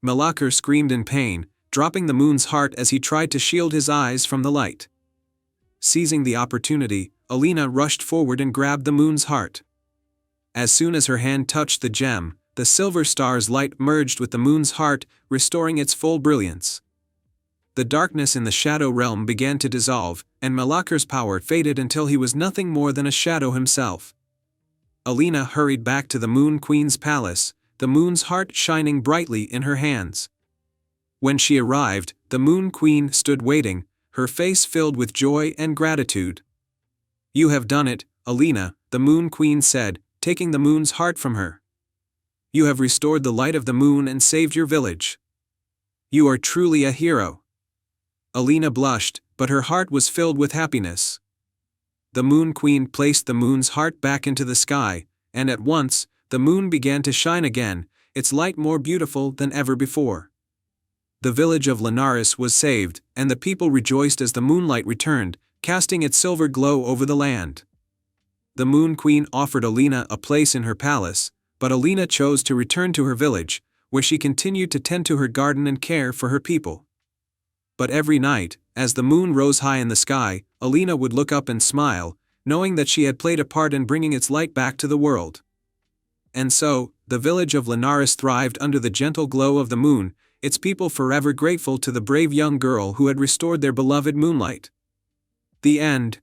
Malakar screamed in pain, dropping the moon's heart as he tried to shield his eyes from the light. Seizing the opportunity, Alina rushed forward and grabbed the moon's heart. As soon as her hand touched the gem, the silver star's light merged with the moon's heart, restoring its full brilliance. The darkness in the Shadow Realm began to dissolve, and Malakar's power faded until he was nothing more than a shadow himself. Alina hurried back to the Moon Queen's palace, the moon's heart shining brightly in her hands. When she arrived, the Moon Queen stood waiting, her face filled with joy and gratitude. "You have done it, Alina," the Moon Queen said, taking the moon's heart from her. "You have restored the light of the moon and saved your village. You are truly a hero." Alina blushed, but her heart was filled with happiness. The Moon Queen placed the moon's heart back into the sky, and at once, the moon began to shine again, its light more beautiful than ever before. The village of Linares was saved, and the people rejoiced as the moonlight returned, casting its silver glow over the land. The Moon Queen offered Alina a place in her palace, but Alina chose to return to her village, where she continued to tend to her garden and care for her people. But every night, as the moon rose high in the sky, Alina would look up and smile, knowing that she had played a part in bringing its light back to the world. And so, the village of Linares thrived under the gentle glow of the moon, its people forever grateful to the brave young girl who had restored their beloved moonlight. The end.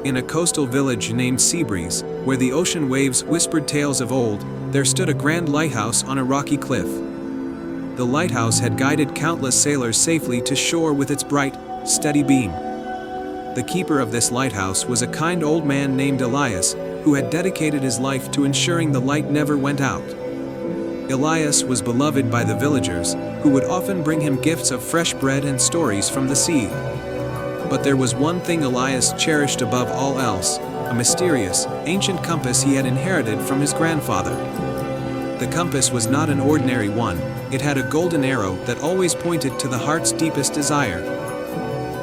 In a coastal village named Seabreeze, where the ocean waves whispered tales of old, there stood a grand lighthouse on a rocky cliff. The lighthouse had guided countless sailors safely to shore with its bright, steady beam. The keeper of this lighthouse was a kind old man named Elias, who had dedicated his life to ensuring the light never went out. Elias was beloved by the villagers, who would often bring him gifts of fresh bread and stories from the sea. But there was one thing Elias cherished above all else, a mysterious, ancient compass he had inherited from his grandfather. The compass was not an ordinary one, it had a golden arrow that always pointed to the heart's deepest desire.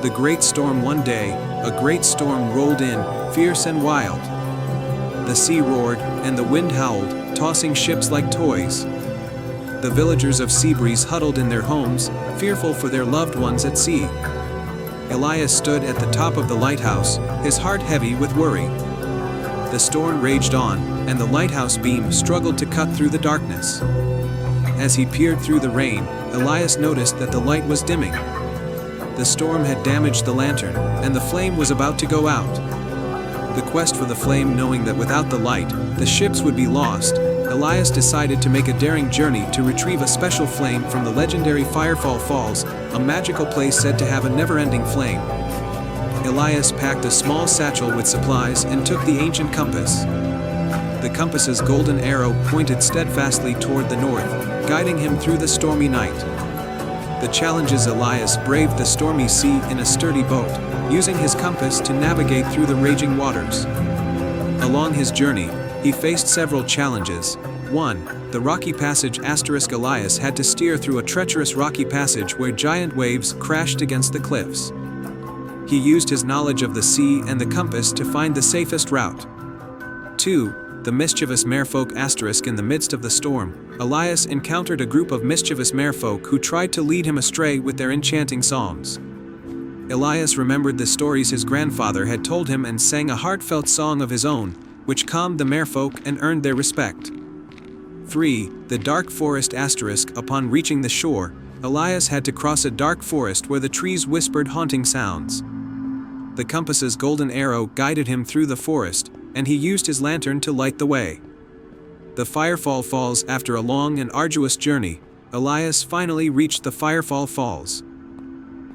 The great storm one day, a great storm rolled in, fierce and wild. The sea roared, and the wind howled, tossing ships like toys. The villagers of Seabreeze huddled in their homes, fearful for their loved ones at sea. Elias stood at the top of the lighthouse, his heart heavy with worry. The storm raged on, and the lighthouse beam struggled to cut through the darkness. As he peered through the rain, Elias noticed that the light was dimming. The storm had damaged the lantern, and the flame was about to go out. The quest for the flame, knowing that without the light, the ships would be lost, Elias decided to make a daring journey to retrieve a special flame from the legendary Firefall Falls, a magical place said to have a never-ending flame. Elias packed a small satchel with supplies and took the ancient compass. The compass's golden arrow pointed steadfastly toward the north, guiding him through the stormy night. The challenges Elias braved the stormy sea in a sturdy boat, using his compass to navigate through the raging waters. Along his journey, he faced several challenges. 1. The rocky passage ** Elias had to steer through a treacherous rocky passage where giant waves crashed against the cliffs. He used his knowledge of the sea and the compass to find the safest route. 2. the mischievous merfolk **. In the midst of the storm, Elias encountered a group of mischievous merfolk who tried to lead him astray with their enchanting songs. Elias remembered the stories his grandfather had told him and sang a heartfelt song of his own, which calmed the merfolk and earned their respect. 3. The dark forest **. Upon reaching the shore, Elias had to cross a dark forest where the trees whispered haunting sounds. The compass's golden arrow guided him through the forest, and he used his lantern to light the way. The Firefall Falls. After a long and arduous journey, Elias finally reached the Firefall Falls.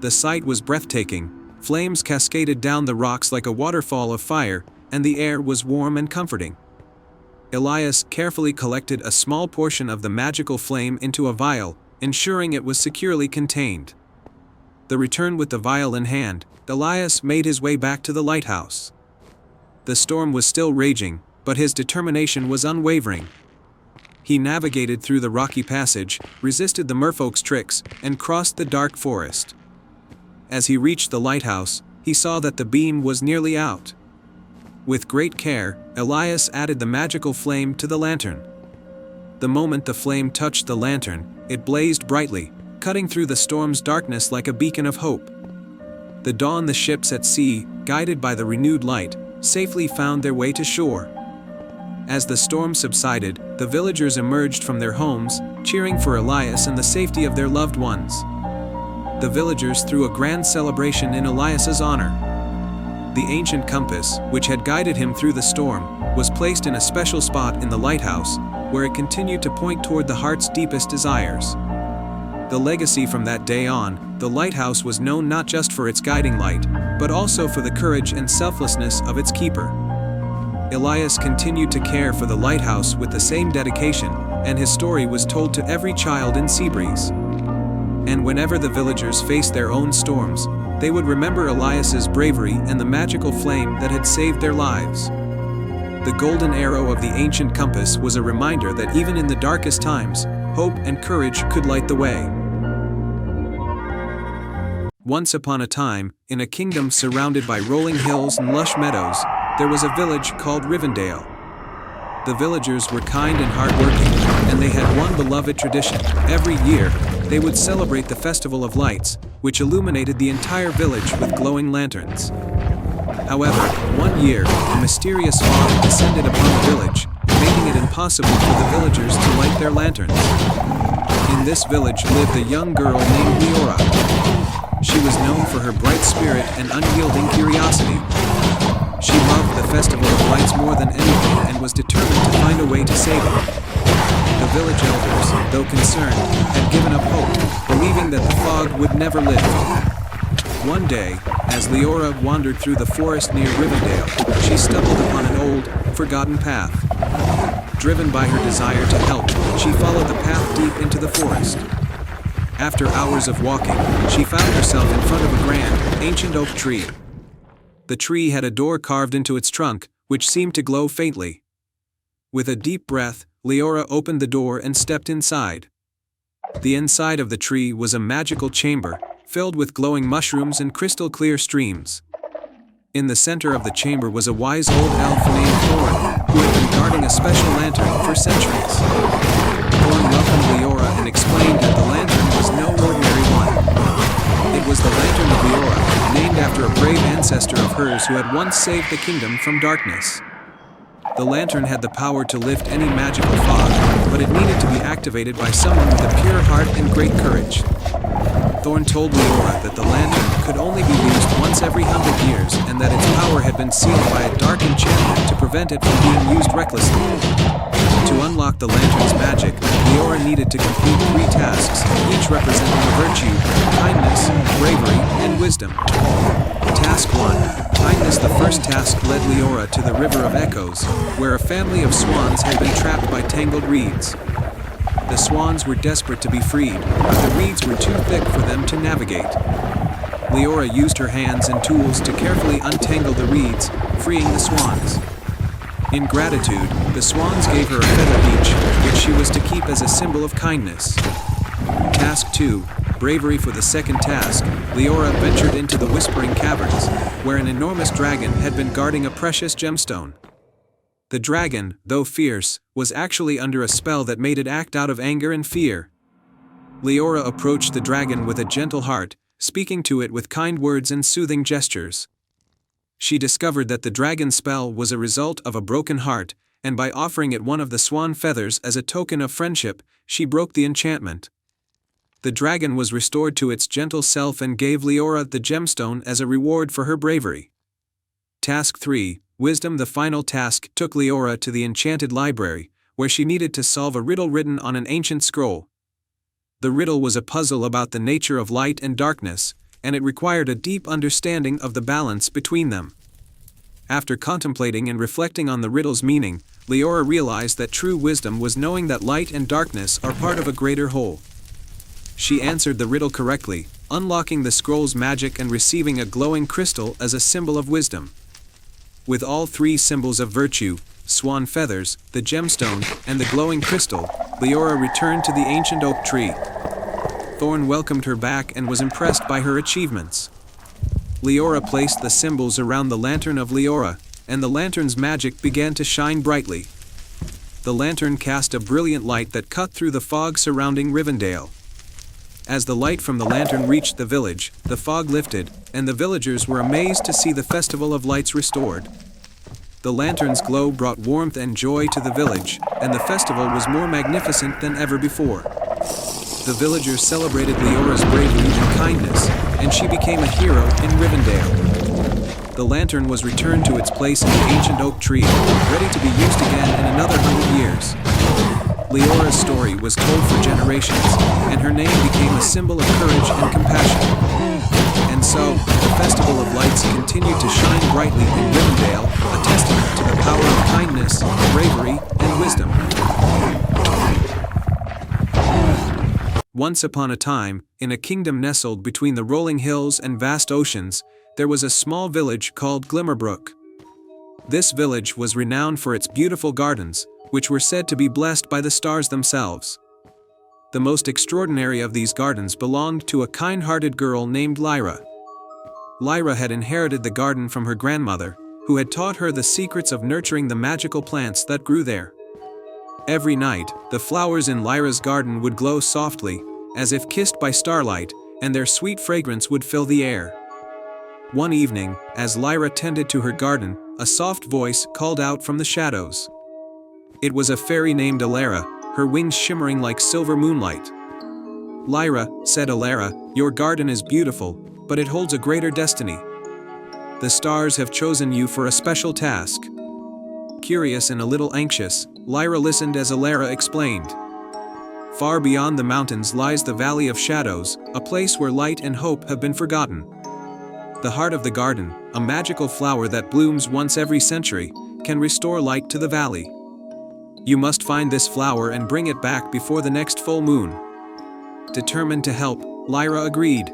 The sight was breathtaking. Flames cascaded down the rocks like a waterfall of fire, and the air was warm and comforting. Elias carefully collected a small portion of the magical flame into a vial, ensuring it was securely contained. The return with the vial in hand, Elias made his way back to the lighthouse. The storm was still raging, but his determination was unwavering. He navigated through the rocky passage, resisted the merfolk's tricks, and crossed the dark forest. As he reached the lighthouse, he saw that the beam was nearly out. With great care, Elias added the magical flame to the lantern. The moment the flame touched the lantern, it blazed brightly, cutting through the storm's darkness like a beacon of hope. The dawn. The ships at sea, guided by the renewed light, safely found their way to shore. As the storm subsided, the villagers emerged from their homes, cheering for Elias and the safety of their loved ones. The villagers threw a grand celebration in Elias's honor. The ancient compass, which had guided him through the storm, was placed in a special spot in the lighthouse, where it continued to point toward the heart's deepest desires. The legacy from that day on, the lighthouse was known not just for its guiding light, but also for the courage and selflessness of its keeper. Elias continued to care for the lighthouse with the same dedication, and his story was told to every child in Seabreeze. And whenever the villagers faced their own storms, they would remember Elias's bravery and the magical flame that had saved their lives. The golden arrow of the ancient compass was a reminder that even in the darkest times, hope and courage could light the way. Once upon a time, in a kingdom surrounded by rolling hills and lush meadows, there was a village called Rivendell. The villagers were kind and hardworking, and they had one beloved tradition. Every year, they would celebrate the Festival of Lights, which illuminated the entire village with glowing lanterns. However, one year, a mysterious fog descended upon the village, making it impossible for the villagers to light their lanterns. In this village lived a young girl named Leora. She was known for her bright spirit and unyielding curiosity. She loved the Festival of Lights more than anything and was determined to find a way to save it. The village elders, though concerned, had given up hope, believing that the fog would never lift. One day, as Leora wandered through the forest near Rivendell, she stumbled upon an old, forgotten path. Driven by her desire to help, she followed the path deep into the forest. After hours of walking, she found herself in front of a grand, ancient oak tree. The tree had a door carved into its trunk, which seemed to glow faintly. With a deep breath, Leora opened the door and stepped inside. The inside of the tree was a magical chamber, filled with glowing mushrooms and crystal-clear streams. In the center of the chamber was a wise old elf named Thorn, who had been guarding a special lantern for centuries. Thorn welcomed Leora and explained that the lantern was no ordinary one. It was the Lantern of Leora, named after a brave ancestor of hers who had once saved the kingdom from darkness. The lantern had the power to lift any magical fog, but it needed to be activated by someone with a pure heart and great courage. Thorn told Leora that the lantern could only be used once every 100 years and that its power had been sealed by a dark enchantment to prevent it from being used recklessly. To unlock the lantern's magic, Leora needed to complete 3 tasks, each representing a virtue: kindness, bravery, and wisdom. Task 1. Kindness. The first task led Leora to the River of Echoes, where a family of swans had been trapped by tangled reeds. The swans were desperate to be freed, but the reeds were too thick for them to navigate. Leora used her hands and tools to carefully untangle the reeds, freeing the swans. In gratitude, the swans gave her a feather each, which she was to keep as a symbol of kindness. Task 2. Bravery. For the second task, Leora ventured into the Whispering Caverns, where an enormous dragon had been guarding a precious gemstone. The dragon, though fierce, was actually under a spell that made it act out of anger and fear. Leora approached the dragon with a gentle heart, speaking to it with kind words and soothing gestures. She discovered that the dragon's spell was a result of a broken heart, and by offering it one of the swan feathers as a token of friendship, she broke the enchantment. The dragon was restored to its gentle self and gave Leora the gemstone as a reward for her bravery. Task 3, Wisdom. The final task took Leora to the enchanted library, where she needed to solve a riddle written on an ancient scroll. The riddle was a puzzle about the nature of light and darkness, and it required a deep understanding of the balance between them. After contemplating and reflecting on the riddle's meaning, Leora realized that true wisdom was knowing that light and darkness are part of a greater whole. She answered the riddle correctly, unlocking the scroll's magic and receiving a glowing crystal as a symbol of wisdom. With all three symbols of virtue, swan feathers, the gemstone, and the glowing crystal, Leora returned to the ancient oak tree. Thorn welcomed her back and was impressed by her achievements. Leora placed the symbols around the lantern of Leora, and the lantern's magic began to shine brightly. The lantern cast a brilliant light that cut through the fog surrounding Rivendell. As the light from the lantern reached the village, the fog lifted, and the villagers were amazed to see the Festival of Lights restored. The lantern's glow brought warmth and joy to the village, and the festival was more magnificent than ever before. The villagers celebrated Leora's bravery and kindness, and she became a hero in Rivendell. The lantern was returned to its place in the ancient oak tree, ready to be used again in another 100 years. Leora's story was told for generations, and her name became a symbol of courage and compassion. And so, the Festival of Lights continued to shine brightly in Rivendell, a testament to the power of kindness, bravery, and wisdom. Once upon a time, in a kingdom nestled between the rolling hills and vast oceans, there was a small village called Glimmerbrook. This village was renowned for its beautiful gardens, which were said to be blessed by the stars themselves. The most extraordinary of these gardens belonged to a kind-hearted girl named Lyra. Lyra had inherited the garden from her grandmother, who had taught her the secrets of nurturing the magical plants that grew there. Every night, the flowers in Lyra's garden would glow softly, as if kissed by starlight, and their sweet fragrance would fill the air. One evening, as Lyra tended to her garden, a soft voice called out from the shadows. It was a fairy named Alara, her wings shimmering like silver moonlight. "Lyra," said Alara, "your garden is beautiful, but it holds a greater destiny. The stars have chosen you for a special task." Curious and a little anxious, Lyra listened as Alara explained. "Far beyond the mountains lies the Valley of Shadows, a place where light and hope have been forgotten. The heart of the garden, a magical flower that blooms once every century, can restore light to the valley. You must find this flower and bring it back before the next full moon." Determined to help, Lyra agreed.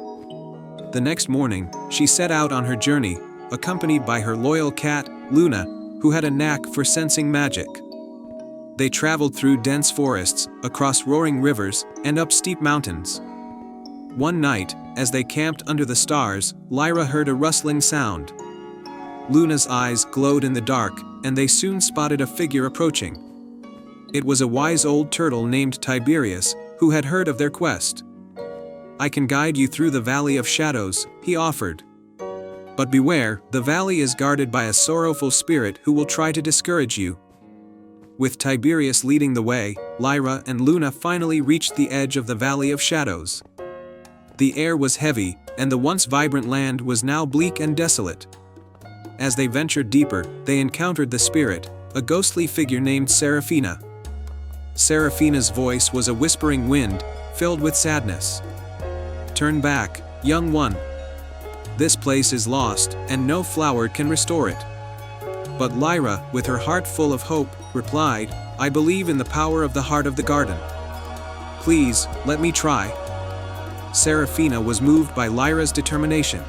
The next morning, she set out on her journey, accompanied by her loyal cat, Luna, who had a knack for sensing magic. They traveled through dense forests, across roaring rivers, and up steep mountains. One night, as they camped under the stars, Lyra heard a rustling sound. Luna's eyes glowed in the dark, and they soon spotted a figure approaching. It was a wise old turtle named Tiberius, who had heard of their quest. "I can guide you through the Valley of Shadows," he offered. "But beware, the valley is guarded by a sorrowful spirit who will try to discourage you." With Tiberius leading the way, Lyra and Luna finally reached the edge of the Valley of Shadows. The air was heavy, and the once vibrant land was now bleak and desolate. As they ventured deeper, they encountered the spirit, a ghostly figure named Seraphina. Seraphina's voice was a whispering wind, filled with sadness. "Turn back, young one. This place is lost, and no flower can restore it." But Lyra, with her heart full of hope, replied, "I believe in the power of the heart of the garden. Please, let me try." Seraphina was moved by Lyra's determination.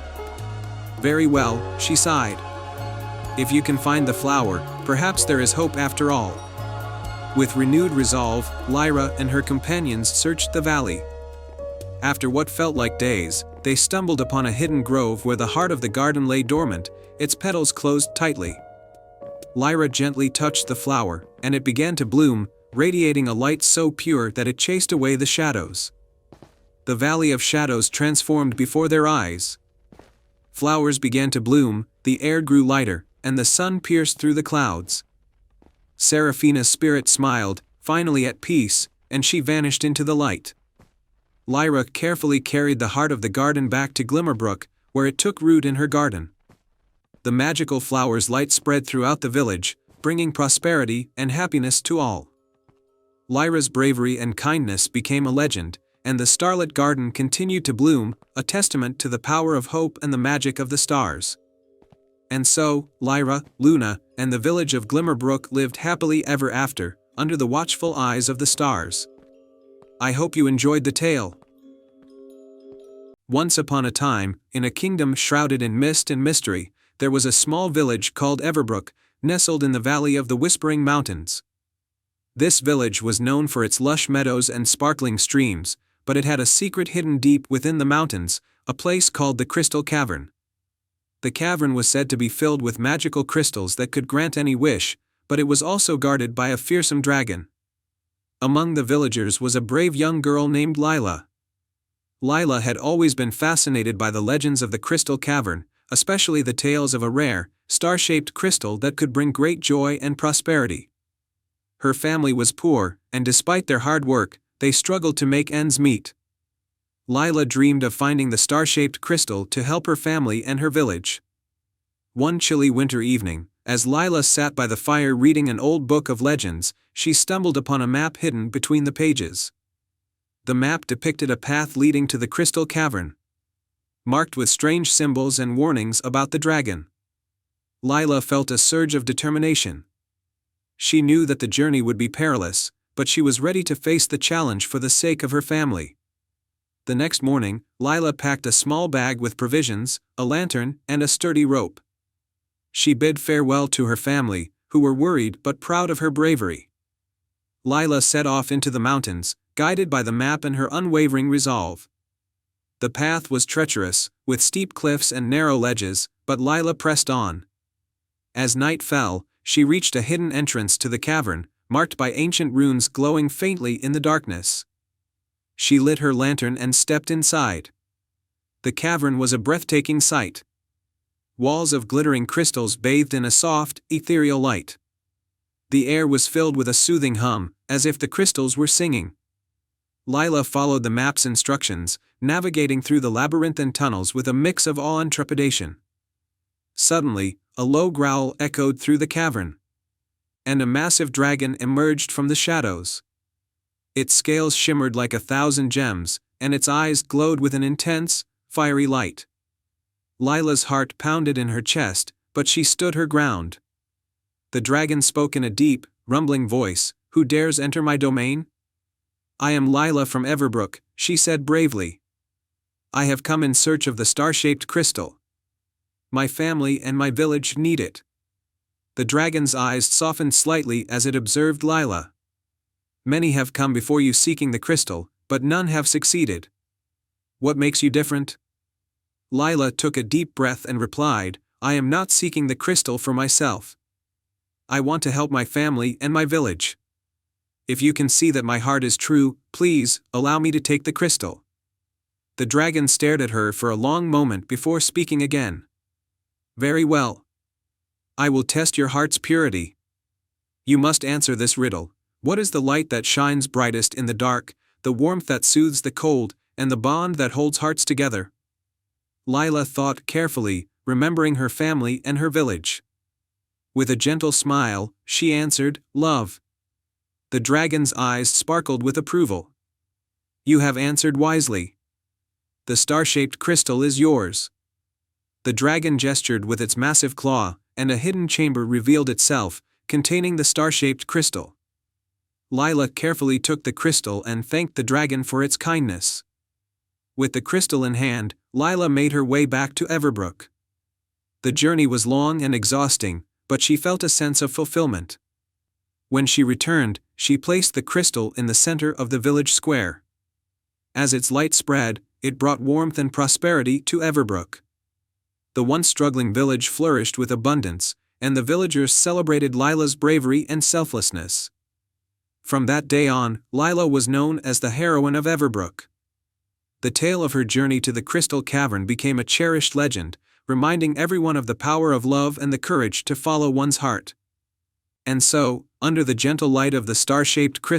"Very well," she sighed. "If you can find the flower, perhaps there is hope after all." With renewed resolve, Lyra and her companions searched the valley. After what felt like days, they stumbled upon a hidden grove where the heart of the garden lay dormant, its petals closed tightly. Lyra gently touched the flower, and it began to bloom, radiating a light so pure that it chased away the shadows. The Valley of Shadows transformed before their eyes. Flowers began to bloom, the air grew lighter, and the sun pierced through the clouds. Seraphina's spirit smiled, finally at peace, and she vanished into the light. Lyra carefully carried the heart of the garden back to Glimmerbrook, where it took root in her garden. The magical flower's light spread throughout the village, bringing prosperity and happiness to all. Lyra's bravery and kindness became a legend, and the starlit garden continued to bloom, a testament to the power of hope and the magic of the stars. And so, Lyra, Luna, and the village of Glimmerbrook lived happily ever after, under the watchful eyes of the stars. I hope you enjoyed the tale. Once upon a time, in a kingdom shrouded in mist and mystery, there was a small village called Everbrook, nestled in the valley of the Whispering Mountains. This village was known for its lush meadows and sparkling streams, but it had a secret hidden deep within the mountains, a place called the Crystal Cavern. The cavern was said to be filled with magical crystals that could grant any wish, but it was also guarded by a fearsome dragon. Among the villagers was a brave young girl named Lila. Lila had always been fascinated by the legends of the Crystal Cavern, especially the tales of a rare, star-shaped crystal that could bring great joy and prosperity. Her family was poor, and despite their hard work, they struggled to make ends meet. Lila dreamed of finding the star-shaped crystal to help her family and her village. One chilly winter evening, as Lila sat by the fire reading an old book of legends, she stumbled upon a map hidden between the pages. The map depicted a path leading to the Crystal Cavern, marked with strange symbols and warnings about the dragon. Lila felt a surge of determination. She knew that the journey would be perilous, but she was ready to face the challenge for the sake of her family. The next morning, Lila packed a small bag with provisions, a lantern, and a sturdy rope. She bid farewell to her family, who were worried but proud of her bravery. Lila set off into the mountains, guided by the map and her unwavering resolve. The path was treacherous, with steep cliffs and narrow ledges, but Lila pressed on. As night fell, she reached a hidden entrance to the cavern, marked by ancient runes glowing faintly in the darkness. She lit her lantern and stepped inside. The cavern was a breathtaking sight. Walls of glittering crystals bathed in a soft, ethereal light. The air was filled with a soothing hum, as if the crystals were singing. Lila followed the map's instructions, navigating through the labyrinthine tunnels with a mix of awe and trepidation. Suddenly, a low growl echoed through the cavern, and a massive dragon emerged from the shadows. Its scales shimmered like 1,000 gems, and its eyes glowed with an intense, fiery light. Lila's heart pounded in her chest, but she stood her ground. The dragon spoke in a deep, rumbling voice, "Who dares enter my domain?" "I am Lila from Everbrook," she said bravely. "I have come in search of the star-shaped crystal. My family and my village need it." The dragon's eyes softened slightly as it observed Lila. "Many have come before you seeking the crystal, but none have succeeded. What makes you different?" Lila took a deep breath and replied, "I am not seeking the crystal for myself. I want to help my family and my village. If you can see that my heart is true, please, allow me to take the crystal." The dragon stared at her for a long moment before speaking again. "Very well. I will test your heart's purity. You must answer this riddle. What is the light that shines brightest in the dark, the warmth that soothes the cold, and the bond that holds hearts together?" Lila thought carefully, remembering her family and her village. With a gentle smile, she answered, "Love." The dragon's eyes sparkled with approval. "You have answered wisely. The star-shaped crystal is yours." The dragon gestured with its massive claw, and a hidden chamber revealed itself, containing the star-shaped crystal. Lila carefully took the crystal and thanked the dragon for its kindness. With the crystal in hand, Lila made her way back to Everbrook. The journey was long and exhausting, but she felt a sense of fulfillment. When she returned, she placed the crystal in the center of the village square. As its light spread, it brought warmth and prosperity to Everbrook. The once struggling village flourished with abundance, and the villagers celebrated Lila's bravery and selflessness. From that day on, Lila was known as the heroine of Everbrook. The tale of her journey to the Crystal Cavern became a cherished legend, reminding everyone of the power of love and the courage to follow one's heart. And so, under the gentle light of the star-shaped crystal